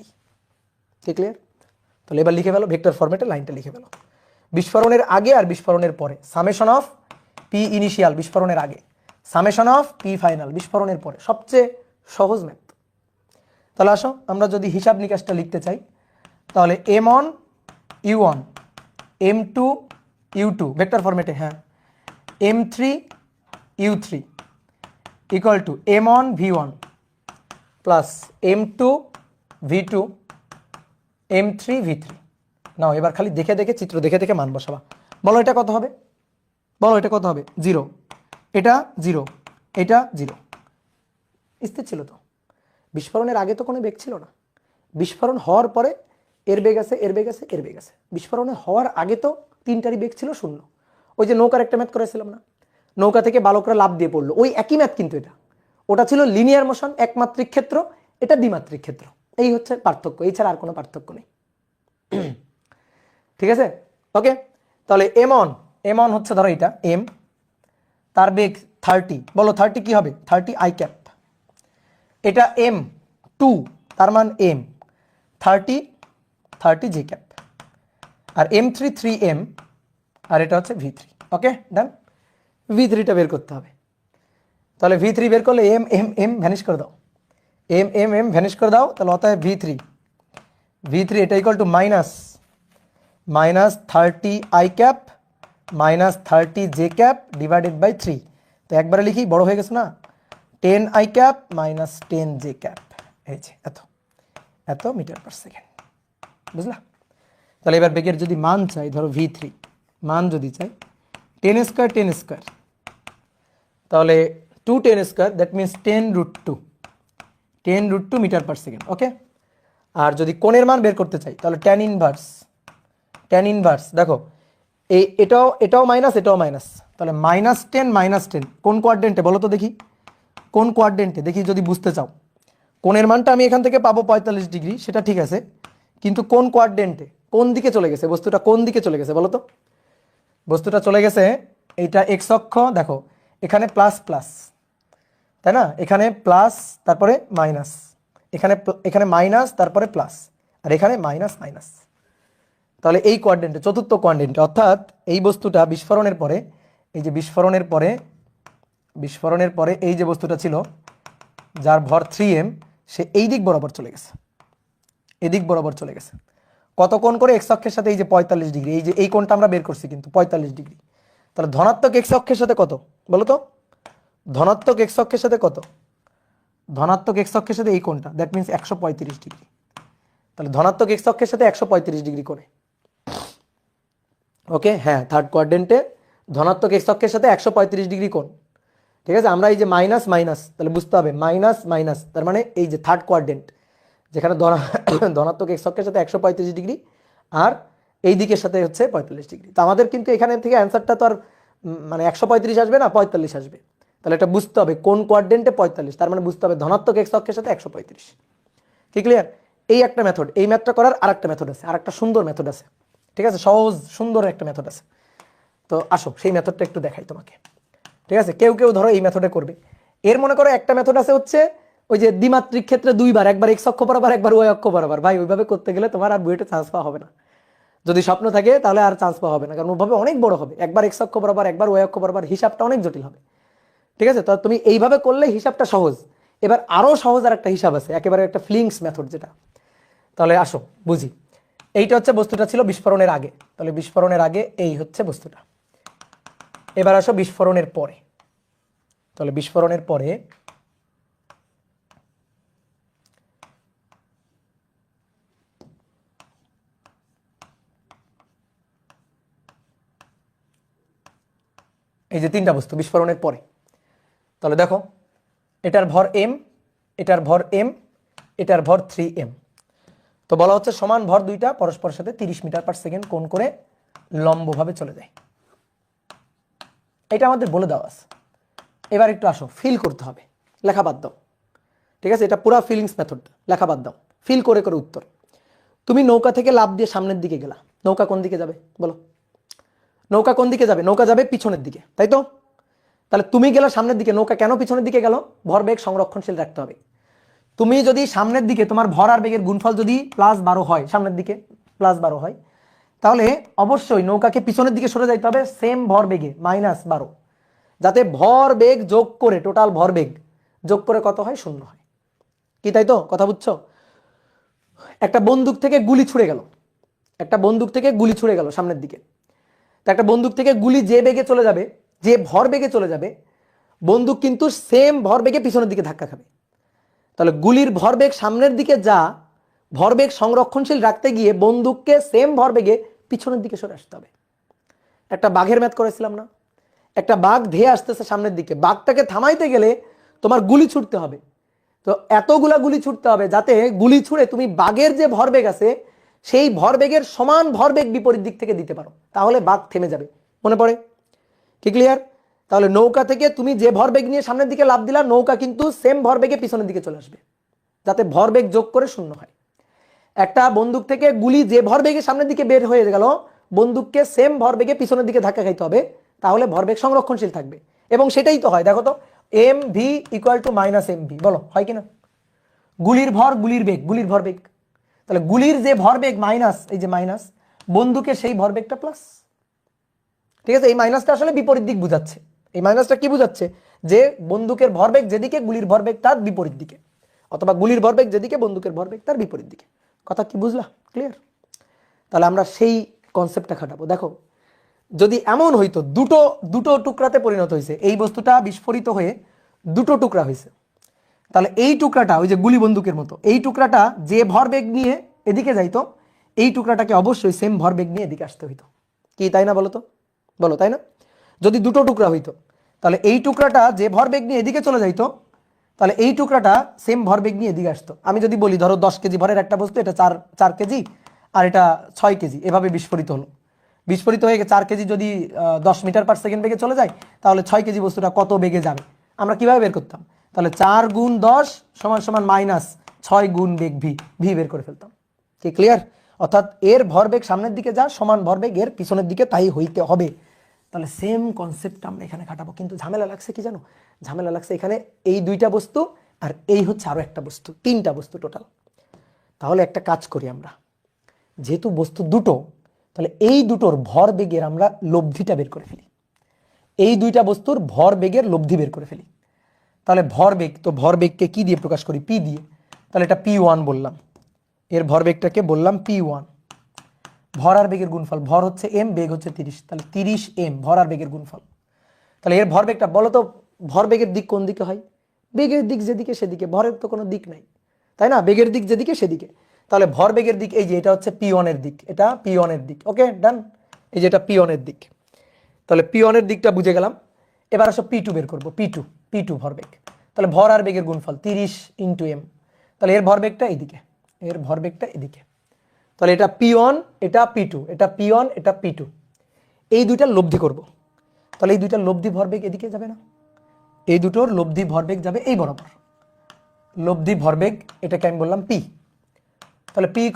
ঠিক ক্লিয়ার? তাহলে এবার লিখে ফেলো, ভেক্টর ফরম্যাটে লাইনটা লিখে ফেলো। বিস্ফোরণের আগে আর বিস্ফোরণের পরে, সামেশন অফ পি ইনিশিয়াল বিস্ফোরণের আগে, সামেশন অফ পি ফাইনাল বিস্ফোরণের পরে, সবচেয়ে সহজ ম্যাথ। তাহলে আসো আমরা যদি হিসাব নিকাশটা লিখতে চাই, তাহলে m1 u1, m2 u2 vector ফরম্যাটে, হ্যাঁ, m3 u3 equal to m1 v1 plus m2 v2 m3 v3। নাও এবার খালি দেখে দেখে, চিত্র দেখে দেখে মান বসাবা। বলো এটা কত হবে? বলো এটা কত হবে? 0, এটা 0, এটা 0। স্থির ছিল তো, বিস্ফোরণের আগে তো কোনো বেগ ছিল না, বিস্ফোরণ হওয়ার পরে এর বেগ আছে, এর বেগ আছে, এর বেগ আছে। বিস্ফোরণে হওয়ার আগে তো তিনটারই বেগ ছিল 0। ওই যে নৌকার একটা ম্যাথ করেছিলাম না, নৌকা থেকে বালকরা লাফ দিয়ে পড়লো, ওই একই ম্যাথ কিন্তু এটা। ওটা ছিল লিনিয়ার মোশন, একমাত্রিক ক্ষেত্র, এটা দ্বিমাত্রিক ক্ষেত্র। এই হচ্ছে পার্থক্য, এই ছাড়া আর কোনো পার্থক্য নেই। ঠিক আছে, ওকে। তাহলে m1 হচ্ছে ধরো এটা m, তার বেগ 30, বলো 30 কি হবে? 30 i ক্যাপ। এটা m2, তার মান m, 30 j ক্যাপ। আর m3 3m, আর এটা হচ্ছে v3। ওকে ডান। v3টা বের করতে হবে। তাহলে v3 বের করলে m m m ভ্যানিশ করে দাও, m m m ভ্যানিশ করে দাও। তাহলে অতএব v3 এটা equal to minus 30 i cap minus 30 j cap divided by 3। তো একবারে লিখি, বড় হয়ে গেছে না, 10 i cap minus 10 j cap, এই যে এত মিটার পার সেকেন্ড, বুঝলা? তাহলে এবার বেগের যদি মান চাই, ধরো v3 মান যদি চাই 10 স্কয়ার 10 স্কয়ার, তাহলে 2 10 square, that means 10√2 metre per second. Okay. আর যদি কোণের মান বের করতে চাই তাহলে tan ইনভার্স, দেখো এটাও মাইনাস, এটাও মাইনাস, তাহলে -10 কোন কোয়াড্রেন্টে বলো তো দেখি, কোন কোয়াড্রেন্টে দেখি যদি বুঝতে চাও। কোণের মানটা আমি এখান থেকে পাবো 45 ডিগ্রি, সেটা ঠিক আছে, কিন্তু কোন কোয়াড্রেন্টে, কোন দিকে চলে গেছে বস্তুটা, কোন দিকে চলে গেছে বলো তো? বস্তুটা চলে গেছে, এইটা এক্স অক্ষ, দেখো এখানে প্লাস প্লাস, তাই না? এখানে প্লাস তারপরে মাইনাস, এখানে মাইনাস তারপরে প্লাস, আর এখানে মাইনাস মাইনাস। তাহলে এই কোয়াড্রেন্টে, চতুর্থ কোয়াড্রেন্টে, অর্থাৎ এই বস্তুটা বিস্ফোরণের পরে, এই যে বিস্ফোরণের পরে এই যে বস্তুটা ছিল যার ভর 3m, সে এই দিক বরাবর চলে গেছে, এদিক বরাবর চলে গেছে। কত কোণ করে? এক্স অক্ষের সাথে এই যে 45 ডিগ্রি, এই যে এই কোণটা আমরা বের করছি কিন্তু 45 ডিগ্রি। তাহলে ধনাত্মক এক্স অক্ষের সাথে কত বলো তো? ধনাত্মক এক্স অক্ষের সাথে কত? ধনাত্মক এক্স অক্ষের সাথে এই কোণটা, দ্যাট মিনস 135 ডিগ্রি। তাহলে ধনাত্মক এক্স অক্ষের সাথে 135 ডিগ্রি করে। ওকে, হ্যাঁ, থার্ড কোয়াড্রেন্টে ধনাত্মক এক্স অক্ষের সাথে 135 ডিগ্রি কোণ। ঠিক আছে, আমরা এই যে মাইনাস মাইনাস, তাহলে বুঝতে হবে মাইনাস মাইনাস, তার মানে এই যে থার্ড কোয়াড্রেন্ট যেখানে ধনাত্মক এক্স অক্ষের সাথে 135 ডিগ্রি আর এই দিকের সাথে হচ্ছে 45 ডিগ্রি। তো আমাদের কিন্তু এখানে থেকে অ্যান্সারটা তো আর মানে 135 আসবে না, 45 আসবে। তাহলে এটা বুঝতে হবে কোন কোয়াড্রেন্টে 45, তার মানে বুঝতে হবে ধনাত্মক এক্স অক্ষের সাথে 135। কি ক্লিয়ার? এই একটা মেথড, এই ম্যাথটা করার আরেকটা মেথড আছে, আরেকটা সুন্দর মেথড আছে। ঠিক আছে, সহজ সুন্দর একটা মেথড আছে। তো আসো সেই মেথডটা একটু দেখাই তোমাকে। ঠিক আছে, কেউ কেউ ধরো এই মেথডে করবে। এর মনে করো একটা মেথড আছে হচ্ছে ওই যে দ্বিমাত্রিক ক্ষেত্রে দুইবার, একবার এক্স অক্ষ বরাবর একবার ওয়াই অক্ষ বরাবর। ভাই ওইভাবে করতে গেলে তোমার আর বুয়েটে চান্স পাওয়া হবে না। যদি স্বপ্ন থাকে তাহলে আর চান্স পাওয়া হবে না, কারণ ওইভাবে অনেক বড় হবে। একবার এক্স অক্ষ বরাবর একবার ওয়াই অক্ষ বরাবর, হিসাবটা অনেক জটিল হবে। ঠিক আছে, তো তুমি এইভাবে করলে হিসাবটা সহজ। এবার আরো সহজ আর একটা হিসাব আছে, একেবারে একটা ফ্লিংস মেথড যেটা। তাহলে আসো বুঝি। এইটা হচ্ছে বস্তুটা ছিল বিস্ফোরণের আগে, তাহলে বিস্ফোরণের আগে এই হচ্ছে বস্তুটা। এবার আসো বিস্ফোরণের পরে। তাহলে বিস্ফোরণের পরে এই যে তিনটা বস্তু বিস্ফোরণের পরে, তাহলে দেখো এটার ভর m, এটার ভর m, এটার ভর 3m। তো বলা হচ্ছে সমান ভর দুইটা পরস্পরের সাথে 30 মিটার পার সেকেন্ড কোণ করে লম্বভাবে চলে যায়। এটা আমাদের বলে দেওয়া আছে। এবার একটু আসো, ফিল করতে হবে, লেখা বাদ দাও। ঠিক আছে, এটা পুরো ফিলিংস মেথড, লেখা বাদ দাও, ফিল করে করে উত্তর। তুমি নৌকা থেকে লাফ দিয়ে সামনের দিকে গেলা, নৌকা কোন দিকে যাবে বলো? নৌকা কোন দিকে যাবে? নৌকা যাবে পিছনের দিকে, তাই তো? তাহলে তুমি গেলা সামনের দিকে, নৌকা কেন পিছনের দিকে গেল? ভরবেগ সংরক্ষণশীল রাখতে হবে। তুমি যদি সামনের দিকে তোমার ভর আর বেগের গুণফল যদি +12 হয়, সামনের দিকে +12 হয়, তাহলে অবশ্যই নৌকাকে পিছনের দিকে সরে যাইতে হবে সেম ভর বেগে -12, যাতে ভর বেগ যোগ করে টোটাল ভর বেগ যোগ করে কত হয়? 0 হয়। কি তাই তো? কথা বুঝছো? একটা বন্দুক থেকে গুলি ছুড়ে গেল, একটা বন্দুক থেকে গুলি ছুড়ে গেল সামনের দিকে। তো একটা বন্দুক থেকে গুলি যে বেগে চলে যাবে, যে ভর বেগে চলে যাবে, বন্দুক কিন্তু সেম ভর বেগে পিছনের দিকে ধাক্কা খাবে। তাহলে গুলির ভরবেগ সামনের দিকে যা, ভরবেগ সংরক্ষণশীল রাখতে গিয়ে বন্দুককে সেম ভরবেগে পিছনের দিকে সরে আসতে হবে। একটা বাঘের ম্যাথ করেছিলাম না? একটা বাঘ ধেয়ে আসতেছে সামনের দিকে, বাঘটাকে থামাইতে গেলে তোমার গুলি ছুটতে হবে। তো এতগুলা গুলি ছুটতে হবে যাতে গুলি ছুড়ে তুমি বাঘের যে ভরবেগ আছে সেই ভরবেগের সমান ভরবেগ বিপরীত দিক থেকে দিতে পারো, তাহলে বাঘ থেমে যাবে। মনে পড়ে? কি ক্লিয়ার? তাহলে নৌকা থেকে তুমি যে ভরবেগ নিয়ে সামনের দিকে লাফ দিলা, নৌকা কিন্তু সেম ভরবেগে পিছনের দিকে চলে আসবে, যাতে ভরবেগ যোগ করে 0 হয়। একটা বন্দুক থেকে গুলি যে ভরবেগে সামনের দিকে বের হয়ে গেল, বন্দুককে সেম ভরবেগে পিছনের দিকে ধাক্কা খাইতে হবে, তাহলে ভরবেগ সংরক্ষণশীল থাকবে। এবং সেটাই তো হয়, দেখো তো, mv = -mv, বলো হয় কিনা? গুলির ভর, গুলির বেগ, গুলির ভরবেগ। তাহলে গুলির যে ভরবেগ মাইনাস, এই যে মাইনাস, বন্দুকের সেই ভরবেগটা প্লাস। ঠিক আছে, এই মাইনাসটা আসলে বিপরীত দিক বুঝাচ্ছে। এই মাইনাসটা কি বুঝাচ্ছে? যে বন্দুকের ভরবেগ যেদিকে, গুলির ভরবেগ তার বিপরীত দিকে, অথবা গুলির ভরবেগ যেদিকে, বন্দুকের ভরবেগ তার বিপরীত দিকে। কথা কি বুঝলা? ক্লিয়ার? তাহলে আমরা সেই কনসেপ্টটা খাটাবো। দেখো, যদি এমন হইতো দুটো দুটো টুকরাতে পরিণত হয়েছে, এই বস্তুটা বিস্ফোরিত হয়ে দুটো টুকরা হয়েছে, তাহলে এই টুকরাটা ওই যে গুলি বন্দুকের মতো, এই টুকরাটা যে ভরবেগ নিয়ে এদিকে যাইতো, এই টুকরাটাকে অবশ্যই সেম ভরবেগ নিয়ে এদিকে আসতে হইতো। কি তাই না? বলো তো, বলো তাই না? যদি দুটো টুকরা হইতো, তাহলে এই টুকরাটা যে ভরবেগ নিয়ে এদিকে চলে যাইতো, তাহলে এই টুকরাটা সেম ভরবেগ নিয়ে এদিকে আসতো। আমি যদি বলি ধরো 10 কেজি ভরের একটা বস্তু, এটা 4 কেজি আর এটা 6 কেজি, এভাবে বিস্ফোরিত হলো। বিস্ফোরিত হয়ে 4 কেজি যদি 10 মিটার পার সেকেন্ড বেগে চলে যায়, তাহলে 6 কেজি বস্তুটা কত বেগে যাবে আমরা কিভাবে বের করতাম? তাহলে 4 × 10 = -6 × বেগ ভি, ভি বের করে ফেলতাম। কি ক্লিয়ার? অর্থাৎ এর ভরবেগ সামনের দিকে যা, সমান ভরবেগ এর পিছনের দিকে তাই হইতে হবে। তাহলে সেম কনসেপ্ট আমরা এখানে খাটাবো, কিন্তু ঝামেলা লাগছে কি জানো, ঝামেলা লাগছে এখানে এই দুইটা বস্তু আর এই হচ্ছে আরো একটা বস্তু, তিনটা বস্তু টোটাল। তাহলে একটা কাজ করি আমরা, যেহেতু বস্তু দুটো, তাহলে এই দুটোর ভর বেগের আমরা লব্ধিটা বের করে ফেলি, এই দুইটা বস্তুর ভর বেগের লব্ধি বের করে ফেলি। তাহলে ভরবেগ, তো ভরবেগকে কি দিয়ে প্রকাশ করি, পি দিয়ে। তাহলে এটা P1 বললাম, এর ভরবেগটাকে বললাম P1। ভর আর বেগের গুণফল, ভর হচ্ছে m, বেগ হচ্ছে 30, তাহলে 30m ভর আর বেগের গুণফল। তাহলে এর ভরবেগটা বলো তো, ভরবেগের দিক কোন দিকে হয়, বেগের দিক যেদিকে সেদিকে, ভরের তো কোনো দিক নাই, তাই না, বেগের দিক যেদিকে সেদিকে। তাহলে ভরবেগের দিক এই যে এটা হচ্ছে P1 এর দিক, এটা P1 এর দিক, ওকে ডান, এই যে এটা P1 এর দিক। তাহলে P1 এর দিকটা বুঝে গেলাম। এবার আসো P2 বের করবো, P2 ভরবেগ। তাহলে ভর আর বেগের গুণফল 30 × m, তাহলে এর ভরবেগটা এদিকে, এর ভরবেগটা এদিকে। তাহলে এটা P1, এটা P2, এটা P1, এটা P2, এই দুইটার লব্ধি করব। তাহলে এই দুইটার লব্ধি ভরবেগ এদিকে যাবে না, এই দুটোর লব্ধি ভরবেগ যাবে এই বরাবর, লব্ধি ভরবেগ এটাকে আমি বললাম P। তাহলে P =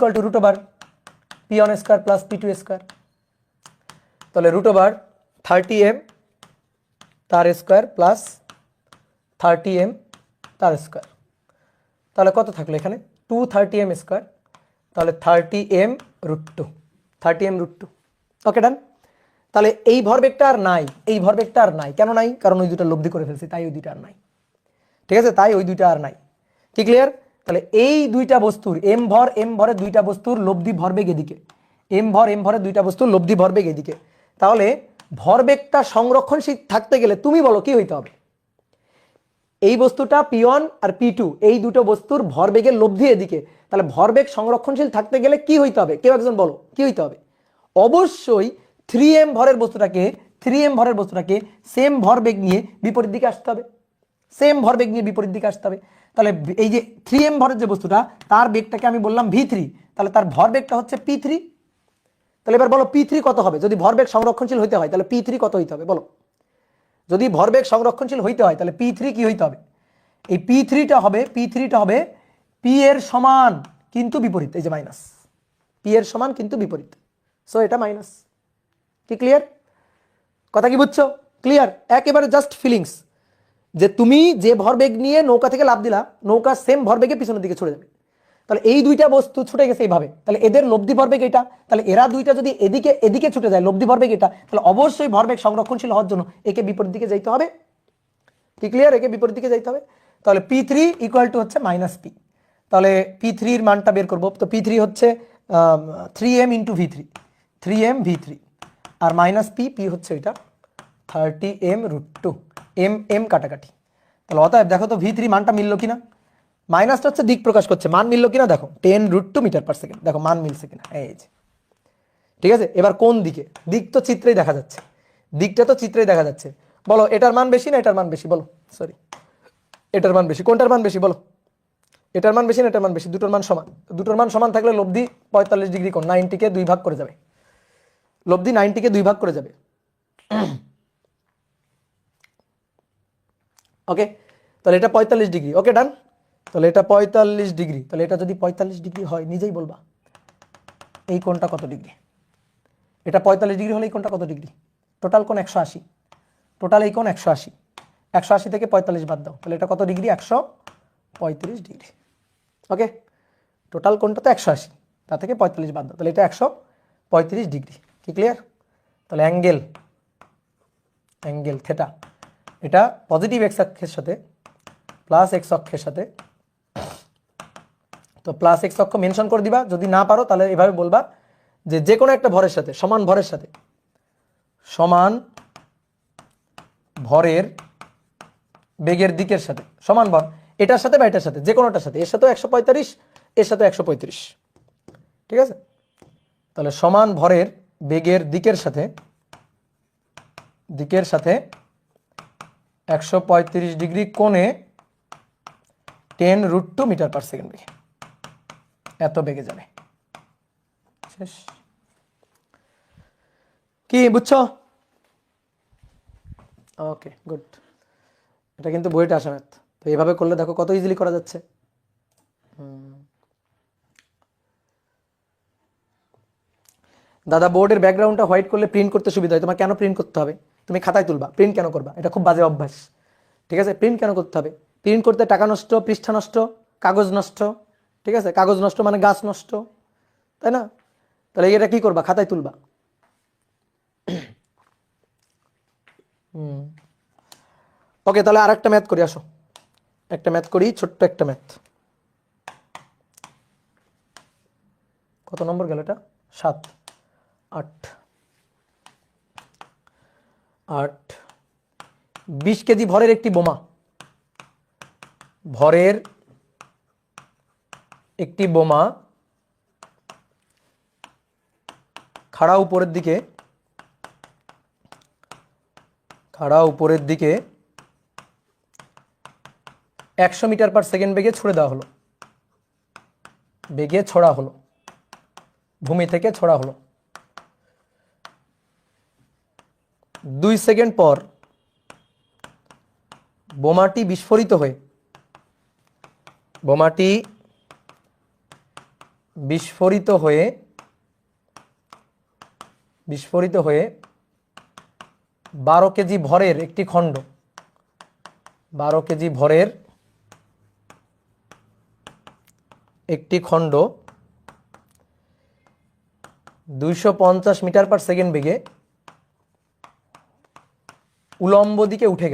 √P1² + P2²। তাহলে √30m তার স্কোয়ার প্লাস 30m তার স্কোয়ার। তাহলে কত থাকলো এখানে 230m², তাহলে 30m√2, 30m√2, ওকে ডান। তাহলে এই ভরবেগটা আর নাই, এই ভরবেগটা আর নাই, কেন নাই, কারণ ওই দুটো লব্ধি করে ফেলছি, তাই ওই দুইটা আর নাই, ঠিক আছে, তাই ওই দুইটা আর নাই, কি ক্লিয়ার। তাহলে এই দুইটা বস্তুর m ভরের দুইটা বস্তুর লব্ধি ভরবেগ এদিকে, m ভরের দুইটা বস্তুর লব্ধি ভরবেগ এদিকে। তাহলে ভরবেগটা সংরক্ষণশীল থাকতে গেলে তুমি বলো কি হইতে হবে, এই বস্তুটা P1 আর P2 এই দুটো বস্তুর ভরবেগের লব্ধি এদিকে, তাহলে ভরবেগ সংরক্ষণশীল থাকতে গেলে কি হইতে হবে, কেউ একজন বলো কি হইতে হবে। অবশ্যই 3m ভরের বস্তুটাকে সেম ভরবেগ নিয়ে বিপরীত দিকে আসতে হবে, সেম ভরবেগ নিয়ে বিপরীত দিকে আসতে হবে। তাহলে এই যে 3m ভরের যে বস্তুটা, তার বেগটাকে আমি বললাম V3, তাহলে তার ভরবেগটা হচ্ছে P3। তাহলে এবার বলো P3 কত হবে, যদি ভরবেগ সংরক্ষণশীল হইতে হয় তাহলে P3 কত হইতে হবে বলো, যদি ভরবেগ সংরক্ষণশীল হইতে হয় তাহলে P3 কি হইতে হবে, এই P3টা হবে P এর সমান কিন্তু বিপরীত, এই যে মাইনাস, P এর সমান কিন্তু বিপরীত, সো এটা মাইনাস। কি ক্লিয়ার, কথা কি বুঝছো, ক্লিয়ার, একেবারে জাস্ট ফিলিংস, যে তুমি যে ভরবেগ নিয়ে নৌকা থেকে লাফ দিলা, নৌকা সেম ভরবেগে পিছনের দিকে ছুটে যাবে। তাহলে এই দুইটা বস্তু ছুটে গেছে এইভাবে, তাহলে এদের লব্ধি ভরবেগ এটা, তাহলে এরা দুইটা যদি এদিকে ছুটে যায়, লব্ধি ভরবেগ এটা, তাহলে অবশ্যই ভরবেগ সংরক্ষণশীল হওয়ার জন্য একে বিপরীত দিকে যাইতে হবে। কি ক্লিয়ার, একে বিপরীত দিকে যাইতে হবে। তাহলে P3 = হচ্ছে -P। তাহলে P3 এর মানটা বের করব, তো P3 হচ্ছে 3m × V3, 3m V3 আর -P হচ্ছে এটা 30m√2, m কাটাকাটি। তাহলে অতএব দেখো তো V3 মানটা মিললো কিনা, মাইনাসটা হচ্ছে দিক প্রকাশ করছে, মান মিললো কিনা দেখো 10√2 m/s, দেখো মান মিলছে কিনা, এই যে ঠিক আছে। এবার কোন দিকে, দিক তো চিত্রেই দেখা যাচ্ছে, দিকটা তো চিত্রেই দেখা যাচ্ছে, বলো এটার মান বেশি না এটার মান বেশি, বলো সরি এটার মান বেশি, কোনটার মান বেশি বলো, এটার মান বেশি না এটার মান বেশি, দুটোর মান সমান, দুটোর মান সমান থাকলে লব্ধি 45 ডিগ্রি কোণ 90-কে 2 ভাগ করে যাবে, লব্ধি 90-কে 2 ভাগ করে যাবে, ওকে। তাহলে এটা 45 ডিগ্রি, ওকে ডান। তাহলে এটা 45 ডিগ্রি, তাহলে এটা যদি 45 ডিগ্রি হয় নিজেই বলবা এই কোণটা কত ডিগ্রি, এটা 45 ডিগ্রি হলে এই কোণটা কত ডিগ্রি, টোটাল কোণ 180, টোটাল এই কোণ 180, 180 থেকে 45 বাদ দাও, তাহলে এটা কত ডিগ্রি, 135 ডিগ্রি, ওকে। টোটাল কোণটা তো 180, তা থেকে 45 বাদ দাও, তাহলে এটা 135 ডিগ্রি। কি ক্লিয়ার। তাহলে অ্যাঙ্গেল থেটা, এটা পজিটিভ x অক্ষের সাথে প্লাস x অক্ষের সাথে, তো প্লাস x অক্ষ মেনশন করে দিবা, যদি না পারো তাহলে এভাবে বলবা যে কোনো একটা ভরের সাথে, সমান ভরের সাথে, সমান ভরের বেগের দিকের সাথে, সমান ভর এটার সাথে বা এটার সাথে, যে কোনোটার সাথে, এর সাথেও 135, এর সাথে 135, ঠিক আছে। তাহলে সমান ভরের বেগের দিকের সাথে 135 ডিগ্রি কোণে 10√2 m/s বেগে, এত বেগে যাবে, শেষ। কি বুঝছো, ওকে গুড। এটা কিন্তু বইটা আসে ম্যাথ, তো এইভাবে করলে দেখো কত ইজিলি করা যাচ্ছে। দাদা বোর্ডের ব্যাকগ্রাউন্ডটা হোয়াইট করলে প্রিন্ট করতে সুবিধা হয়। তোমার কেন প্রিন্ট করতে হবে? তুমি খাতায় তুলবা, প্রিন্ট কেন করবা? এটা খুব বাজে অভ্যাস, ঠিক আছে? প্রিন্ট কেন করতে হবে? প্রিন্ট করতে টাকা নষ্ট, পৃষ্ঠা নষ্ট, কাগজ নষ্ট, ঠিক আছে? কাগজ নষ্ট মানে গাছ নষ্ট, তাই না? তাহলে এটা কি করবা? খাতায় তুলবা। ওকে, তাহলে আর একটা ম্যাথ করি, আসো একটা ম্যাথ করি, ছোট্ট একটা ম্যাথ। কত নম্বর গেল এটা? 7, 8, 20 কেজি ভরের একটি বোমা, ভরের একটি বোমা খাড়া উপরের দিকে 100 মিটার পার সেকেন্ড বেগে ছুড়ে দেওয়া হলো, বেগে ছড়া হলো, ভূমি থেকে ছড়া হলো। 2 সেকেন্ড পর বোমাটি বিস্ফোরিত হয়ে 12 কেজি ভরের একটি খণ্ড, 12 কেজি ভরের একটি খণ্ড 250 মিটার পার সেকেন্ড বেগে উলম্ব দিকে উঠে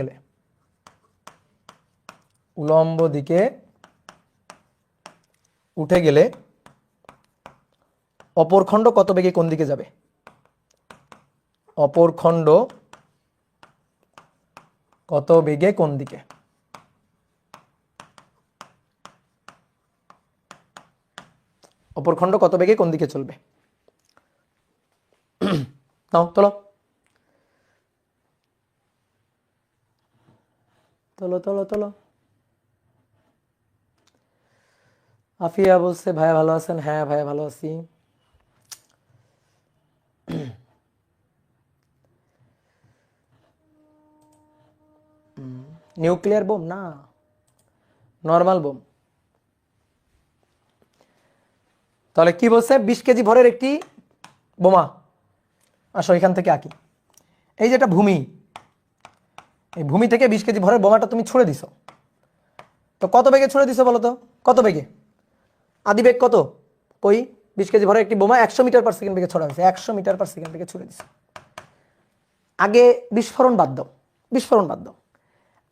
গেলে, অপর খণ্ড কত বেগে কোন দিকে যাবে? অপর খণ্ড কত বেগে কোন দিকে? অপর খণ্ড কত বেগে কোন দিকে চলবে? নাও চলো চলো চলো চলো। আফিয়া বলছে ভাইয়া ভালো আছেন? হ্যাঁ ভাইয়া ভালো আছি। নিউক্লিয়ার বোম না, নর্মাল বোম। তাহলে কি বলছে? 20 কেজি ভরের একটি বোমা। আসো এখান থেকে আঁকি। এই যেটা ভূমি, এই ভূমি থেকে 20 কেজি ভরের বোমাটা তুমি ছুড়ে দিছো। তো কত বেগে ছুড়ে দিছো বলো তো? কত বেগে? আদি বেগ কত? কই? 20 কেজি ভরের একটি বোমা 100 মিটার পার সেকেন্ড বেগে ছড়া হয়েছে, 100 মিটার পার সেকেন্ড বেগে ছুড়ে দিছো। আগে বিস্ফোরণ বাদ দাও,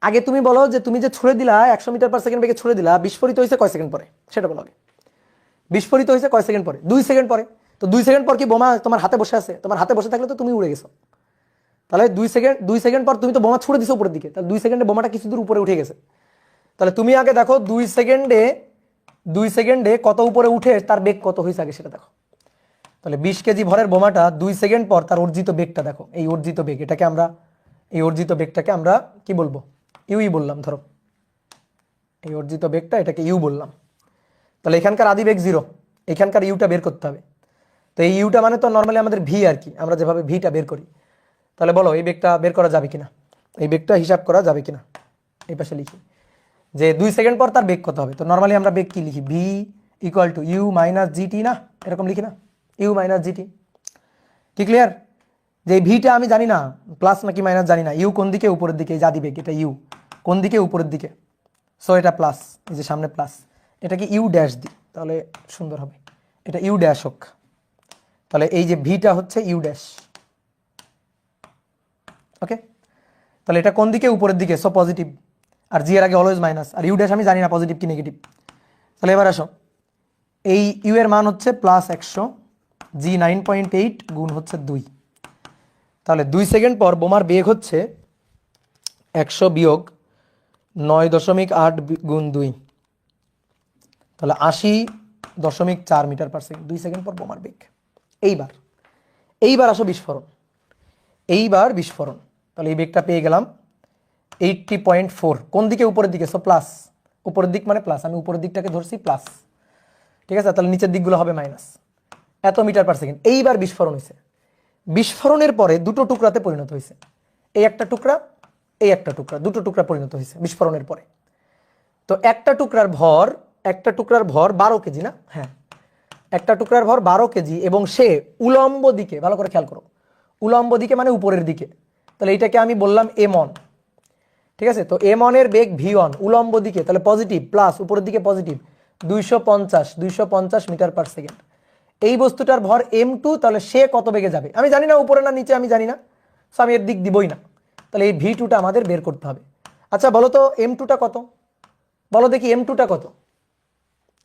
আগে তুমি বলো যে তুমি যে ছুড়ে দিলা 100 মিটার পার সেকেন্ড বেগে ছুড়ে দিলা, বিস্ফোরিত হয়েছে কয় সেকেন্ড পরে? সেটা বলো আগে। বিস্ফোরিত হয়েছে কয় সেকেন্ড পরে? 2 সেকেন্ড পরে। তো 2 সেকেন্ড পর কি বোমা তোমার হাতে বসে আছে? তোমার হাতে বসে থাকলে তো তুমি উড়ে গেছো। তাহলে 2 সেকেন্ড পর তুমি তো বোমা ছুড়ে দিছো উপরের দিকে, তাহলে 2 সেকেন্ডে বোমাটা কিছু দূর উপরে উঠে গেছে। তাহলে তুমি আগে দেখো 2 সেকেন্ডে কত উপরে উঠে তার বেগ কত হয়েছে আগে সেটা দেখো। তাহলে 20 কেজি ভরের বোমাটা 2 সেকেন্ড পর তার অর্জিত বেগটা দেখো। এই অর্জিত বেগ, এই অর্জিত বেগটাকে আমরা কি বলবো? ইউই বললাম। ধরো এই অর্জিত বেগটা, এটাকে ইউ বললাম। তাহলে এখানকার আদি বেগ 0, এখানকার ইউটা বের করতে হবে। তো এই ইউটা মানে তো নর্মালি আমাদের ভি আর কি, আমরা যেভাবে ভিটা বের করি। তাহলে বলো এই বেগটা বের করা যাবে কিনা, এই বেগটা হিসাব করা যাবে কিনা? এই পাশে লিখি যে 2 সেকেন্ড পর তার বেগ কত হবে। তো নর্মালি আমরা বেগ কি লিখি? V equal to U minus GT, না এরকম লিখি না? U minus GT. কি ক্লিয়ার? যে ভিটা আমি জানি না প্লাস নাকি মাইনাস জানি না, ইউ কোন দিকে? উপরের দিকে। এই যে আদি বেগ, এটা ইউ কোন দিকে? উপরের দিকে। সো এটা প্লাস, এই যে সামনে প্লাস, এটাকে ইউ ড্যাশ দিই তাহলে সুন্দর হবে। এটা ইউ ড্যাশ হোক। তাহলে এই যে ভিটা হচ্ছে ইউ ড্যাশ। ওকে, তাহলে এটা কোন দিকে? উপরের দিকে, সো পজিটিভ। আর জি এর আগে অলওয়েজ মাইনাস, আর ইউ ড্যাশ আমি জানি না পজিটিভ কি নেগেটিভ। তাহলে এবার আসো, এই ইউ এর মান হচ্ছে প্লাস 100, জি 9.8 গুণ হচ্ছে 2। তাহলে 2 সেকেন্ড পর বোমার বেগ হচ্ছে 100 বিয়োগ 9.8 গুণ 2, তাহলে 80.4 মিটার পার সেকেন্ড। 2 সেকেন্ড পর বোমার বেগ। এইবার আসো বিস্ফোরণ। তাহলে এই বেগটা পেয়ে গেলাম 80.4। কোন দিকে? উপরের দিকে, সো প্লাস। উপরের দিক মানে প্লাস, আমি উপরের দিকটাকে ধরছি প্লাস, ঠিক আছে? তাহলে নিচের দিকগুলো হবে মাইনাস। এত মিটার পার সেকেন্ড। এইবার বিস্ফোরণ হয়েছে। বিস্ফোরণের পরে দুটো টুকরাতে পরিণত হয়েছে। এই একটা টুকরা, এই একটা টুকরা, দুটো টুকরা পরিণত হয়েছে বিস্ফোরণের পরে। তো একটা টুকরার ভর 12 কেজি, না? হ্যাঁ, একটা টুকরার ভর 12 কেজি এবং সে উলম্ব দিকে, ভালো করে খেয়াল করো, উলম্ব দিকে মানে উপরের দিকে, তাহলে এটাকে আমি বললাম m1, ঠিক আছে। তো m1 এর বেগ v1 উলম্ব দিকে, তাহলে পজিটিভ প্লাস উপরের দিকে পজিটিভ 250 মিটার পার সেকেন্ড। এই বস্তুটার ভর m2, তাহলে সে কত বেগে যাবে আমি জানি না, উপরে না নিচে আমি জানি না, সো আমি এর দিক দিবই না। তাহলে এই v2টা আমাদের বের করতে হবে। আচ্ছা বলো তো m2টা কত, বলো দেখি m2টা কত,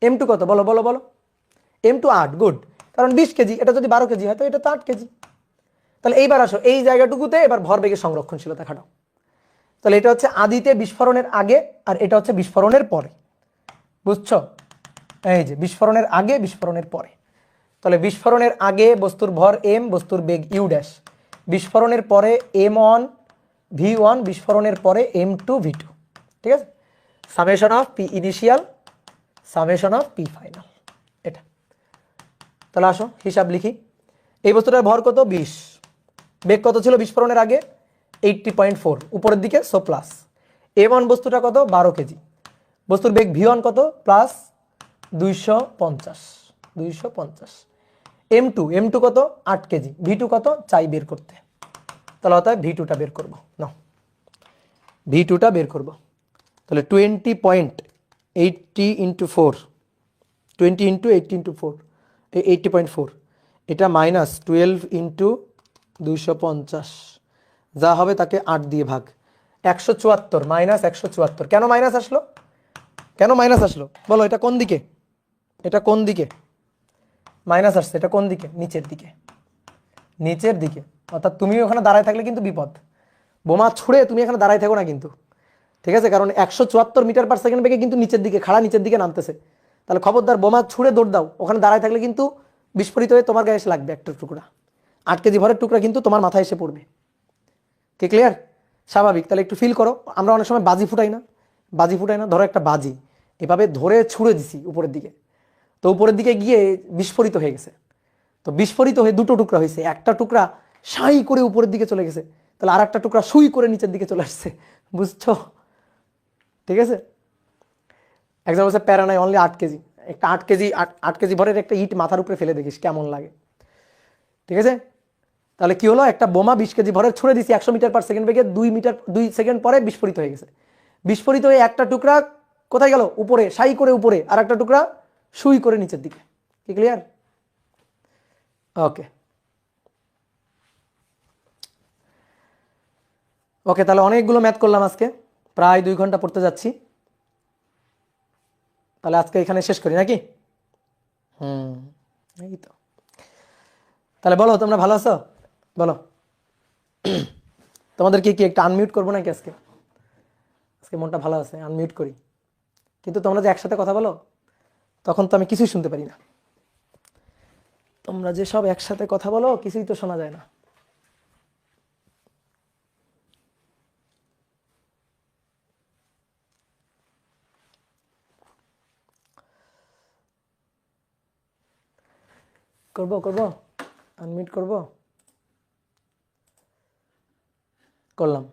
m2 কত, বলো বলো বলো। m2 8, গুড, কারণ 20 কেজি, এটা যদি 12 কেজি হয় তো এটা তো 8 কেজি। তাহলে এইবার আসো এই জায়গাটুকুতে এবার ভরবেগের সংরক্ষণশীলতা খাটাও। তাহলে এটা হচ্ছে আদিতে বিস্ফোরণের আগে আর এটা হচ্ছে বিস্ফোরণের পরে, বুঝছো? এই যে বিস্ফোরণের আগে বিস্ফোরণের পরে, তাহলে বিস্ফোরণের আগে বস্তুর ভর m, বস্তুর বেগ u ড্যাশ, বিস্ফোরণের পরে m1 v1, বিস্ফোরণের পরে m2 v2, ঠিক আছে। Summation of P initial summation of P final, এটা। তাহলে আসো হিসাব লিখি। এই বস্তুটার ভর কত 20, বেগ কত ছিল বিস্ফোরণের আগে 80.4 উপরের দিকে, সো প্লাস। m1 বস্তুটা কত 12 কেজি, বস্তুর বেগ v1 কত প্লাস 250, m2 কত 8 কেজি, v2 কত চাই বের করতে, তাহলে অতএব v2টা বের করবো না, v2টা বের করবো। তাহলে 20.80 ইন্টু 4, 20 ইন্টু 80 ইন্টু 4, 80.4, এটা মাইনাস 12 ইন্টু 250, যা হবে তাকে 8 দিয়ে ভাগ, 174 মাইনাস 174। কেন মাইনাস আসলো, কেন মাইনাস আসলো বলো, এটা কোন দিকে, এটা কোন দিকে মাইনাস আসছে, এটা কোন দিকে, নিচের দিকে, নিচের দিকে। অর্থাৎ তুমি ওখানে দাঁড়ায় থাকলে কিন্তু বিপদ, বোমা ছুড়ে তুমি এখানে দাঁড়ায় থাকো না কিন্তু, ঠিক আছে, কারণ 174 মিটার পার সেকেন্ড বেগে কিন্তু নিচের দিকে খাড়া, নিচের দিকে নামতেছে। তাহলে খবরদার বোমা ছুড়ে দৌড় দাও, ওখানে দাঁড়ায় থাকলে কিন্তু বিস্ফোরিত হয়ে তোমার গায়ে এসে লাগবে একটা টুকরা, 8 কেজি ভরের টুকরা কিন্তু তোমার মাথায় এসে পড়বে। কি ক্লিয়ার? স্বাভাবিক। তাহলে একটু ফিল করো, আমরা অনেক সময় বাজি ফুটাই না, বাজি ফুটাই না, ধরো একটা বাজি এভাবে ধরে ছুঁড়ে দিছি উপরের দিকে, তো উপরের দিকে গিয়ে বিস্ফোরিত হয়ে গেছে, তো বিস্ফোরিত হয়ে দুটো টুকরা হয়েছে, একটা টুকরা সাই করে উপরের দিকে চলে গেছে, তাহলে আর একটা টুকরা সুই করে নিচের দিকে চলে আসছে, বুঝছো? ঠিক আছে। এক্সাম্পল হচ্ছে প্যারা নাই অনলি 8 কেজি, একটা 8 কেজি ভরের একটা ইট মাথার উপরে ফেলে দেখিস কেমন লাগে, ঠিক আছে। তাহলে কি হলো, একটা বোমা 20 কেজি ভরের ছুড়ে দিছি 100 মিটার পার সেকেন্ড বেগে, 2 সেকেন্ড পরে বিস্ফোরিত হয়ে গেছে। বিস্ফোরিত হয়ে একটা টুকরা কোথায় গেল, উপরে সাই করে উপরে, আর একটা টুকরা সুই করে নিচের দিকে। কি ক্লিয়ার? ওকে ওকে, তাহলে অনেকগুলো ম্যাথ করলাম আজকে, প্রায় 2 ঘন্টা পড়তে যাচ্ছি। তাহলে আজকে এখানে শেষ করি নাকি? এই তো। তাহলে বলো তোমরা ভালো আছো, বলো তোমাদের কি একটা আনমিউট করবো নাকি আজকে? আজকে মনটা ভালো আছে, আনমিউট করি। কিন্তু তোমরা যে একসাথে কথা বলো তখন তো আমি কিছুই শুনতে পারি না, তোমরা যে সব একসাথে কথা বলো কিছুই তো শোনা যায় না। করবো করবো, আনমিউট করবো, করলাম।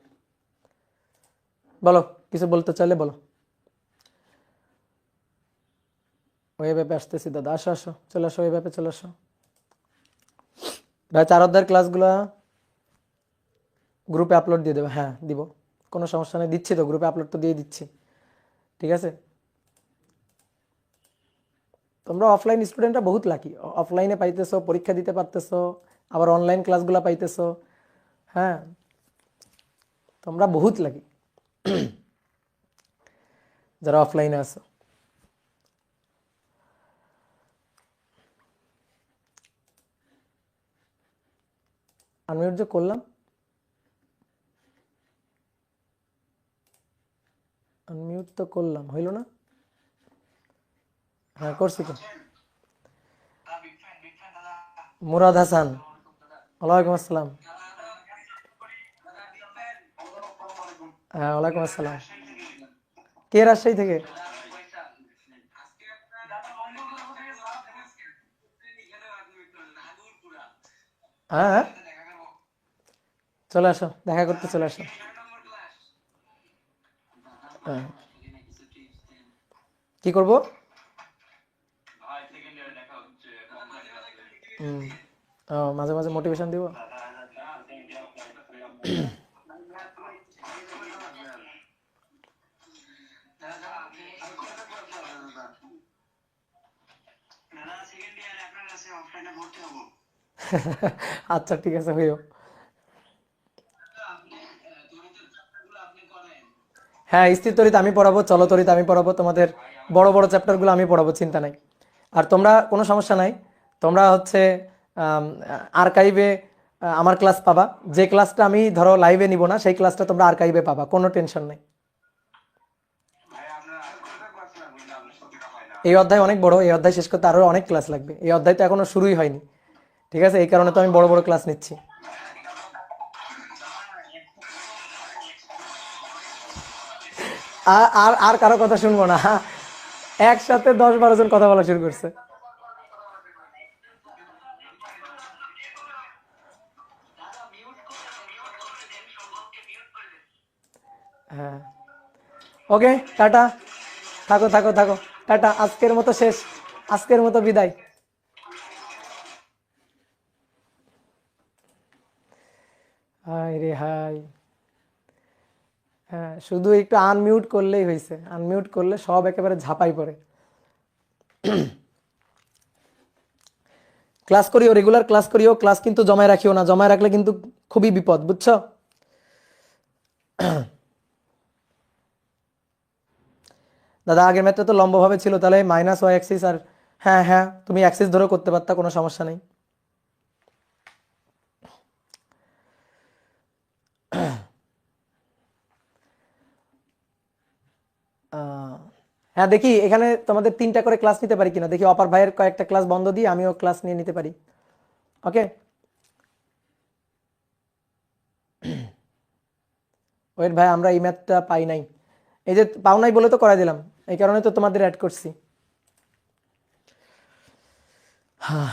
বলো, কিছু বলতে চাইলে বলো। ওই ব্যাপে আসতেছি দাদা, আসো আসো, চলে আসো, ওই ব্যাপে চলে আসো ভাই। 4 অধ্যায়ের ক্লাসগুলো গ্রুপে আপলোড দিয়ে দেবো, হ্যাঁ দিব, কোনো সমস্যা নেই, দিচ্ছি তো গ্রুপে আপলোড তো দিয়ে দিচ্ছি, ঠিক আছে। তোমরা অফলাইন স্টুডেন্টরা বহুত লাকি, অফলাইনে পাইতেছো, পরীক্ষা দিতে পারতেছো, আবার অনলাইন ক্লাসগুলো পাইতেছো, হ্যাঁ তোমরা বহুত লাকি যারা অফলাইনে আছো। আনমিউট যে করলাম, আনমিউট তো করলাম, হইল না? হ্যাঁ করছি তো। মুরাদ হাসান, ওয়ালাইকুম আসসালাম। হ্যাঁ ওয়ালাইকুম আসসালাম। কে রাজশাহী থেকে? হ্যাঁ হ্যাঁ, চলে আসো, দেখা করতে চলে আসো। হ্যাঁ কি করবো? হুম। ও, মাঝে মাঝে মোটিভেশন দিব। আচ্ছা ঠিক আছে, হইও। হ্যাঁ, স্থির তরিত আমি পড়াবো, চলো তরিত আমি পড়াবো, তোমাদের বড় বড় চ্যাপ্টারগুলো আমি পড়াবো, চিন্তা নাই। আর তোমরা কোনো সমস্যা নাই, তোমরা হচ্ছে আর্কাইভে আমার ক্লাস পাবা। যে ক্লাসটা আমি ধরো লাইভে নিব না, সেই ক্লাসটা তোমরা আর্কাইভে পাবা, কোনো টেনশন নেই। এই অধ্যায় অনেক বড়, এই অধ্যায় শেষ করতে আরো অনেক ক্লাস লাগবে, এই অধ্যায় তো এখনো শুরুই হয়নি। ঠিক আছে, এই কারণে তো আমি বড় বড় ক্লাস নিচ্ছি। আর আর আর কারো কথা শুনবো না, একসাথে 10-12 জন কথা বলা শুরু করছে। হ্যাঁ, ওকে, টাটা। থাকো থাকো থাকো, টাটা, আজকের মতো শেষ, আজকের মতো বিদায়। হাই রে হাই। হ্যাঁ, শুধু একটু আনমিউট করলেই হয়েছে, আনমিউট করলে সব একেবারে ঝাঁপাই পড়ে। ক্লাস করিও, রেগুলার ক্লাস করিও, ক্লাস কিন্তু জমায় রাখিও না, জমায় রাখলে কিন্তু খুবই বিপদ, বুঝছো? দাদা আগের ম্যাথটা তো লম্বভাবে ছিল, তাহলে মাইনাস ওয়াই অ্যাক্সিস আর, হ্যাঁ হ্যাঁ, তুমি অ্যাক্সিস ধরে করতে পারতা, কোনো সমস্যা নেই। হ্যাঁ, দেখি এখানে তোমাদের 3টা করে ক্লাস নিতে পারি কিনা, দেখি অপার ভাইয়ের কয়েকটা ক্লাস বন্ধ দিয়ে আমিও ক্লাস নিয়ে নিতে পারি। ওকে, ওয়েট ভাই, আমরা এই ম্যাথটা পাই নাই, এই যে পাও নাই বলে তো করাই দিলাম, এই কারণে তো তোমাদের অ্যাড করছি। হ্যাঁ।